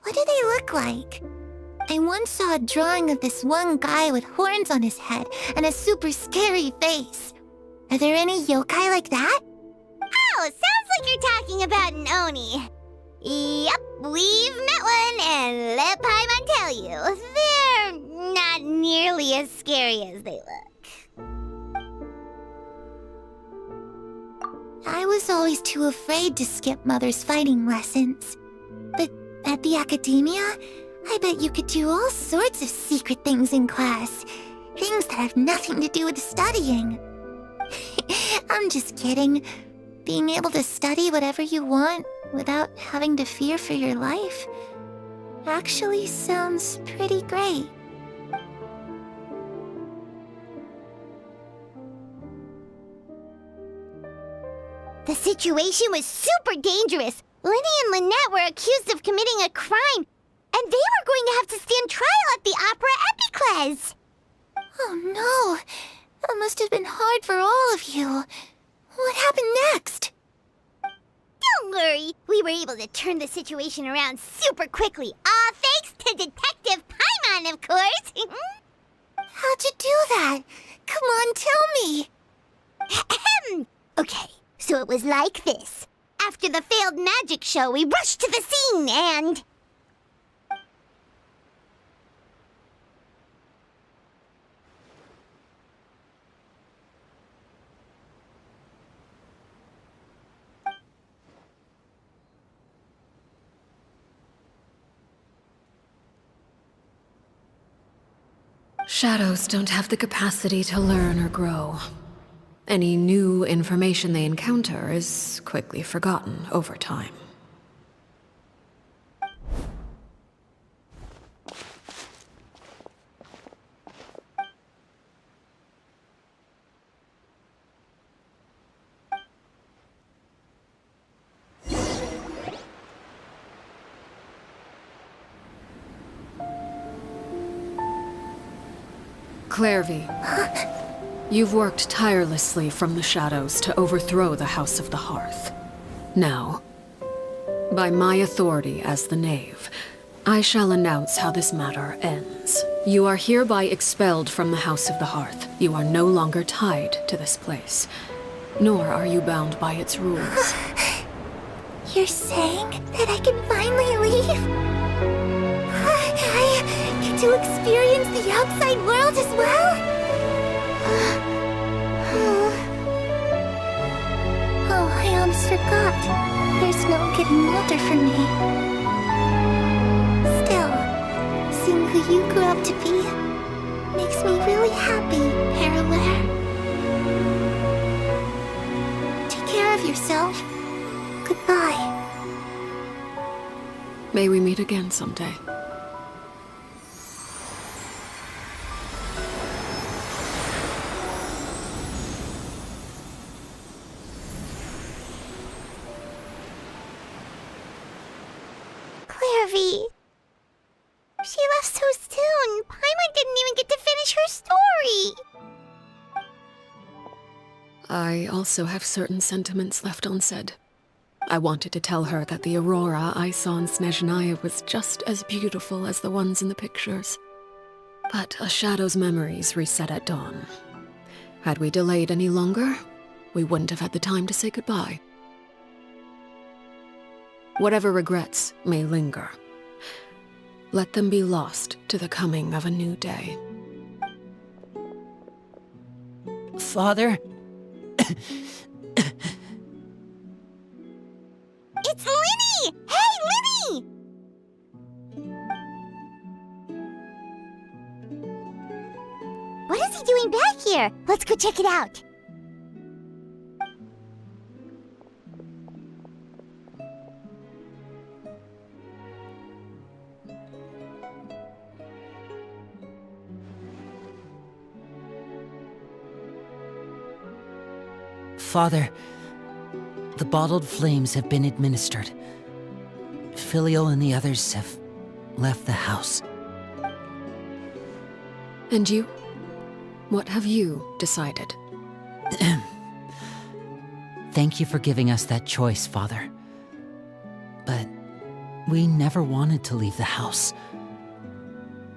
what do they look like? I once saw a drawing of this one guy with horns on his head and a super scary face. Are there any yokai like that? Oh, sounds like you're talking about an Oni. Yep, we've met one, and let Paimon tell you, they're not nearly as scary as they look. I was always too afraid to skip Mother's fighting lessons. But at the academia, I bet you could do all sorts of secret things in class. Things that have nothing to do with studying. I'm just kidding. Being able to study whatever you want without having to fear for your life actually sounds pretty great. The situation was super dangerous. Lenny and Lynette were accused of committing a crime, and they were going to have to stand trial at the Opera Epicles. Oh no, that must have been hard for all of you. What happened next? Don't worry, we were able to turn the situation around super quickly, all thanks to Detective Paimon, of course. How'd you do that? Come on, tell me. Okay, so it was like this. After the failed magic show, we rushed to the scene and... Shadows don't have the capacity to learn or grow. Any new information they encounter is quickly forgotten over time. Clairvy, you've worked tirelessly from the shadows to overthrow the House of the Hearth. Now, by my authority as the Knave, I shall announce how this matter ends. You are hereby expelled from the House of the Hearth. You are no longer tied to this place, nor are you bound by its rules. You're saying that I can finally leave? I get to experience the outside world as well? Oh, I almost forgot. There's no getting older for me. Still, seeing who you grew up to be makes me really happy, Parallel. Take care of yourself. Goodbye. May we meet again someday. Clairvy. She left so soon. Paimon didn't even get to finish her story. I also have certain sentiments left unsaid. I wanted to tell her that the aurora I saw in Snezhnaya was just as beautiful as the ones in the pictures. But a shadow's memories reset at dawn. Had we delayed any longer, we wouldn't have had the time to say goodbye. Whatever regrets may linger, let them be lost to the coming of a new day. Father? It's Linny! Hey, Linny! What is he doing back here? Let's go check it out. Father, the bottled flames have been administered. Filial and the others have left the house. And you? What have you decided? Thank you for giving us that choice, Father. But we never wanted to leave the house.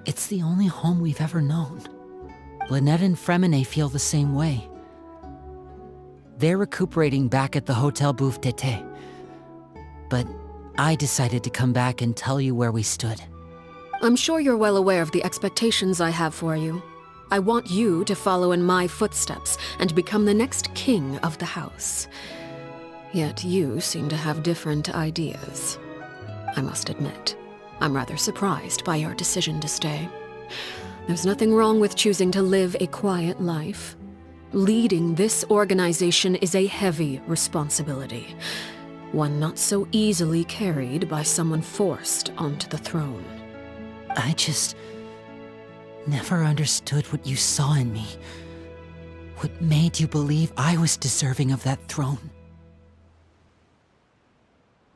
It's the only home we've ever known. Lynette and Fremine feel the same way. They're recuperating back at the Hotel Bouffe d'été. But I decided to come back and tell you where we stood. I'm sure you're well aware of the expectations I have for you. I want you to follow in my footsteps and become the next king of the house. Yet you seem to have different ideas. I must admit, I'm rather surprised by your decision to stay. There's nothing wrong with choosing to live a quiet life. Leading this organization is a heavy responsibility, one not so easily carried by someone forced onto the throne. I just never understood what you saw in me. What made you believe I was deserving of that throne?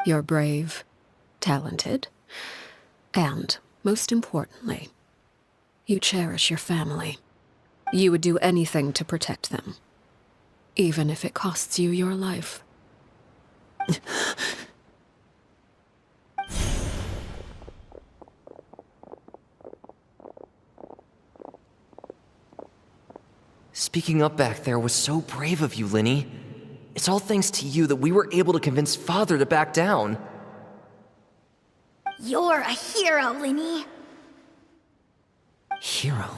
You're brave, talented, and, most importantly, you cherish your family. You would do anything to protect them, even if it costs you your life. Speaking up back there was so brave of you, Linny. It's all thanks to you that we were able to convince Father to back down. You're a hero, Linny. Hero.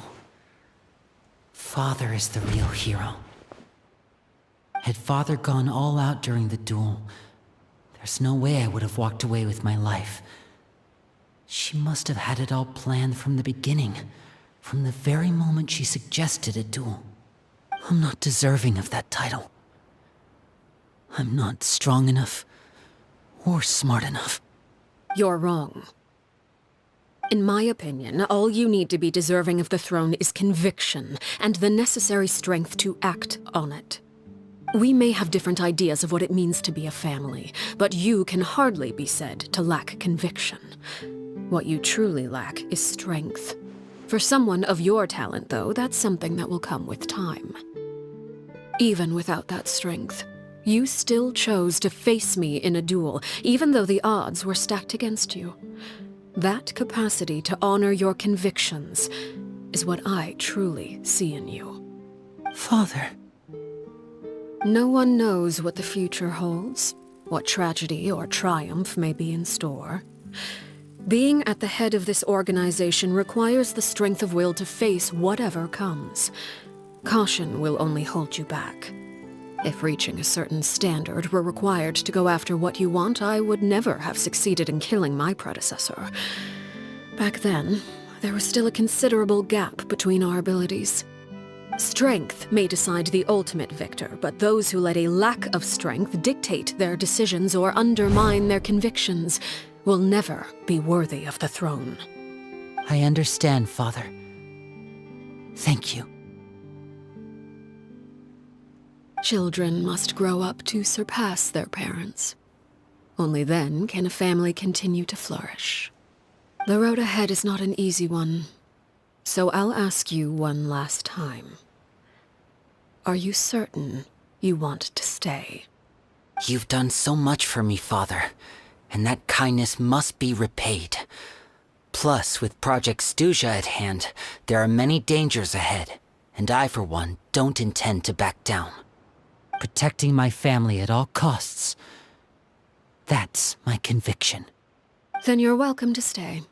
Father is the real hero. Had Father gone all out during the duel, there's no way I would have walked away with my life. She must have had it all planned from the beginning, from the very moment she suggested a duel. I'm not deserving of that title. I'm not strong enough or smart enough. You're wrong. In my opinion, all you need to be deserving of the throne is conviction and the necessary strength to act on it. We may have different ideas of what it means to be a family, but you can hardly be said to lack conviction. What you truly lack is strength. For someone of your talent, though, that's something that will come with time. Even without that strength, you still chose to face me in a duel, even though the odds were stacked against you. That capacity to honor your convictions is what I truly see in you. Father. No one knows what the future holds, what tragedy or triumph may be in store. Being at the head of this organization requires the strength of will to face whatever comes. Caution will only hold you back. If reaching a certain standard were required to go after what you want, I would never have succeeded in killing my predecessor. Back then, there was still a considerable gap between our abilities. Strength may decide the ultimate victor, but those who let a lack of strength dictate their decisions or undermine their convictions will never be worthy of the throne. I understand, Father. Thank you. Children must grow up to surpass their parents. Only then can a family continue to flourish. The road ahead is not an easy one, so I'll ask you one last time. Are you certain you want to stay? You've done so much for me, Father, and that kindness must be repaid. Plus, with Project Stuja at hand, there are many dangers ahead, and I, for one, don't intend to back down. Protecting my family at all costs. That's my conviction. Then you're welcome to stay.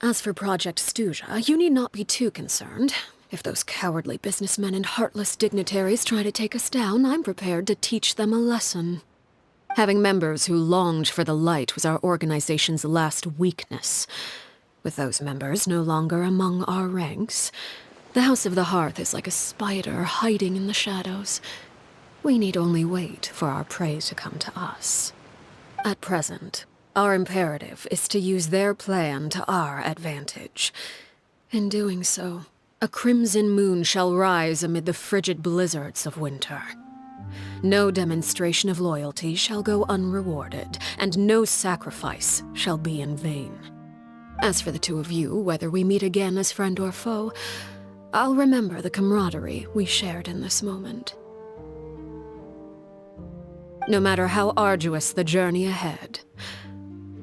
As for Project Stuja, you need not be too concerned. If those cowardly businessmen and heartless dignitaries try to take us down, I'm prepared to teach them a lesson. Having members who longed for the light was our organization's last weakness. With those members no longer among our ranks, the House of the Hearth is like a spider hiding in the shadows. We need only wait for our prey to come to us. At present, our imperative is to use their plan to our advantage. In doing so, a crimson moon shall rise amid the frigid blizzards of winter. No demonstration of loyalty shall go unrewarded, and no sacrifice shall be in vain. As for the two of you, whether we meet again as friend or foe, I'll remember the camaraderie we shared in this moment. No matter how arduous the journey ahead,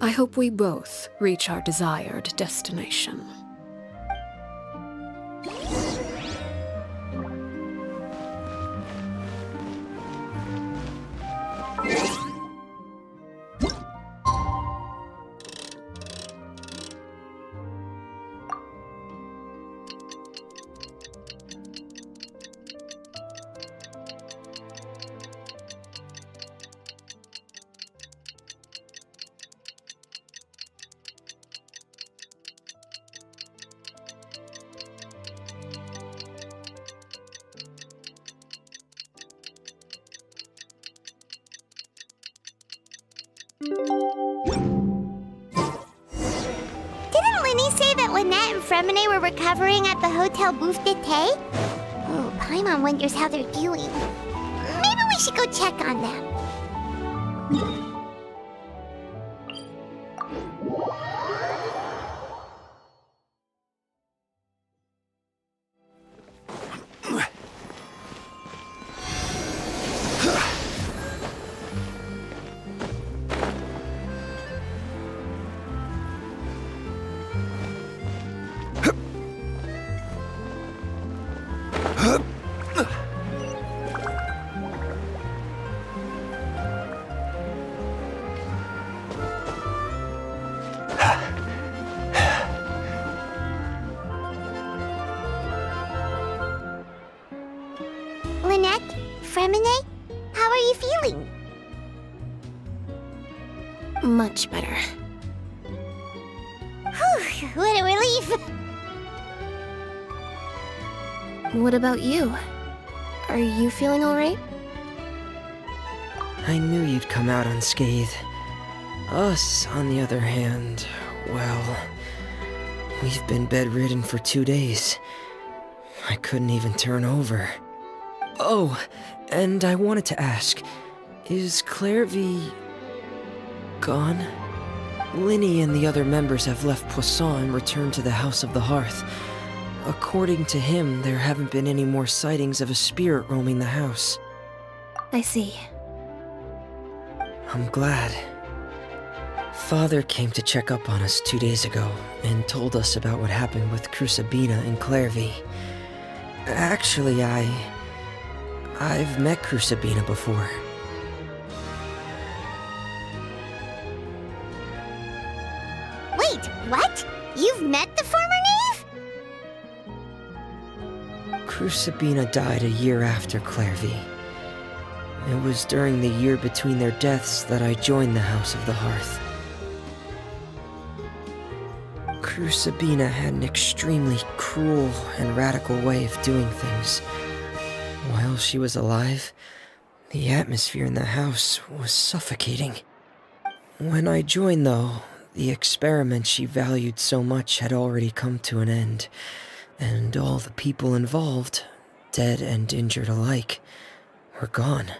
I hope we both reach our desired destination. Didn't Linny say that Lynette and Fremine were recovering at the Hotel Bouffe d'été? Oh, Paimon wonders how they're doing. Maybe we should go check on them. Lynette, Fremine, how are you feeling? Much better. Whew, what a relief! What about you? Are you feeling alright? I knew you'd come out unscathed. Us, on the other hand, well, we've been bedridden for 2 days. I couldn't even turn over. Oh, and I wanted to ask, is Clairvy gone? Linny and the other members have left Poisson and returned to the House of the Hearth. According to him, there haven't been any more sightings of a spirit roaming the house. I see. I'm glad. Father came to check up on us 2 days ago and told us about what happened with Crucibina and Clairvy. Actually, I've met Crucibina before. Wait, what? You've met the former knave? Crucibina died a year after Clairvy. It was during the year between their deaths that I joined the House of the Hearth. Crucibina had an extremely cruel and radical way of doing things. While she was alive, the atmosphere in the house was suffocating. When I joined, though, the experiment she valued so much had already come to an end, and all the people involved, dead and injured alike, were gone.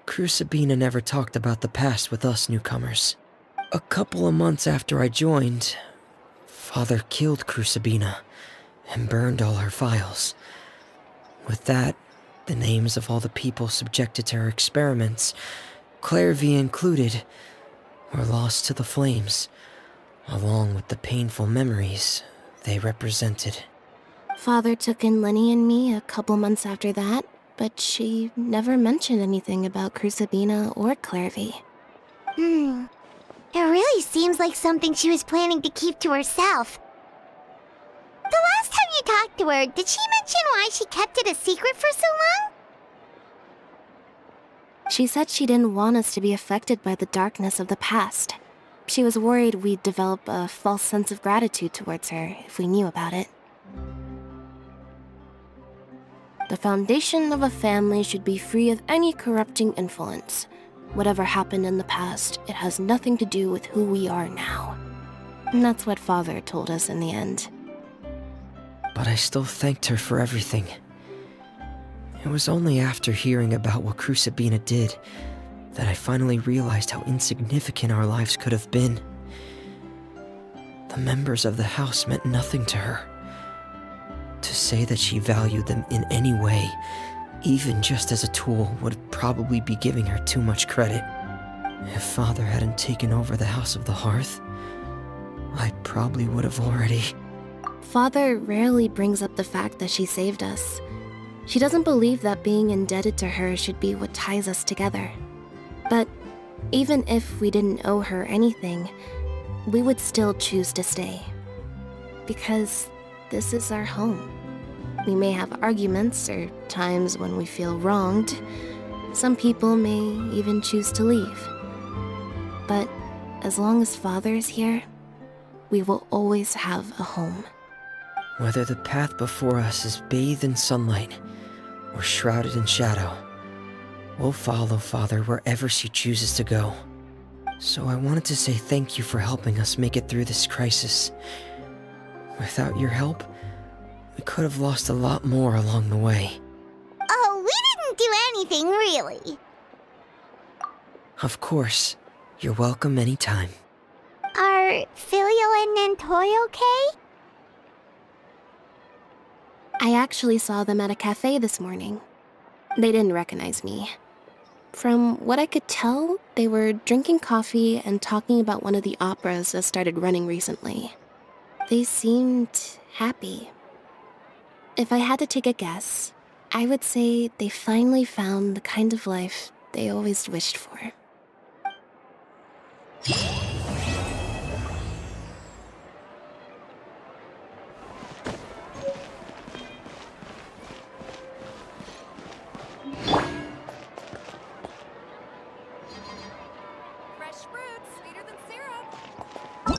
Crucibina never talked about the past with us newcomers. A couple of months after I joined, Father killed Crucibina and burned all her files. With that, the names of all the people subjected to her experiments, Clairvy included, were lost to the flames, along with the painful memories they represented. Father took in Lenny and me a couple months after that, but she never mentioned anything about Crucibina or Clairvy. It really seems like something she was planning to keep to herself. The last time you talked to her, did she mention why she kept it a secret for so long? She said she didn't want us to be affected by the darkness of the past. She was worried we'd develop a false sense of gratitude towards her if we knew about it. The foundation of a family should be free of any corrupting influence. Whatever happened in the past, it has nothing to do with who we are now. And that's what Father told us in the end. But I still thanked her for everything. It was only after hearing about what Crucibina did that I finally realized how insignificant our lives could have been. The members of the house meant nothing to her. To say that she valued them in any way, even just as a tool, would probably be giving her too much credit. If Father hadn't taken over the House of the Hearth, I probably would have already... Father rarely brings up the fact that she saved us. She doesn't believe that being indebted to her should be what ties us together. But even if we didn't owe her anything, we would still choose to stay. Because this is our home. We may have arguments or times when we feel wronged. Some people may even choose to leave. But as long as Father is here, we will always have a home. Whether the path before us is bathed in sunlight or shrouded in shadow, we'll follow Father wherever she chooses to go. So I wanted to say thank you for helping us make it through this crisis. Without your help, we could have lost a lot more along the way. Oh, we didn't do anything, really. Of course. You're welcome anytime. Are Filio and Nantoy okay? I actually saw them at a cafe this morning. They didn't recognize me. From what I could tell, they were drinking coffee and talking about one of the operas that started running recently. They seemed happy. If I had to take a guess, I would say they finally found the kind of life they always wished for. Fresh fruits, sweeter